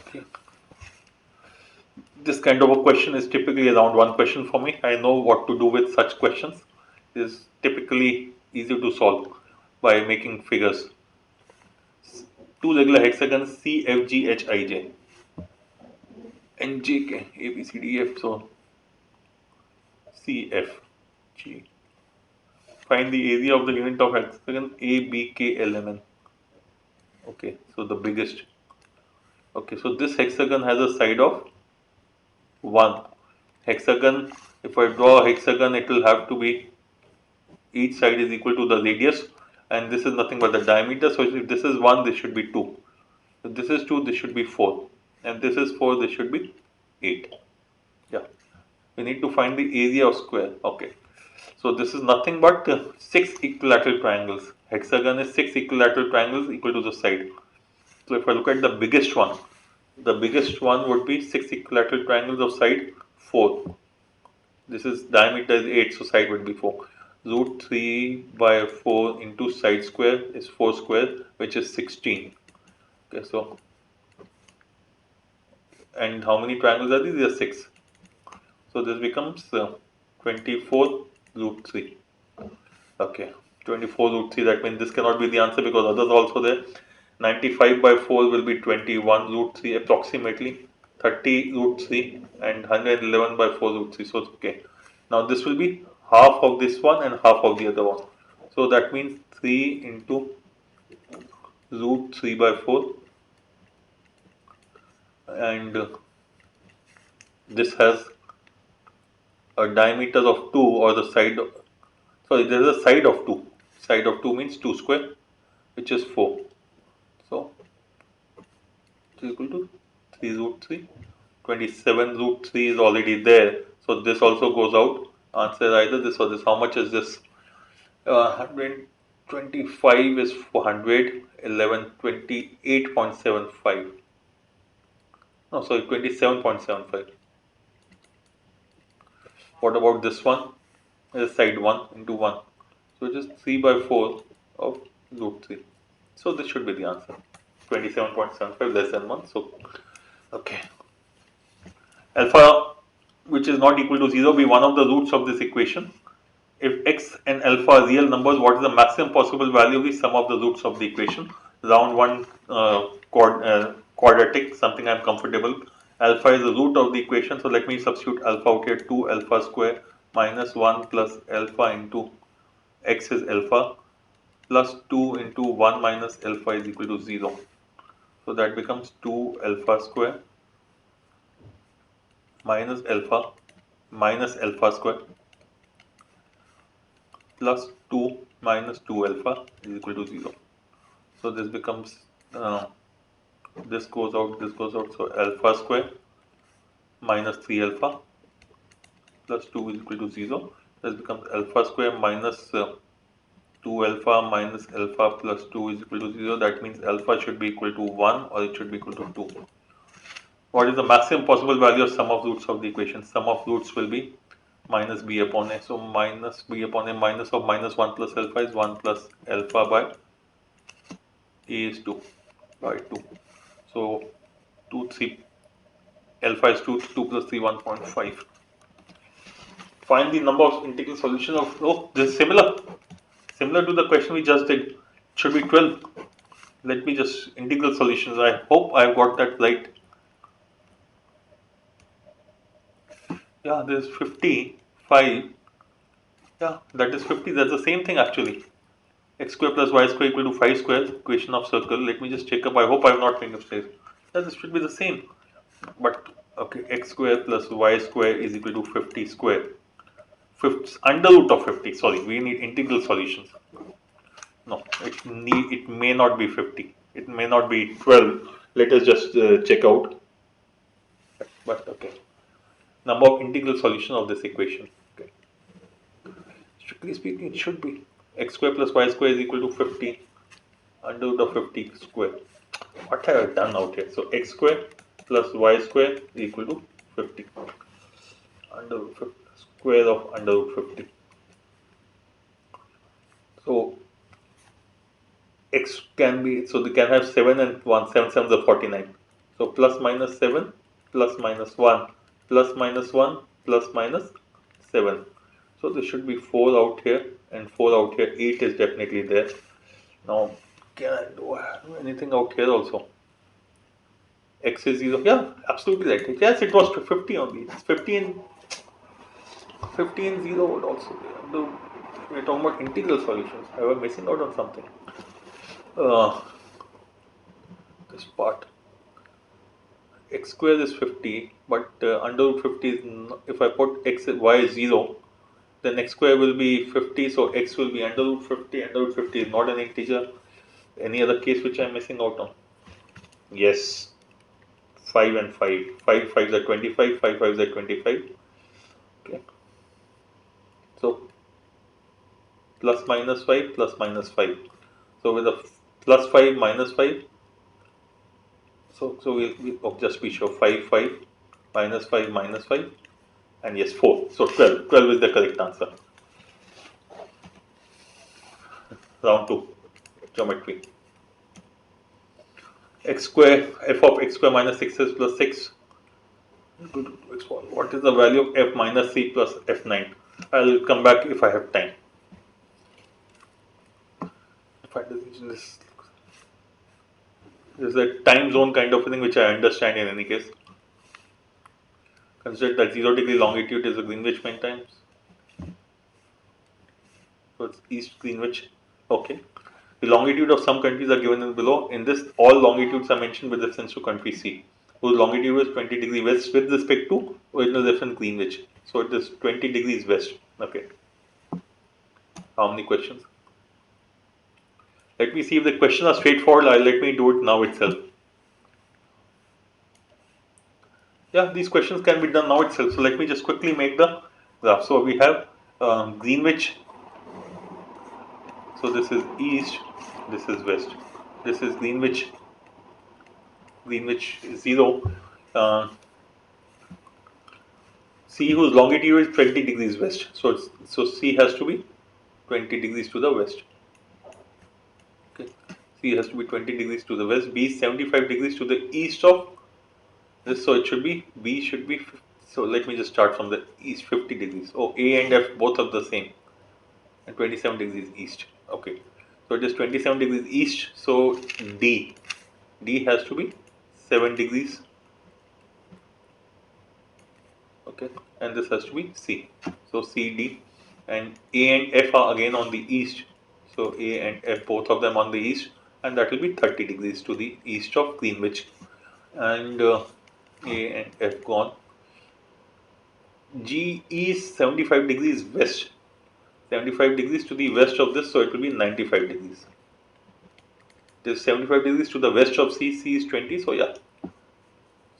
S1: Okay. This kind of a question is typically around one question for me. I know what to do with such questions. It is typically easy to solve by making figures. Two regular hexagons C, F, G, H, I, J, and J, K, A, B, C, D, F. So C, F, G. Find the area of the unit of hexagon A, B, K, L, M, N. Okay, so the biggest. Okay, so this hexagon has a side of 1. Hexagon, if I draw a hexagon, it will have to be, each side is equal to the radius, and this is nothing but the diameter. So if this is 1, this should be 2. If this is 2, this should be 4. And this is 4, this should be 8. Yeah. We need to find the area of square. Okay. So this is nothing but 6 equilateral triangles. Hexagon is 6 equilateral triangles equal to the side. So if I look at the biggest one would be 6 equilateral triangles of side 4. This is diameter is 8, so side would be 4. Root 3 by 4 into side square is 4 square, which is 16. Okay, so, and how many triangles are these? There are 6. So this becomes 24 root 3. Okay, 24 root 3, that means this cannot be the answer because others are also there. 95 by 4 will be 21 root 3 approximately, 30 root 3, and 111 by 4 root 3. So, okay. Now this will be half of this one and half of the other one. So that means 3 into root 3 by 4, and this has a diameter of 2, or the side, sorry, there is a side of 2. Side of 2 means 2 square, which is 4. So it is equal to 3 root 3. 27 root 3 is already there. So this also goes out. Answer either this or this. How much is this? 125 is 400. 11, 28.75. No, sorry, 27.75. What about this one? This side 1 into 1. So it is 3 by 4 of root 3. So this should be the answer. 27.75 less than 1. So, okay. Alpha, which is not equal to 0, be one of the roots of this equation. If x and alpha are real numbers, what is the maximum possible value of the sum of the roots of the equation? Round one quadratic, something I am comfortable. Alpha is the root of the equation, so let me substitute alpha out here. 2 alpha square minus 1 plus alpha into x is alpha plus 2 into 1 minus alpha is equal to 0. So that becomes 2 alpha square minus alpha square plus 2 minus 2 alpha is equal to 0. So this becomes, this goes out, so alpha square minus 3 alpha plus 2 is equal to 0. This becomes alpha square minus 2 alpha minus alpha plus 2 is equal to 0. That means alpha should be equal to 1 or it should be equal to 2. What is the maximum possible value of sum of roots of the equation? Sum of roots will be minus b upon a. So minus b upon a, minus of minus 1 plus alpha is 1 plus alpha by a is 2 by 2. So 2, 3, alpha is 2, 2 plus 3, 1.5. Find the number of integral solutions of, oh, this is similar to the question we just did. It should be 12. Let me just, integral solutions, I hope I've got that right. Yeah, this is 55. Yeah, that is 50. That's the same thing actually. X square plus y square equal to 5 square, equation of circle. Let me just check up. I hope I have not made a mistake. Yeah, this should be the same. But Okay, x square plus y square is equal to 50 square. Under root of 50, sorry, we need integral solutions. No, it may not be 50. It may not be 12. Let us just check out. But okay, number of integral solution of this equation. Okay, strictly speaking, it should be x square plus y square is equal to 50 under root of 50 square. What have I done out here? So x square plus y square is equal to 50 under root 50, square of under root 50. So x can be, so they can have 7 and 1, 7 7s are 49. So plus minus 7 plus minus 1 plus minus 1 plus minus 7. So there should be 4 out here and 4 out here. 8 is definitely there. Now can I do anything out here also? X is 0. Yeah, absolutely right. Yes, it was 50 only. It's 15 0 would also be. We're talking about integral solutions. I was missing out on something. This part. X square is 50, but under root 50 is, if I put x, y is 0, then x square will be 50, so x will be under root 50. Under root 50 is not an integer. Any other case which I am missing out on? Yes, 5 and 5. 5 5s are 25, 5 5s are 25. Okay. So plus minus 5 plus minus 5. So with a plus 5 minus 5, so we'll just be sure 5 5 minus 5 minus 5, and yes, 4. So 12. 12 is the correct answer. Round 2, geometry. X square, f of x square minus 6s plus 6. What is the value of f minus c plus f9? I'll come back if I have time. If I do this is a time zone kind of thing which I understand in any case. Consider that 0 degree longitude is the Greenwich Mean Time. So it's East Greenwich. Okay. The longitude of some countries are given in below. In this, all longitudes are mentioned with reference to country C, whose longitude is 20 degrees west with respect to original reference Greenwich. So it is 20 degrees west. Okay. How many questions? Let me see if the questions are straightforward. Let me do it now itself. Yeah, these questions can be done now itself. So let me just quickly make the graph. So we have Greenwich. So this is east, this is west. This is Greenwich 0. C whose longitude is 20 degrees west. So C has to be 20 degrees to the west. Okay. C has to be 20 degrees to the west. B is 75 degrees to the east of this. So it should be, B should be, so let me just start from the east, 50 degrees. Oh, A and F both are the same. And 27 degrees east. Okay. So it is 27 degrees east. So D has to be 7 degrees. Okay, and this has to be C. So CD, and A and F are again on the east. So A and F, both of them on the east, and that will be 30 degrees to the east of Greenwich. And A and F gone. G is 75 degrees west. 75 degrees to the west of this, so it will be 95 degrees. This 75 degrees to the west of C. C is 20, so yeah.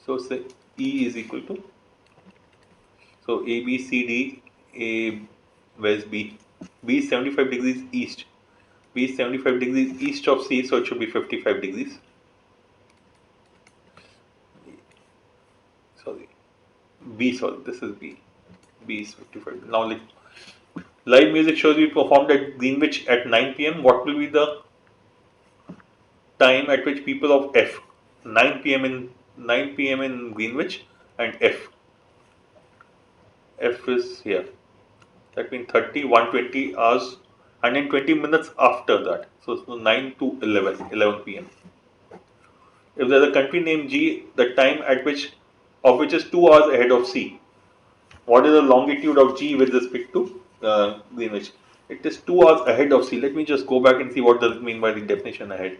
S1: So say E is equal to, so A, B, C, D, A, where's B? B is 75 degrees east. B is 75 degrees east of C, so it should be 55 degrees. Sorry, B, sorry, this is B. B is 55. Now, live music shows will be performed at Greenwich at 9 p.m. What will be the time at which people of F, 9 p.m. in Greenwich, and F is here. That means 30, 120 hours, 120 minutes after that. So it's 9 to 11 p.m. If there's a country named G, the time at which is 2 hours ahead of C. What is the longitude of G with respect to Greenwich? It is 2 hours ahead of C. Let me just go back and see what does it mean by the definition ahead.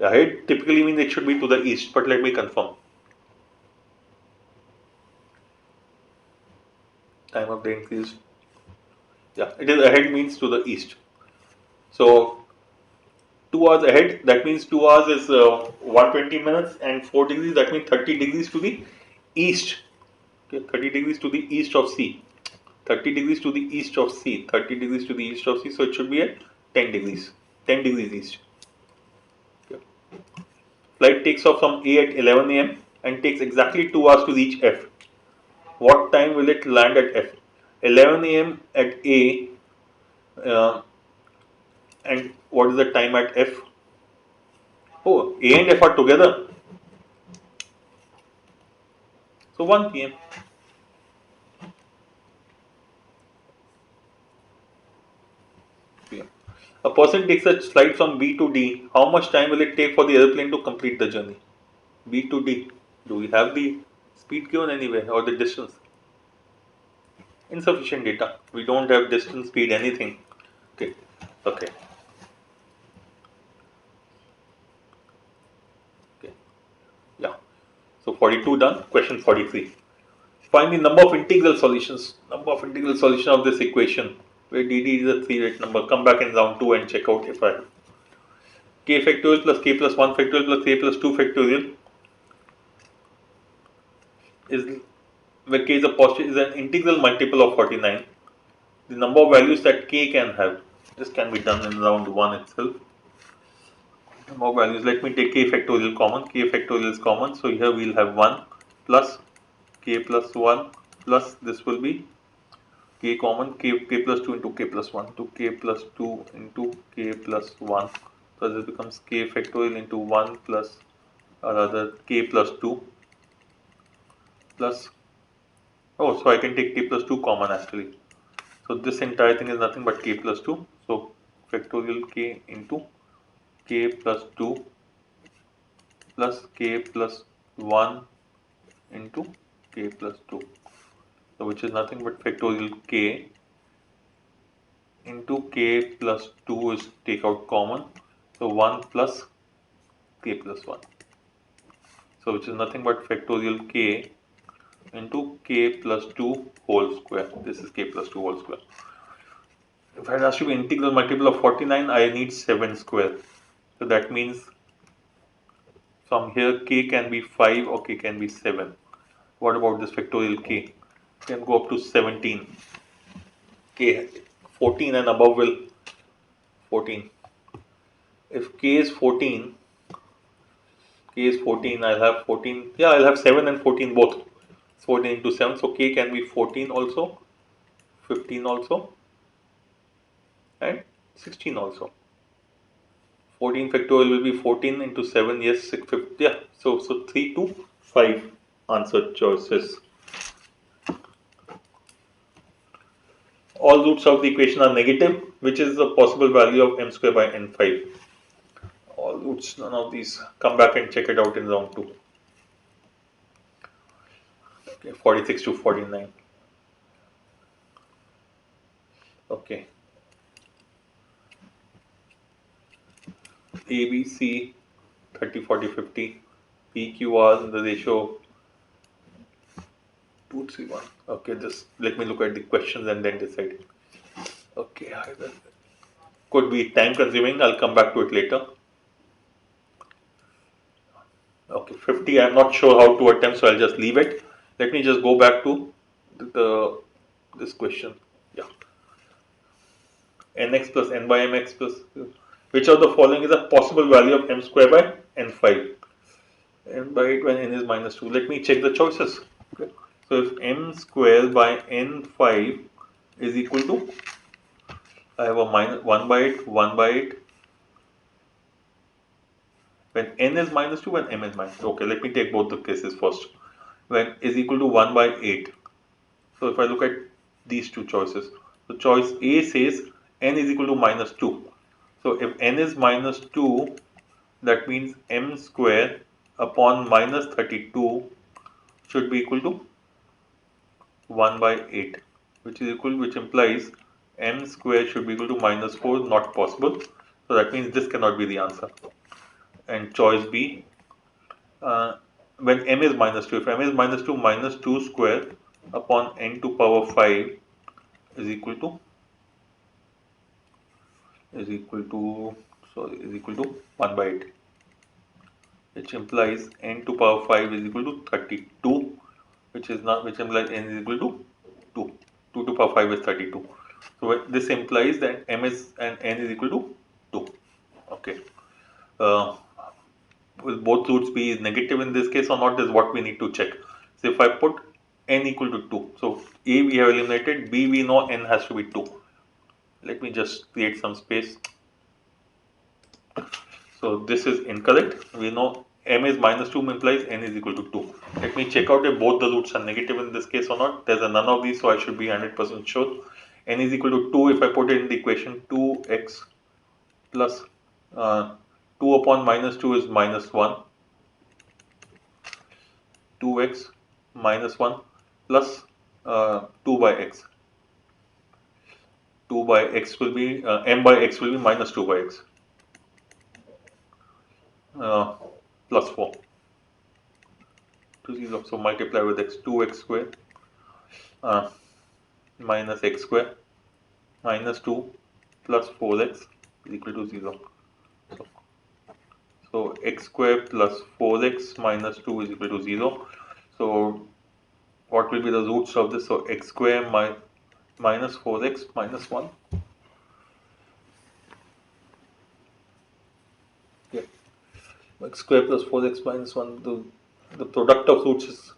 S1: Ahead typically means it should be to the east, but let me confirm. Time of day increase. Yeah, it is ahead means to the east. So 2 hours ahead, that means 2 hours is 120 minutes and 4 degrees, that means 30 degrees to the east. Okay, 30 degrees to the east of C. 30 degrees to the east of C. 30 degrees to the east of C. So it should be at 10 degrees. 10 degrees east. Okay. Flight takes off from A at 11 am and takes exactly 2 hours to reach F. What time will it land at F? 11 am at A, uh, and what is the time at F? Oh, A and F are together. So 1 pm. A person takes a flight from B to D. How much time will it take for the airplane to complete the journey? B to D. Do we have the speed given anywhere or the distance? Insufficient data. We don't have distance, speed, anything. Okay. Okay. Okay. Yeah. So 42 done. Question 43. Find the number of integral solutions. Number of integral solution of this equation, where dd is a 3-rate number. Come back in round 2 and check out if I have k factorial plus k plus 1 factorial plus k plus 2 factorial is, where k is a positive, is an integral multiple of 49. The number of values that k can have. This can be done in round 1 itself. Number of values. Let me take k factorial common. K factorial is common. So here we'll have 1 plus k plus 1 plus this will be k common, k plus 2 into k plus 1 to k plus 2 into k plus 1. So this becomes k factorial into 1 plus rather k plus 2 plus, oh, so I can take k plus 2 common actually. So this entire thing is nothing but k plus 2. So factorial k into k plus 2 plus k plus 1 into k plus 2. So which is nothing but factorial k into k plus 2 is take out common. So 1 plus k plus 1. So which is nothing but factorial k into k plus 2 whole square. This is k plus 2 whole square. If it has to be integral multiple of 49, I need 7 square. So that means from here k can be 5 or k can be 7. What about this factorial k? Can go up to 17. K 14 and above will 14. If k is 14, k is 14, I'll have 14. Yeah, I'll have 7 and 14 both. 14 into 7. So k can be 14 also, 15 also, and 16 also. 14 factorial will be 14 into 7. Yes, 6, 5, yeah. So 3 to 5 answer choices. All roots of the equation are negative, which is the possible value of m square by n5. All roots, none of these. Come back and check it out in round 2. Okay, 46 to 49. Okay. A, B, C, 30, 40, 50. P, Q, R in the ratio 2, 3, 1. Okay, just let me look at the questions and then decide. Okay, could be time consuming. I'll come back to it later. Okay, 50. I'm not sure how to attempt, so I'll just leave it. Let me just go back to this question. Yeah. Nx plus n by mx plus, which of the following is a possible value of m square by n5? N by 8 when n is minus 2. Let me check the choices. Okay. So if m square by n5 is equal to, I have a minus 1 by 8, 1 by 8. When n is minus 2, when m is minus 2. Okay, let me take both the cases first. When is equal to 1 by 8. So if I look at these two choices, so choice A says n is equal to minus 2. So if n is minus 2, that means m square upon minus 32 should be equal to 1 by 8, which implies m square should be equal to minus 4, not possible. So that means this cannot be the answer. and choice B, when m is minus 2, if m is minus 2 square upon n to power 5 is equal to is equal to is equal to 1 by 8, which implies n to power 5 is equal to 32, which is not, which implies n is equal to 2. 2 to power 5 is 32. So this implies that m is and n is equal to 2. Okay. Will both roots be negative in this case or not is what we need to check. So if I put n equal to 2, so a we have eliminated, b we know n has to be 2. Let me just create some space. So this is incorrect. We know m is minus 2 implies n is equal to 2. Let me check out if both the roots are negative in this case or not. There's a none of these, so I should be 100% sure. N is equal to 2. If I put it in the equation, 2x plus 2 upon minus 2 is minus 1. 2x minus 1 plus 2 by x. 2 by x will be, m by x will be minus 2 by x. Plus 4 to 0. So multiply with x, 2x square minus x square minus 2 plus 4x is equal to 0. So x square plus 4x minus 2 is equal to 0. So what will be the roots of this? So x square minus 4x minus 1. Yeah. X square plus 4x minus 1. The product of roots is,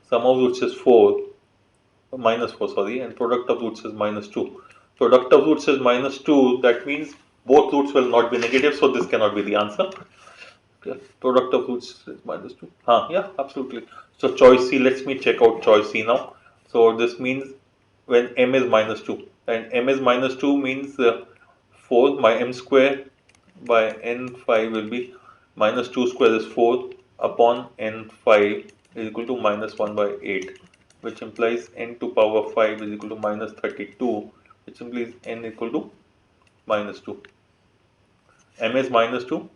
S1: sum of roots is 4, minus 4, sorry, and product of roots is minus 2. Product of roots is minus 2, that means both roots will not be negative, so this cannot be the answer. Okay. Product of roots is minus 2. Yeah, absolutely. So choice C, let me check out choice C now. So this means when m is minus 2, and m is minus 2 means 4 my m square by n5 will be minus 2 square is 4 upon n5 is equal to minus 1 by 8, which implies n to power 5 is equal to minus 32, which implies n equal to minus 2. M is minus 2,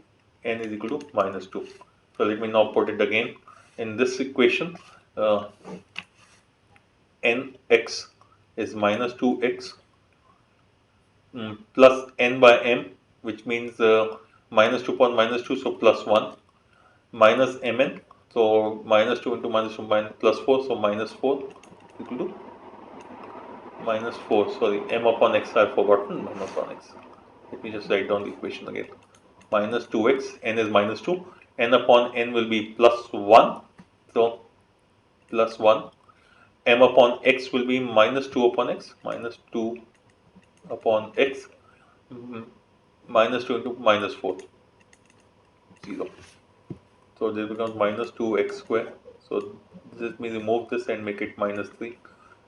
S1: n is equal to minus 2. So let me now put it again. In this equation, nx is minus 2x plus n by m, which means minus 2 upon minus 2, so plus 1, minus mn, so minus 2 into minus 2 minus plus 4, so minus 4 equal to minus 4, sorry, m upon x I have forgotten, minus 1x. Let me just write down the equation again. Minus 2x, n is minus 2, n upon n will be plus 1, so plus 1, m upon x will be minus 2 upon x, minus 2 upon x, minus 2 into minus 4, 0. So this becomes minus 2x square. So let me remove this and make it minus 3.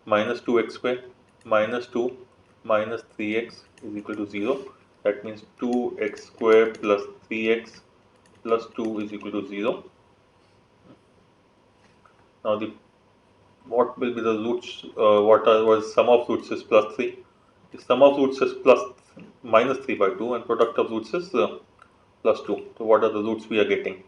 S1: Minus 2x square minus 2 minus 3x is equal to 0. That means 2x square plus 3x plus 2 is equal to 0. Now what will be the roots? What was sum of roots is plus 3. The sum of roots is plus minus 3 by 2 and product of roots is plus 2. So what are the roots we are getting?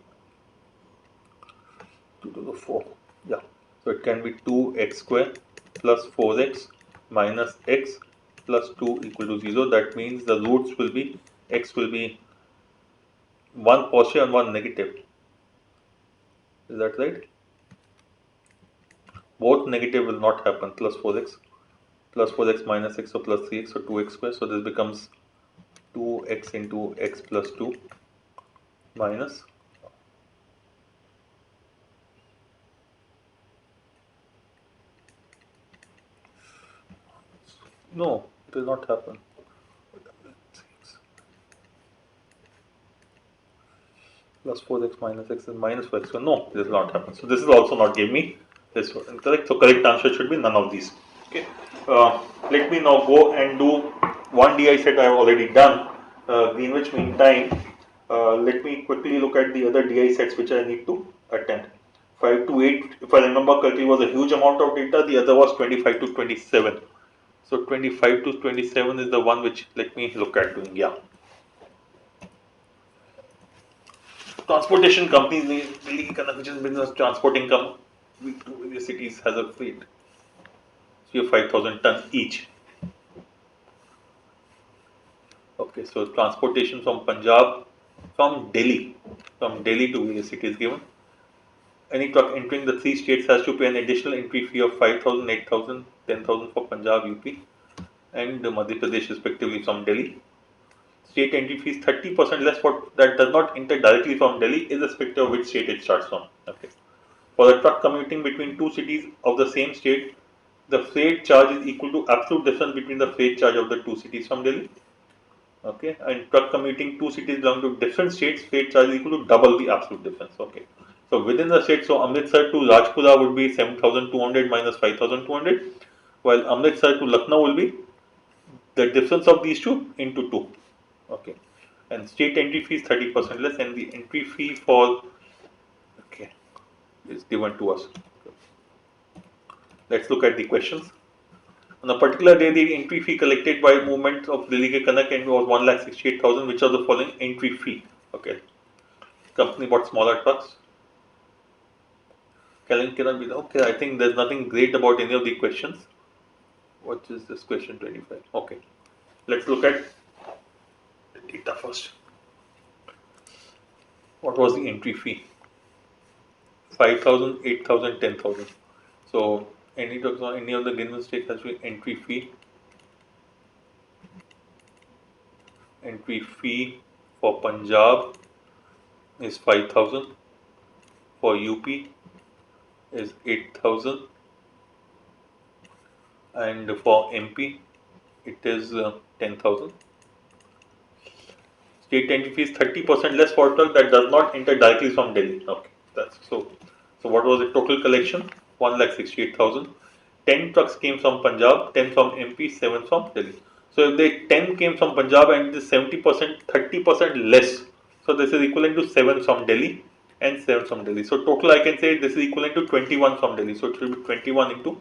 S1: 2 to the 4. Yeah. So it can be 2x square plus 4x minus x plus 2 equal to 0. That means the roots will be, x will be 1 positive and 1 negative. Is that right? Both negative will not happen. Plus 4x minus x, so plus 3x, so 2x square. So this becomes 2x into x plus 2 minus, no, it will not happen. Plus 4x minus x is minus 4x. So no, this will not happen. So this is also not give me this one. Correct. So correct answer should be none of these. Okay. Let me now go and do one DI set I have already done. In which meantime, let me quickly look at the other DI sets which I need to attend. 5 to 8, if I remember correctly, was a huge amount of data. The other was 25 to 27. So 25 to 27 is the one which let me look at doing. Yeah. transportation companies, Delhi ki Kanak, which is business transporting company, various cities has a freight. So you have 5,000 tons each. Okay, so transportation from Punjab, from Delhi to various cities given. Any truck entering the three states has to pay an additional entry fee of 5,000, 8,000, 10,000 for Punjab, UP, and Madhya Pradesh respectively from Delhi. State entry fee is 30% less for that does not enter directly from Delhi, irrespective of which state it starts from. Okay. For the truck commuting between two cities of the same state, the freight charge is equal to absolute difference between the freight charge of the two cities from Delhi. Okay, and truck commuting two cities belong to different states, freight charge is equal to double the absolute difference. Okay, so within the state, so Amritsar to Rajpura would be 7,200 minus 5,200, while Amritsar to Lucknow will be the difference of these two into 2. Okay, and state entry fee is 30% less, and the entry fee for okay is given to us. Let's look at the questions. On a particular day, the entry fee collected by movement of Delhi ke Kanak was 1,68,000. Which of the following entry fee? Okay, company bought smaller trucks. Cannot be okay. I think there's nothing great about any of the questions. What is this question 25? Okay, let's look at the data first. What was the entry fee? 5,000, 8,000, 10,000. So any of the given state has to be entry fee. Entry fee for Punjab is 5,000. For UP is 8,000. And for MP it is 10,000. State entry fee is 30% less for truck that does not enter directly from Delhi. Okay, that's so. So what was the total collection? 1,68,000. 10 trucks came from Punjab, 10 from MP, 7 from Delhi. So if the 10 came from Punjab and it is 70%, 30% less. So this is equivalent to 7 from Delhi and 7 from Delhi. So total I can say this is equivalent to 21 from Delhi. So it will be 21 into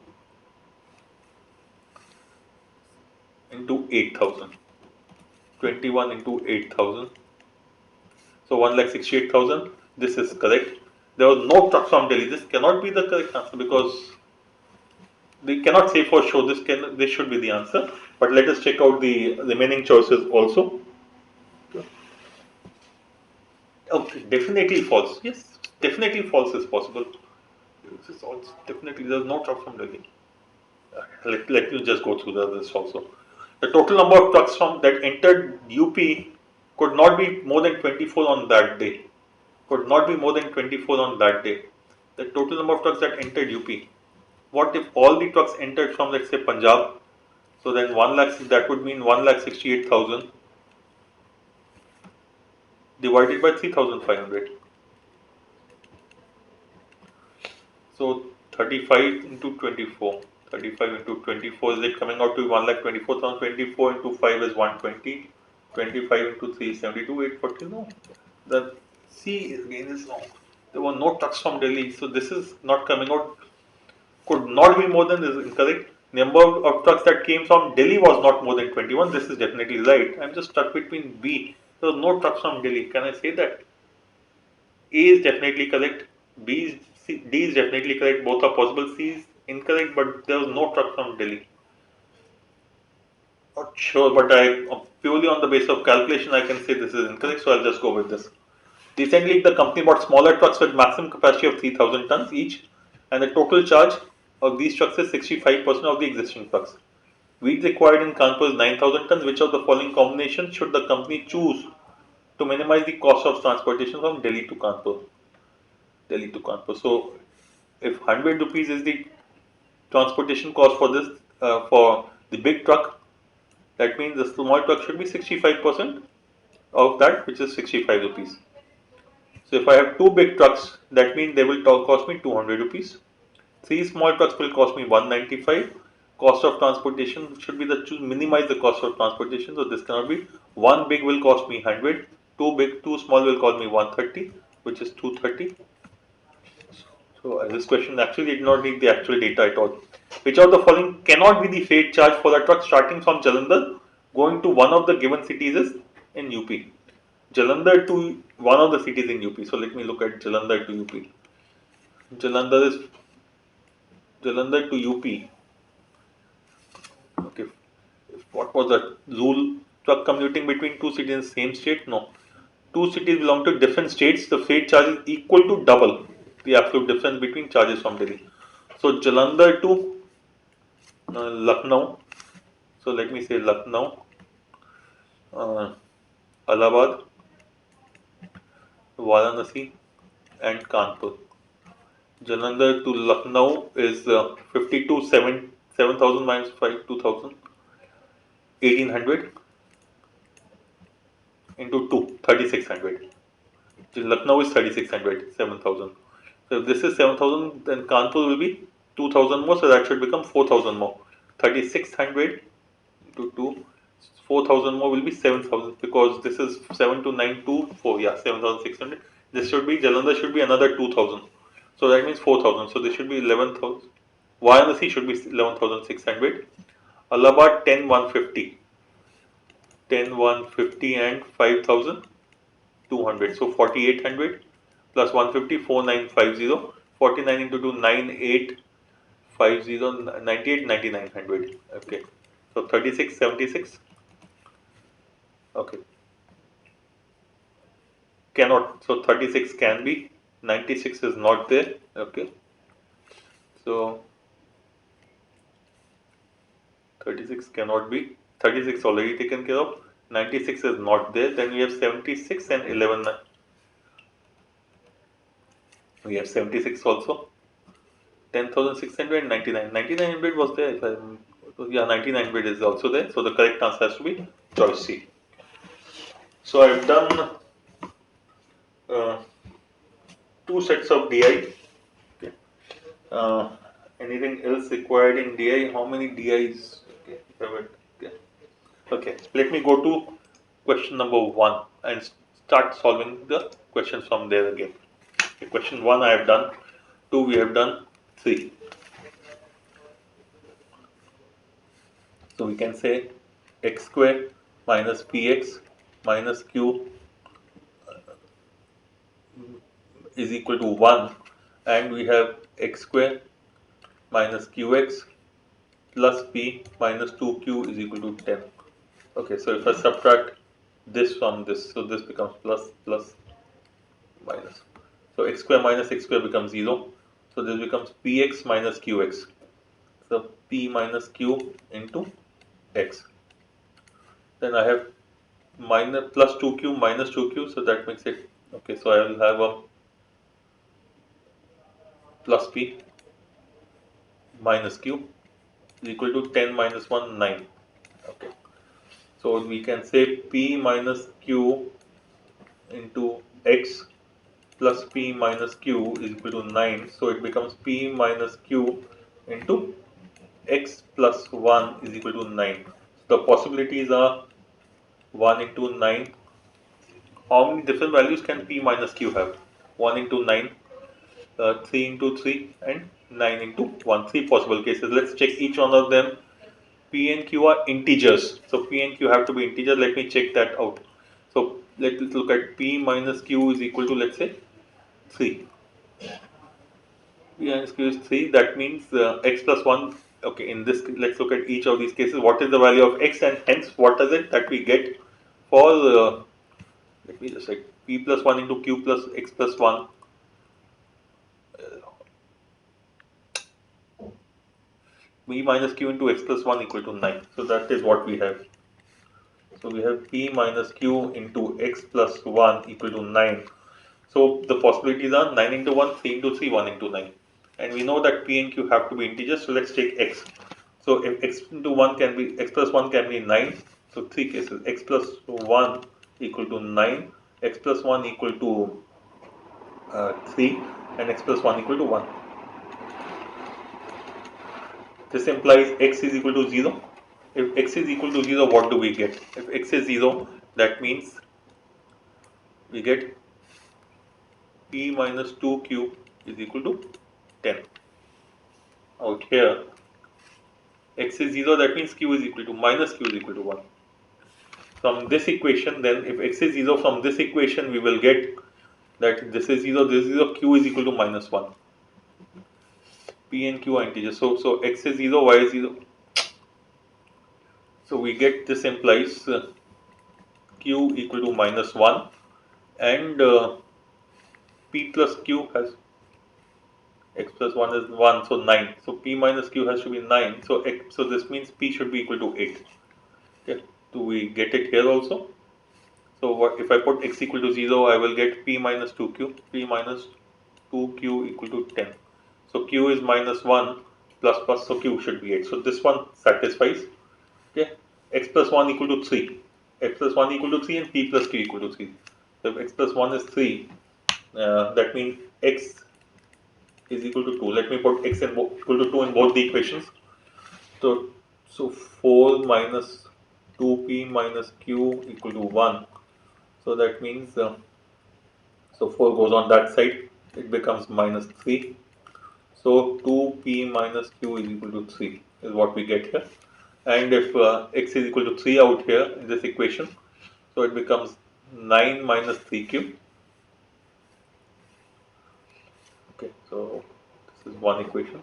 S1: 8,000. 21 into 8,000. So 1,68,000. This is correct. There was no truck from Delhi. This cannot be the correct answer because we cannot say for sure this should be the answer. But let us check out the remaining choices also. Okay, definitely false. Yes, definitely false is possible. This is also definitely there's no truck from Delhi. Let me just go through this also. The total number of trucks from that entered UP could not be more than 24 on that day. Could not be more than 24 on that day. The total number of trucks that entered UP. What if all the trucks entered from, let's say, Punjab? So then 1 lakh, that would mean 1,68,000 divided by 3,500. So 35 into 24. 35 into 24 is it coming out to 1,24,000. 24 into 5 is 120. 25 into 3 is 72. 840. No. The C again is wrong. There were no trucks from Delhi. So this is not coming out. Could not be more than this is incorrect. Number of trucks that came from Delhi was not more than 21. This is definitely right. I'm just stuck between B. There was no trucks from Delhi. Can I say that? A is definitely correct. D is definitely correct. Both are possible. C is incorrect, but there was no truck from Delhi. Not sure, but I purely on the basis of calculation, I can say this is incorrect. So I'll just go with this. Recently, the company bought smaller trucks with maximum capacity of 3,000 tons each, and the total charge of these trucks is 65% of the existing trucks. Wheat required in Kanpur is 9,000 tons. Which of the following combinations should the company choose to minimize the cost of transportation from Delhi to Kanpur? Delhi to Kanpur. So, if 100 rupees is the transportation cost for this for the big truck, that means the small truck should be 65% of that, which is 65 rupees. So if I have two big trucks, that means they will cost me 200 rupees. Three small trucks will cost me 195. Cost of transportation should be to minimize the cost of transportation. So this cannot be. One big will cost me 100. Two small will cost me 130, which is 230. So this question actually did not need the actual data at all. Which of the following cannot be the freight charge for a truck starting from Jalandhar going to one of the given cities is in UP? Jalandhar to one of the cities in UP. So let me look at Jalandhar to UP. Jalandhar is Jalandhar to UP. Okay. What was that rule? Truck commuting between two cities in the same state? No. Two cities belong to different states. The freight charge is equal to double the absolute difference between charges from Delhi. So Jalandhar to Lucknow. So let me say Lucknow, Allahabad, Varanasi, and Kanpur. Jalandhar to Lucknow is 52 7,000 minus 5 2,000 1,800 into 2 3,600. Lucknow is 3,600 7,000. So if this is 7,000, then Kanpur will be 2,000 more, so that should become 4,000 more. 3,600 into 2, 4,000 more will be 7,000, because this is 7 to 9 to 4, yeah, 7,600. This should be, Jalandhar should be another 2,000. So that means 4,000. So this should be 11,000. Varanasi should be 11,600. Allahabad 10,150. 10,150 and 5,200. So 4,800 plus 150, 4,950. 49 into 2, 9,850, 98, 9,900. Okay. So 36, 76. Okay. Cannot. So 36 can be. 96 is not there. Okay. So 36 cannot be. 36 already taken care of. 96 is not there. Then we have 76 and 11. We have 76 also. 10,600 and 99. 99 was there. If yeah, 99 is also there. So the correct answer has to be choice C. So I've done uh, two sets of DI. Okay. Anything else required in DI? How many DIs? Okay. Okay. Let me go to question number 1 and start solving the questions from there again. Okay, question 1 I have done. 2 we have done. 3. So we can say x square minus px minus q is equal to 1, and we have x square minus qx plus p minus 2q is equal to 10. Okay, so if I subtract this from this, so this becomes plus minus. So x square minus x square becomes 0. So this becomes px minus qx. So p minus q into x. Then I have minus plus 2q minus 2q, so that makes it, okay, so I will have a plus p minus q is equal to 10 minus 1, 9. Okay, so we can say p minus q into x plus p minus q is equal to 9. So it becomes p minus q into x plus 1 is equal to 9. So the possibilities are 1 into 9. How many different values can p minus q have? 1 into 9, 3 into 3, and 9 into 1. 3 possible cases. Let's check each one of them. P and Q are integers. So P and Q have to be integers. Let me check that out. So let's look at P minus Q is equal to, let's say, 3. P minus Q is 3. That means x plus 1. Okay, in this, let's look at each of these cases. What is the value of x, and hence what is it that we get for, let me just say, P plus 1 into Q plus x plus 1. P minus Q into x plus 1 equal to 9. So that is what we have. So we have P minus Q into x plus 1 equal to 9. So the possibilities are 9 into 1, 3 into 3, 1 into 9. And we know that P and Q have to be integers, so let's take x. So if x into 1 can be, x plus 1 can be 9. So 3 cases, x plus 1 equal to 9, x plus 1 equal to 3, and x plus 1 equal to 1. This implies x is equal to 0. If x is equal to 0, what do we get? If x is 0, that means we get p minus 2q is equal to 10. Out here, x is 0, that means q is equal to, minus q is equal to 1. from this equation, then if x is 0 from this equation, we will get that this is 0, this is 0, q is equal to minus 1. P and q are integers. So x is 0, y is 0. So we get this implies q equal to minus 1 and p plus q has x plus 1 is 1, so 9. So p minus q has to be 9. So this means p should be equal to 8. Okay. Do we get it here also? So what if I put x equal to 0, I will get p minus 2q, p minus 2q equal to 10. So q is minus 1 plus plus, so q should be 8. So this one satisfies. Okay, x plus 1 equal to 3. X plus 1 equal to 3 and p plus q equal to 3. So if x plus 1 is 3, that means x is equal to 2. Let me put x equal to 2 in both the equations. So 4 minus 2p minus q equal to 1. So that means so 4 goes on that side, it becomes minus 3. So 2p minus q is equal to 3 is what we get here. And if x is equal to 3 out here in this equation, so it becomes 9 minus 3q. Okay, so this is one equation.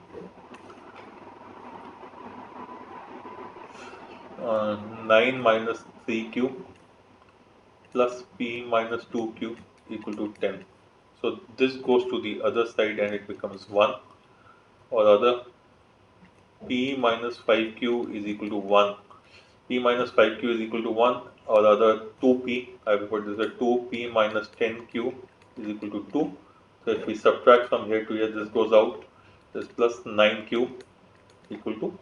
S1: 9 minus 3q plus p minus 2q equal to 10. So this goes to the other side and it becomes 1, or rather p minus 5q is equal to 1. P minus 5q is equal to 1, or rather 2p, I will put this as 2p minus 10q is equal to 2. So if we subtract from here to here, this goes out, this plus 9q equal to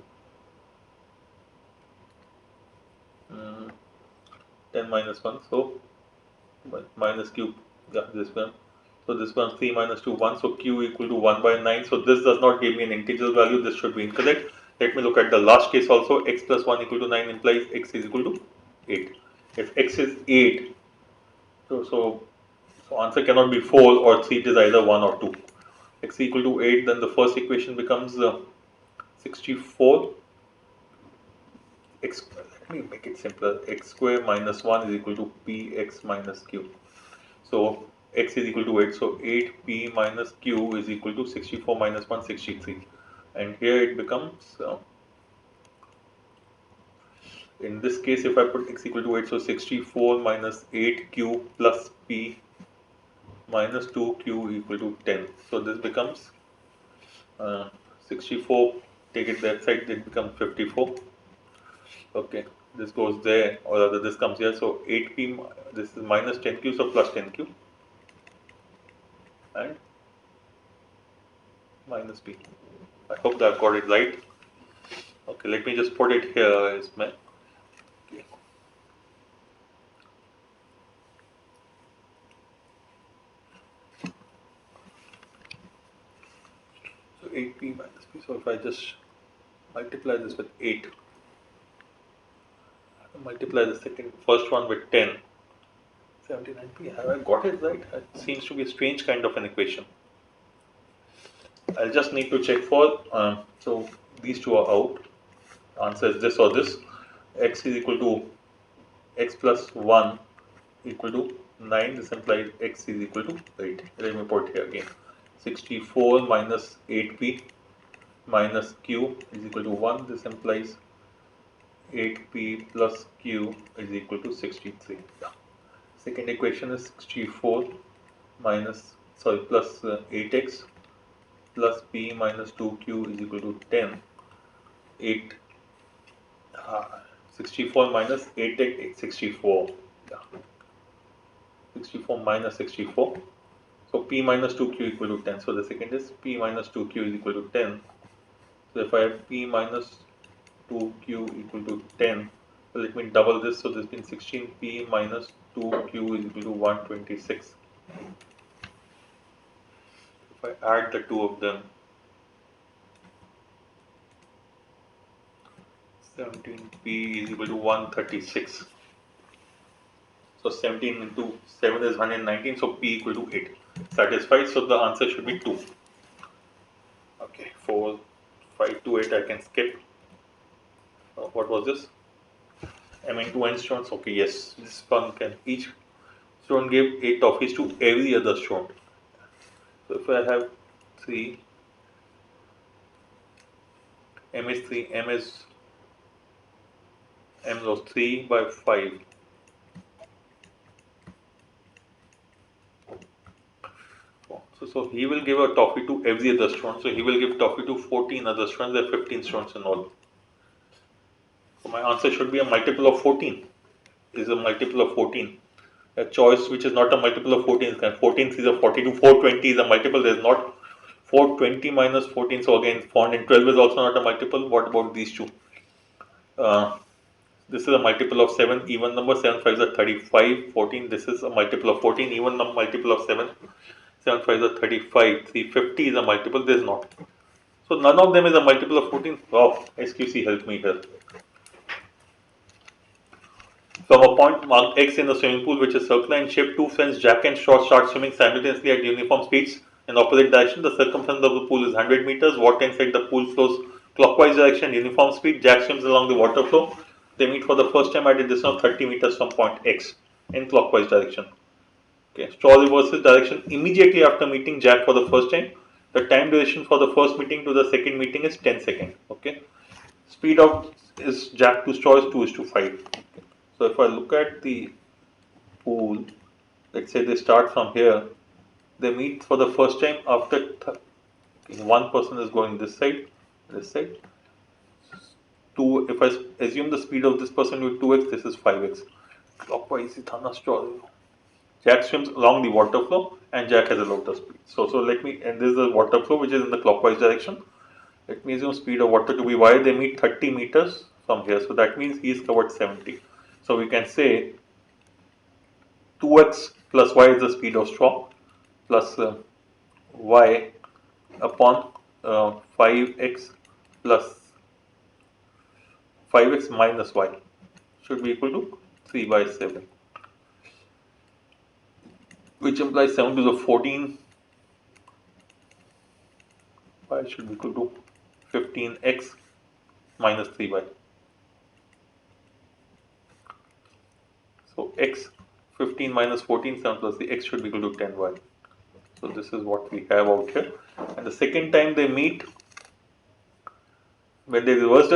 S1: 10 minus 1, so minus q, yeah, this one. So this one 3 minus 2, 1, so q equal to 1 by 9. So this does not give me an integral value, this should be incorrect. Let me look at the last case also. X plus 1 equal to 9 implies x is equal to 8. If x is 8, so answer cannot be 4 or 3, it is either 1 or 2. X equal to 8, then the first equation becomes 64. Let me make it simpler. X square minus 1 is equal to px minus q. So x is equal to 8. So 8p minus q is equal to 64 minus 1, 63. And here it becomes, in this case, if I put x equal to 8, so 64 minus 8q plus p minus 2q equal to 10. So this becomes 64, take it that side, it becomes 54. Okay, this goes there, or rather this comes here. So 8p, this is minus 10q, so plus 10q and minus p. I hope that I've got it right. Okay, let me just put it here as my. Okay. So 8p minus p. So if I just multiply this with 8, multiply the first one with 10, 79p. Have I got it right? It seems to be a strange kind of an equation. I'll just need to check for, so these two are out. Answer is this or this. X is equal to x plus 1 equal to 9. This implies x is equal to 8. Let me put here again. 64 minus 8p minus q is equal to 1. This implies 8p plus q is equal to 63. Yeah. Second equation is 64 plus 8x plus p minus 2q is equal to 10. 64 minus 8x, 64. Yeah. 64 minus 64. So p minus 2q equal to 10. So the second is p minus 2q is equal to 10. So if I have p minus 2q equal to 10, so let me double this. So this means 16p minus 2q is equal to 126. If I add the two of them, 17p is equal to 136. So 17 into 7 is 119, so p equal to 8. Satisfied, so the answer should be 2. Okay, 4, 5 to 8 I can skip. What was this? M into n students. Okay, yes, this one can each student give 8 toffees to every other student. So if I have 3, m is 3, m was 3 by 5. So he will give a toffee to every other student. So he will give toffee to 14 other students. There are 15 students in all. So my answer should be a multiple of 14. Is a multiple of 14. A choice which is not a multiple of 14 is 14 is a 42. 420 is a multiple. There is not 420 minus 14. So again, 412 is also not a multiple. What about these two? This is a multiple of 7, even number. 7 5s are 35. 14, this is a multiple of 14, even number, multiple of 7. 7 5s are 35. 350 is a multiple. There is not. So none of them is a multiple of 14. Wow, SQC help me here. From a point marked X in the swimming pool, which is circular in shape, two friends Jack and Shaw start swimming simultaneously at uniform speeds in opposite direction. The circumference of the pool is 100 meters. Water inside the pool flows clockwise direction, uniform speed. Jack swims along the water flow. They meet for the first time at a distance of 30 meters from point X in clockwise direction. Okay. Straw reverses direction immediately after meeting Jack for the first time. The time duration for the first meeting to the second meeting is 10 seconds. Okay. Speed of is Jack to Straw is 2 is to 5. Okay. So if I look at the pool, let's say they start from here, they meet for the first time after one person is going this side. Two, if I assume the speed of this person with 2x, this is 5x. Clockwise, Jack swims along the water flow and Jack has a lot of speed. So let me, and this is the water flow which is in the clockwise direction. Let me assume speed of water to be y. They meet 30 meters from here. So that means he is covered 70. So we can say 2x plus y is the speed of straw plus y upon 5x plus 5x minus y should be equal to 3 by 7, which implies 7 to the 14 y should be equal to 15x minus 3y. So x 15 minus 14, 7 plus the x should be equal to 10y. So this is what we have out here. And the second time they meet, when they reverse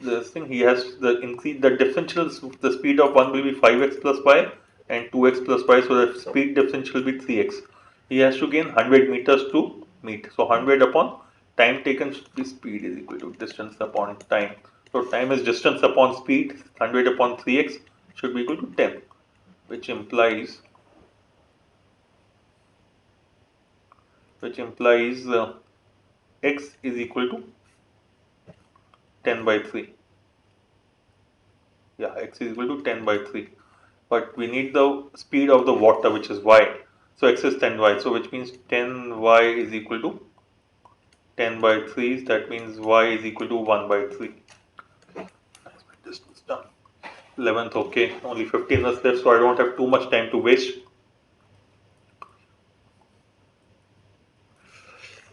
S1: this thing, he has the increase the differential. The speed of one will be 5x plus y and 2x plus y. So the speed differential will be 3x. He has to gain 100 meters to meet. So 100 upon time taken, the speed is equal to distance upon time. So time is distance upon speed. 100 upon 3x should be equal to 10, which implies x is equal to 10 by 3. Yeah, x is equal to 10 by 3. But we need the speed of the water, which is y. So x is 10y. So which means 10y is equal to 10 by 3. That means y is equal to 1 by 3. Distance done. 11th, okay. Only 15 minutes left, so I don't have too much time to waste.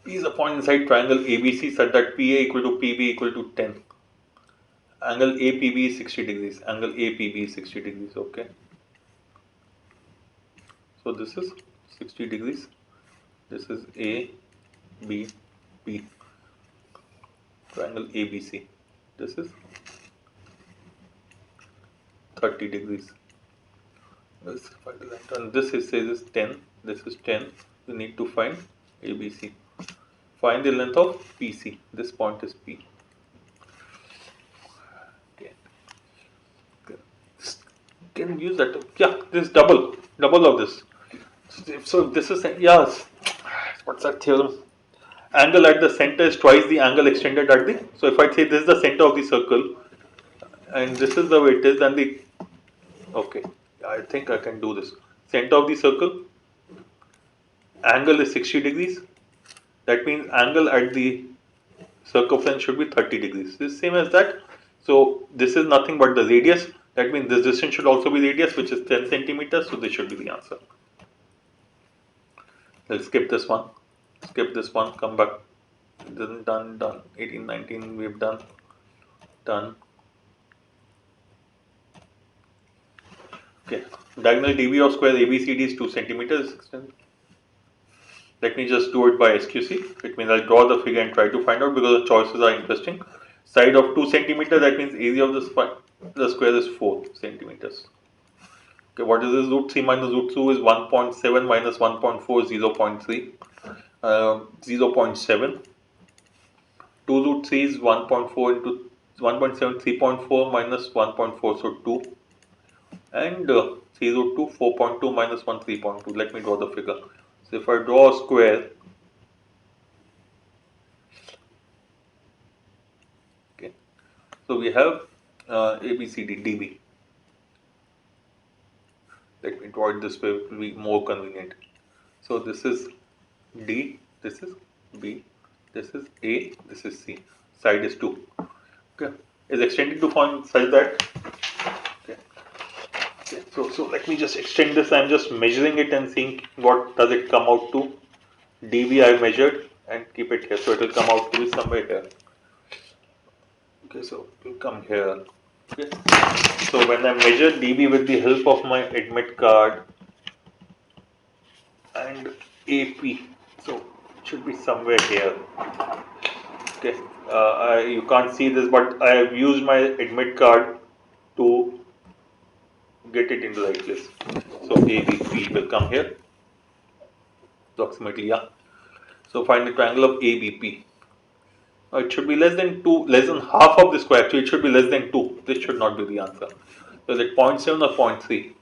S1: P is a point inside triangle ABC such that PA equal to PB equal to 10. Angle APB is 60 degrees. Angle APB is 60 degrees, okay. So this is 60 degrees. This is A, B, B. Triangle ABC. This is 30 degrees. And this says is 10. This is 10. You need to find ABC. Find the length of PC. This point is P. Okay. Can use that. Yeah, this is double of this. So this is, yes. What's that theorem? Angle at the center is twice the angle extended at the. So if I say this is the center of the circle, and this is the way it is, then the. Okay, I think I can do this. Center of the circle, angle is 60 degrees. That means angle at the circumference should be 30 degrees. This is same as that. So this is nothing but the radius. That means this distance should also be radius, which is 10 centimeters. So this should be the answer. Let's skip this one. Skip this one. Come back. Done. 18, 19. We've done. Okay, diagonal DB of square ABCD is 2 centimeters. Let me just do it by SQC. It means I'll draw the figure and try to find out because the choices are interesting. Side of 2 centimeters, that means area of the square is 4 centimeters. Okay, what is this? Root 3 minus root 2 is 1.7 minus 1.4 is 0.3. 0.7. 2 root 3 is 1.4 into 1.7, 3.4 minus 1.4, so 2. And 3 root 2, 4.2 minus 1, 3.2. Let me draw the figure. So if I draw a square, okay, so we have ABCD, DB. Let me draw it this way, it will be more convenient. So this is D, this is B, this is A, this is C. Side is 2. Okay, is extended to point such that. Okay. Okay. So let me just extend this. I'm just measuring it and seeing what does it come out to. DB I measured and keep it here, so it will come out to be somewhere here. Okay, so it will come here. Okay, so when I measure DB with the help of my admit card and AP, so it should be somewhere here. Okay, you can't see this, but I have used my admit card to get it in the right place. So ABP will come here, approximately, yeah. So find the triangle of ABP. It should be less than 2, less than half of the square. Actually, it should be less than 2. This should not be the answer. So is it 0.7 or 0.3?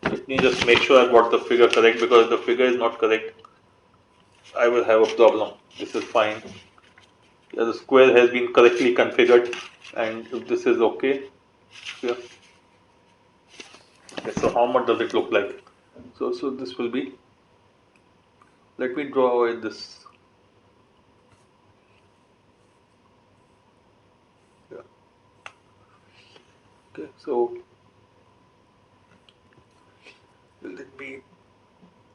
S1: Let me just make sure I got the figure correct, because if the figure is not correct, I will have a problem. This is fine. Yeah, the square has been correctly configured, and if this is okay, yeah. Okay, so how much does it look like? So this will be. Let me draw this. Yeah. Okay, so will it be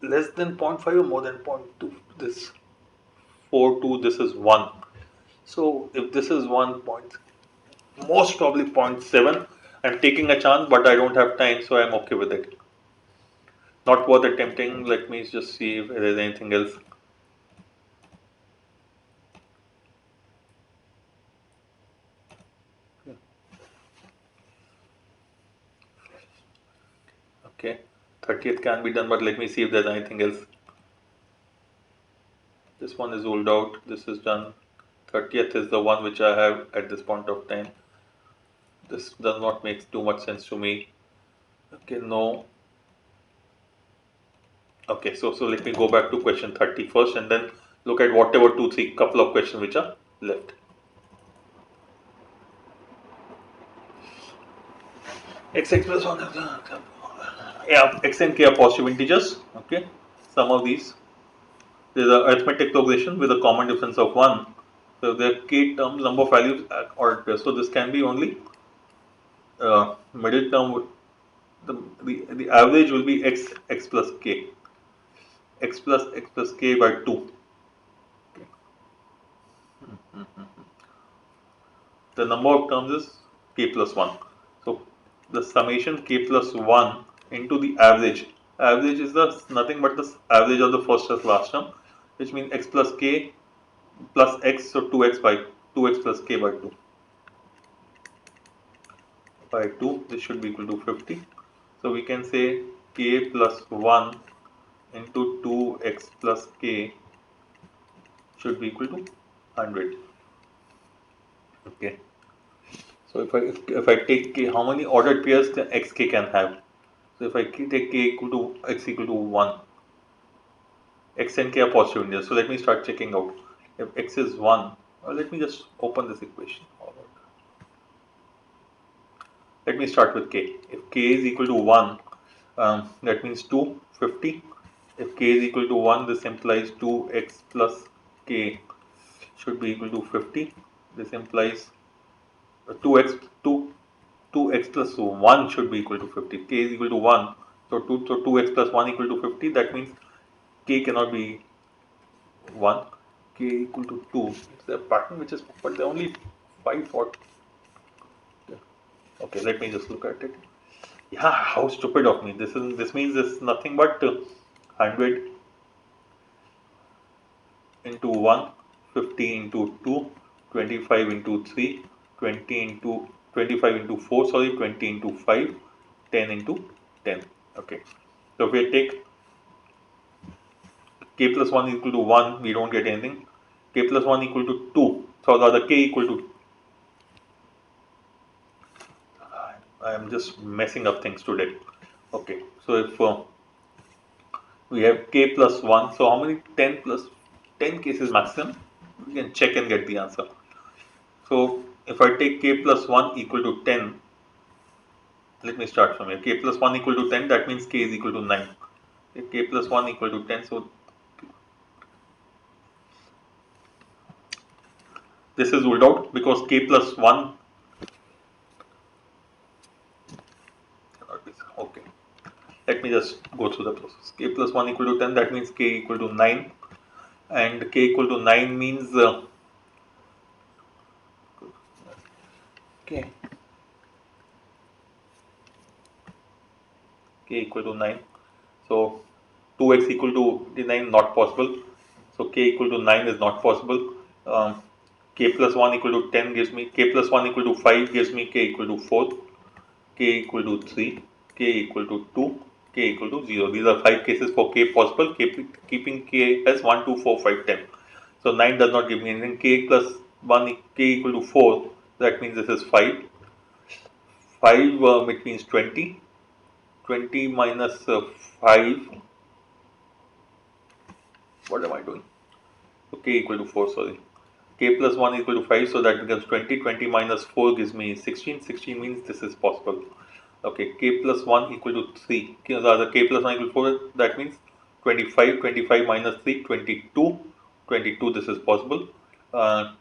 S1: less than 0.5 or more than 0.2? This 4.2. This is 1. So if this is 1 point, most probably 0.7. I'm taking a chance, but I don't have time, so I'm okay with it. Not worth attempting. Let me just see if there is anything else. Okay, 30th can be done, but let me see if there's anything else. This one is ruled out. This is done. 30th is the one which I have at this point of time. This does not make too much sense to me. Okay, no. Okay, so let me go back to question 30 first, and then look at whatever 2, 3 couple of questions which are left. X plus 1. Yeah, x and k are positive integers. Okay, some of these. There is an arithmetic progression with a common difference of 1. So the k terms, number of values ordered pair. So this can be only middle term. The average will be x plus k. X plus k by 2. Okay. The number of terms is k plus 1. So the summation k plus 1 into the average. Average is the nothing but the average of the first plus last term, which means x plus k plus x, so 2x by 2x plus k by 2. By 2, this should be equal to 50. So we can say k plus 1 into 2x plus k should be equal to 100. Okay. So if I take k, how many ordered pairs can xk can have? So if I take k equal to x equal to 1, x and k are positive integers. So let me start checking out. If x is 1, let me just open this equation. Let me start with k. If k is equal to 1, that means 250. If k is equal to 1, this implies 2x plus k should be equal to 50. This implies 2x 2x plus 1 should be equal to 50. K is equal to 1, so 2x plus 1 equal to 50. That means k cannot be 1. K equal to 2. It's a pattern which is, but there are only 5 or. Okay, let me just look at it. Yeah, how stupid of me. This means it's nothing but 100 into 1, 50 into 2, 25 into 3, 20 into 25 into 4, sorry, 20 into 5, 10 into 10. Okay. So if we take k plus 1 equal to 1, we don't get anything. K plus 1 equal to 2. So the k equal to, I am just messing up things today. Okay. So if we have k plus 1, so how many 10 plus 10 cases maximum? We can check and get the answer. So if I take k plus 1 equal to 10, let me start from here. K plus 1 equal to 10, that means k is equal to 9. If k plus 1 equal to 10, so this is ruled out because k plus 1 cannot be, okay. Let me just go through the process. K plus 1 equal to 10, that means k equal to 9, and k equal to 9 means k, k equal to 9. So 2x equal to 9, not possible. So k equal to 9 is not possible. K plus 1 equal to 10 gives me, k plus 1 equal to 5 gives me k equal to 4, k equal to 3, k equal to 2, k equal to 0. These are 5 cases for k possible, keeping k as 1, 2, 4, 5, 10. So 9 does not give me anything. K plus 1, k equal to 4, that means this is 5. 5, it means 20. 20 minus 5, what am I doing? So k equal to 4, sorry. K plus 1 equal to 5, so that becomes 20. 20 minus 4 gives me 16. 16 means this is possible. Okay, k plus 1 equal to 3. The k plus 1 equal to 4, that means 25. 25 minus 3, 22. 22, this is possible. Uh,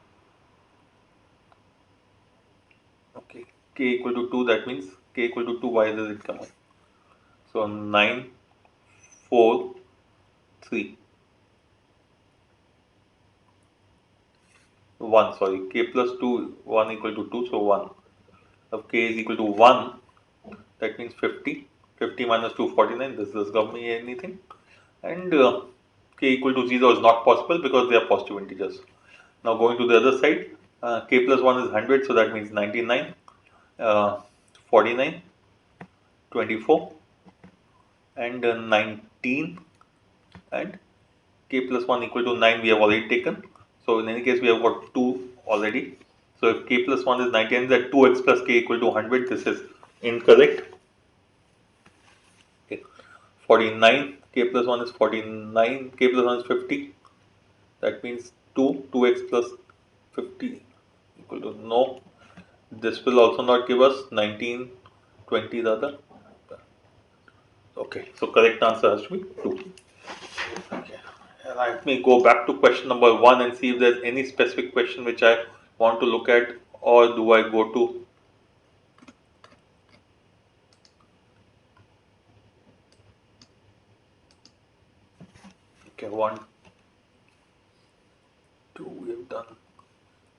S1: okay, k equal to 2, that means k equal to 2, why does it come out? So 9, 4, 3. 1, sorry, k plus 2, 1 equal to 2, so 1. If k is equal to 1, that means 50. 50 minus 2, 49, this does give me anything. And k equal to 0 is not possible because they are positive integers. Now going to the other side, k plus 1 is 100, so that means 99, 49, 24, and 19, and k plus 1 equal to 9 we have already taken. So in any case we have got 2 already. So if k plus 1 is 19, that 2x plus k equal to 100, this is incorrect. Okay. 49, k plus 1 is 49, k plus 1 is 50. That means 2x plus 50 equal to no. This will also not give us 19, 20 the other. Okay, so correct answer has to be 2. Okay, let me go back to question number 1 and see if there's any specific question which I want to look at, or do I go to, okay, 1, 2 we have done,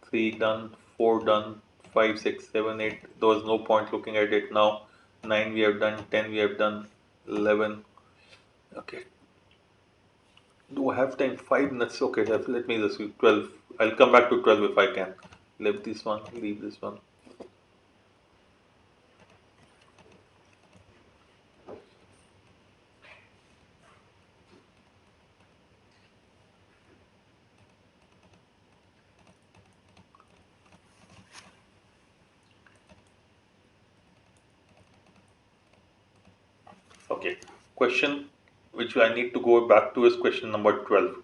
S1: 3 done, 4 done, 5, 6, 7, 8. There was no point looking at it now. 9 we have done, 10 we have done, 11. Okay, do I have time? 5 minutes. Okay, let me just 12. I'll come back to 12 if I can. Leave this one, leave this one. Okay, question which I need to go back to is question number 12.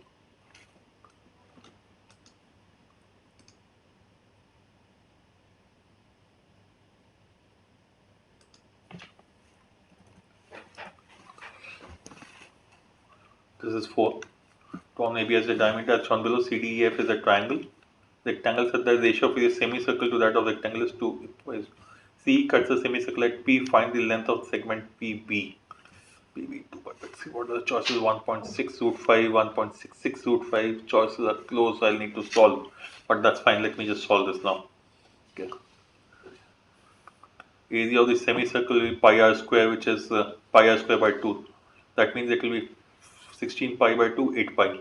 S1: This is 4. Tom AB has a diameter as shown below. CDEF is a triangle. Rectangle such that the ratio of a semicircle to that of rectangle is 2. C cuts a semicircle at P. Find the length of segment PB. PB 2. Let's see what are the choices. 1.6 root 5, 1.66 root 5. Choices are close, so I'll need to solve. But that's fine. Let me just solve this now. Okay. area of the semicircle will be pi r square, which is pi r square by 2. That means it will be 16 pi by 2, 8 pi.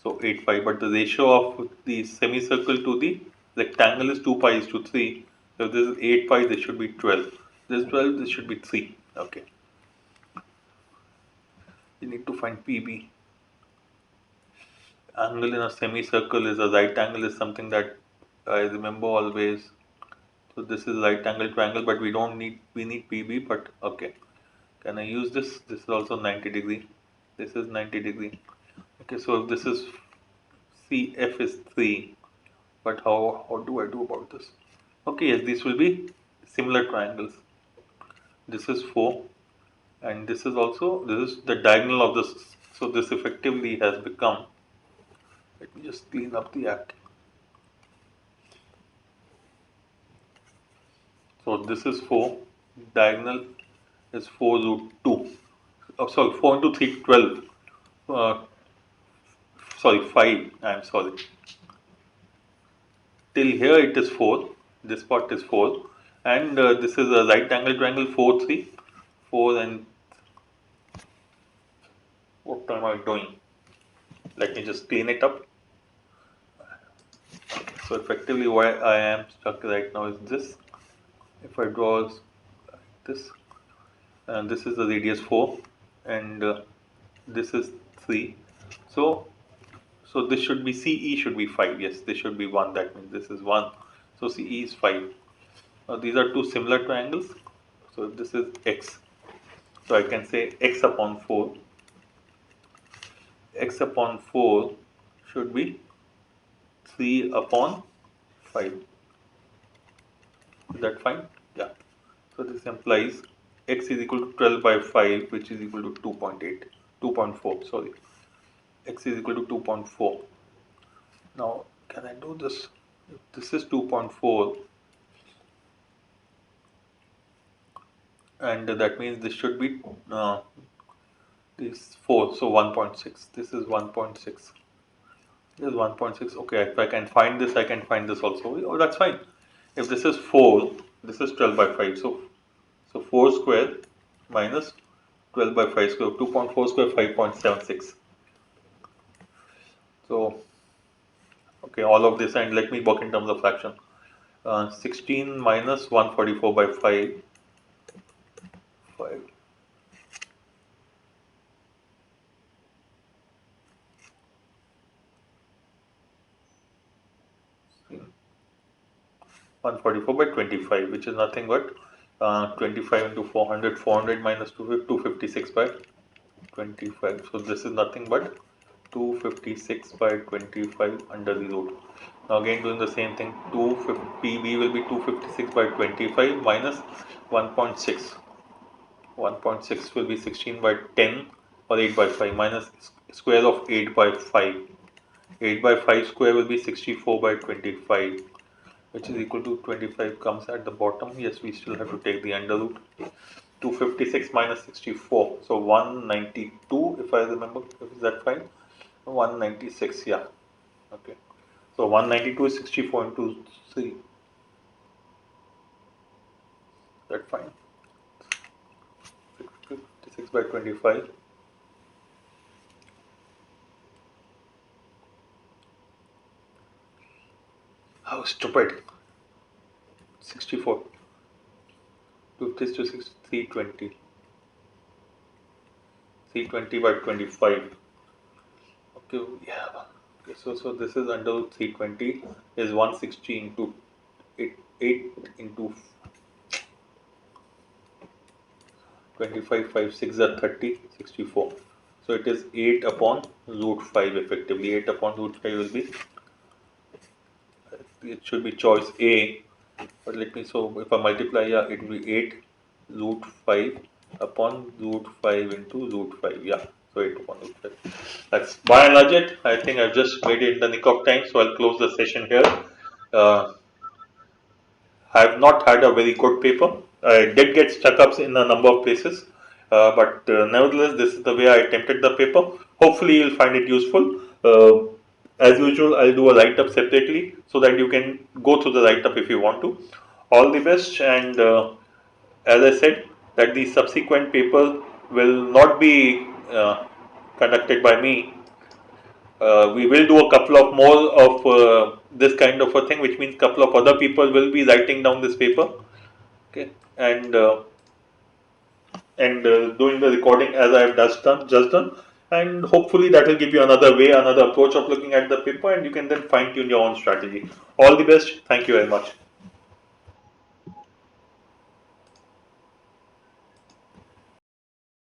S1: So 8 pi, but the ratio of the semicircle to the rectangle is 2 pi is to 3. So if this is 8 pi, this should be 12. This is 12, this should be 3. Okay. You need to find PB. Angle in a semicircle is a right angle is something that I remember always. So this is right angle triangle, but we need PB, but okay. Can I use this? This is also 90 degree. This is 90 degree. Okay, so if this is CF is 3, but how do I do about this? Okay, yes, these will be similar triangles. This is 4, and this is the diagonal of this. So this effectively has become, let me just clean up the act. So this is 4, diagonal is 4 root 2. Oh, sorry, 4 into 3, 12. Sorry, 5, I am sorry. Till here it is 4, this part is 4, and this is a right angle triangle 4, 3, 4, and what am I doing? Let me just clean it up. So effectively why I am stuck right now is this. If I draw like this, and this is the radius 4, and this is 3. So this should be CE should be 5. Yes, this should be 1. That means this is 1. So CE is 5. Now these are two similar triangles. So this is x. So I can say x upon 4. X upon 4 should be 3 upon 5. Is that fine? Yeah. So this implies x is equal to 12 by 5, which is equal to 2.8. 2.4, sorry. X is equal to 2.4. Now, can I do this? If this is 2.4, and that means this should be this 4, so 1.6. This is 1.6. This is 1.6. Okay, if I can find this, I can find this also. Oh, that's fine. If this is 4, this is 12 by 5. So 4 square minus 12 by 5 square. 2.4 square, 5.76. So, okay, all of this, and let me work in terms of fraction. 16 minus 144 by 5. 5. One 44 by 25, which is nothing but 25 into 400. 400 minus 256 by 25. So this is nothing but 256 by 25 under the root. Now again doing the same thing, PB will be 256 by 25 minus 1.6. 1.6 will be 16 by 10 or 8 by 5 minus square of 8 by 5. 8 by 5 square will be 64 by 25, which is equal to 25 comes at the bottom. Yes, we still have to take the under root. 256 minus 64, so 192 if I remember. Is that fine? 196, yeah. Okay, so 192 is 64 into 3. That fine. 56 by 25. How stupid. 64. 56 to 6, 320. 320 by 25. Okay, yeah. Okay, so this is under 320 is 160 into 8 into 25, 5, 6 are 30, 64. So it is 8 upon root 5 effectively. 8 upon root 5 will be, it should be choice A, but let me, so if I multiply, yeah, it will be 8 root 5 upon root 5 into root 5, yeah. So 8 upon root 5. That's by and large it. I think I've just made it in the nick of time, so I'll close the session here. I have not had a very good paper. I did get stuck ups in a number of places, but nevertheless, this is the way I attempted the paper. Hopefully, you'll find it useful. As usual, I'll do a write up separately so that you can go through the write up if you want to. All the best, and as I said, that the subsequent paper will not be conducted by me. We will do a couple of more of this kind of a thing, which means couple of other people will be writing down this paper, okay, and doing the recording as I have just done, and hopefully that will give you another way, another approach of looking at the paper, and you can then fine tune your own strategy. All the best. Thank you very much.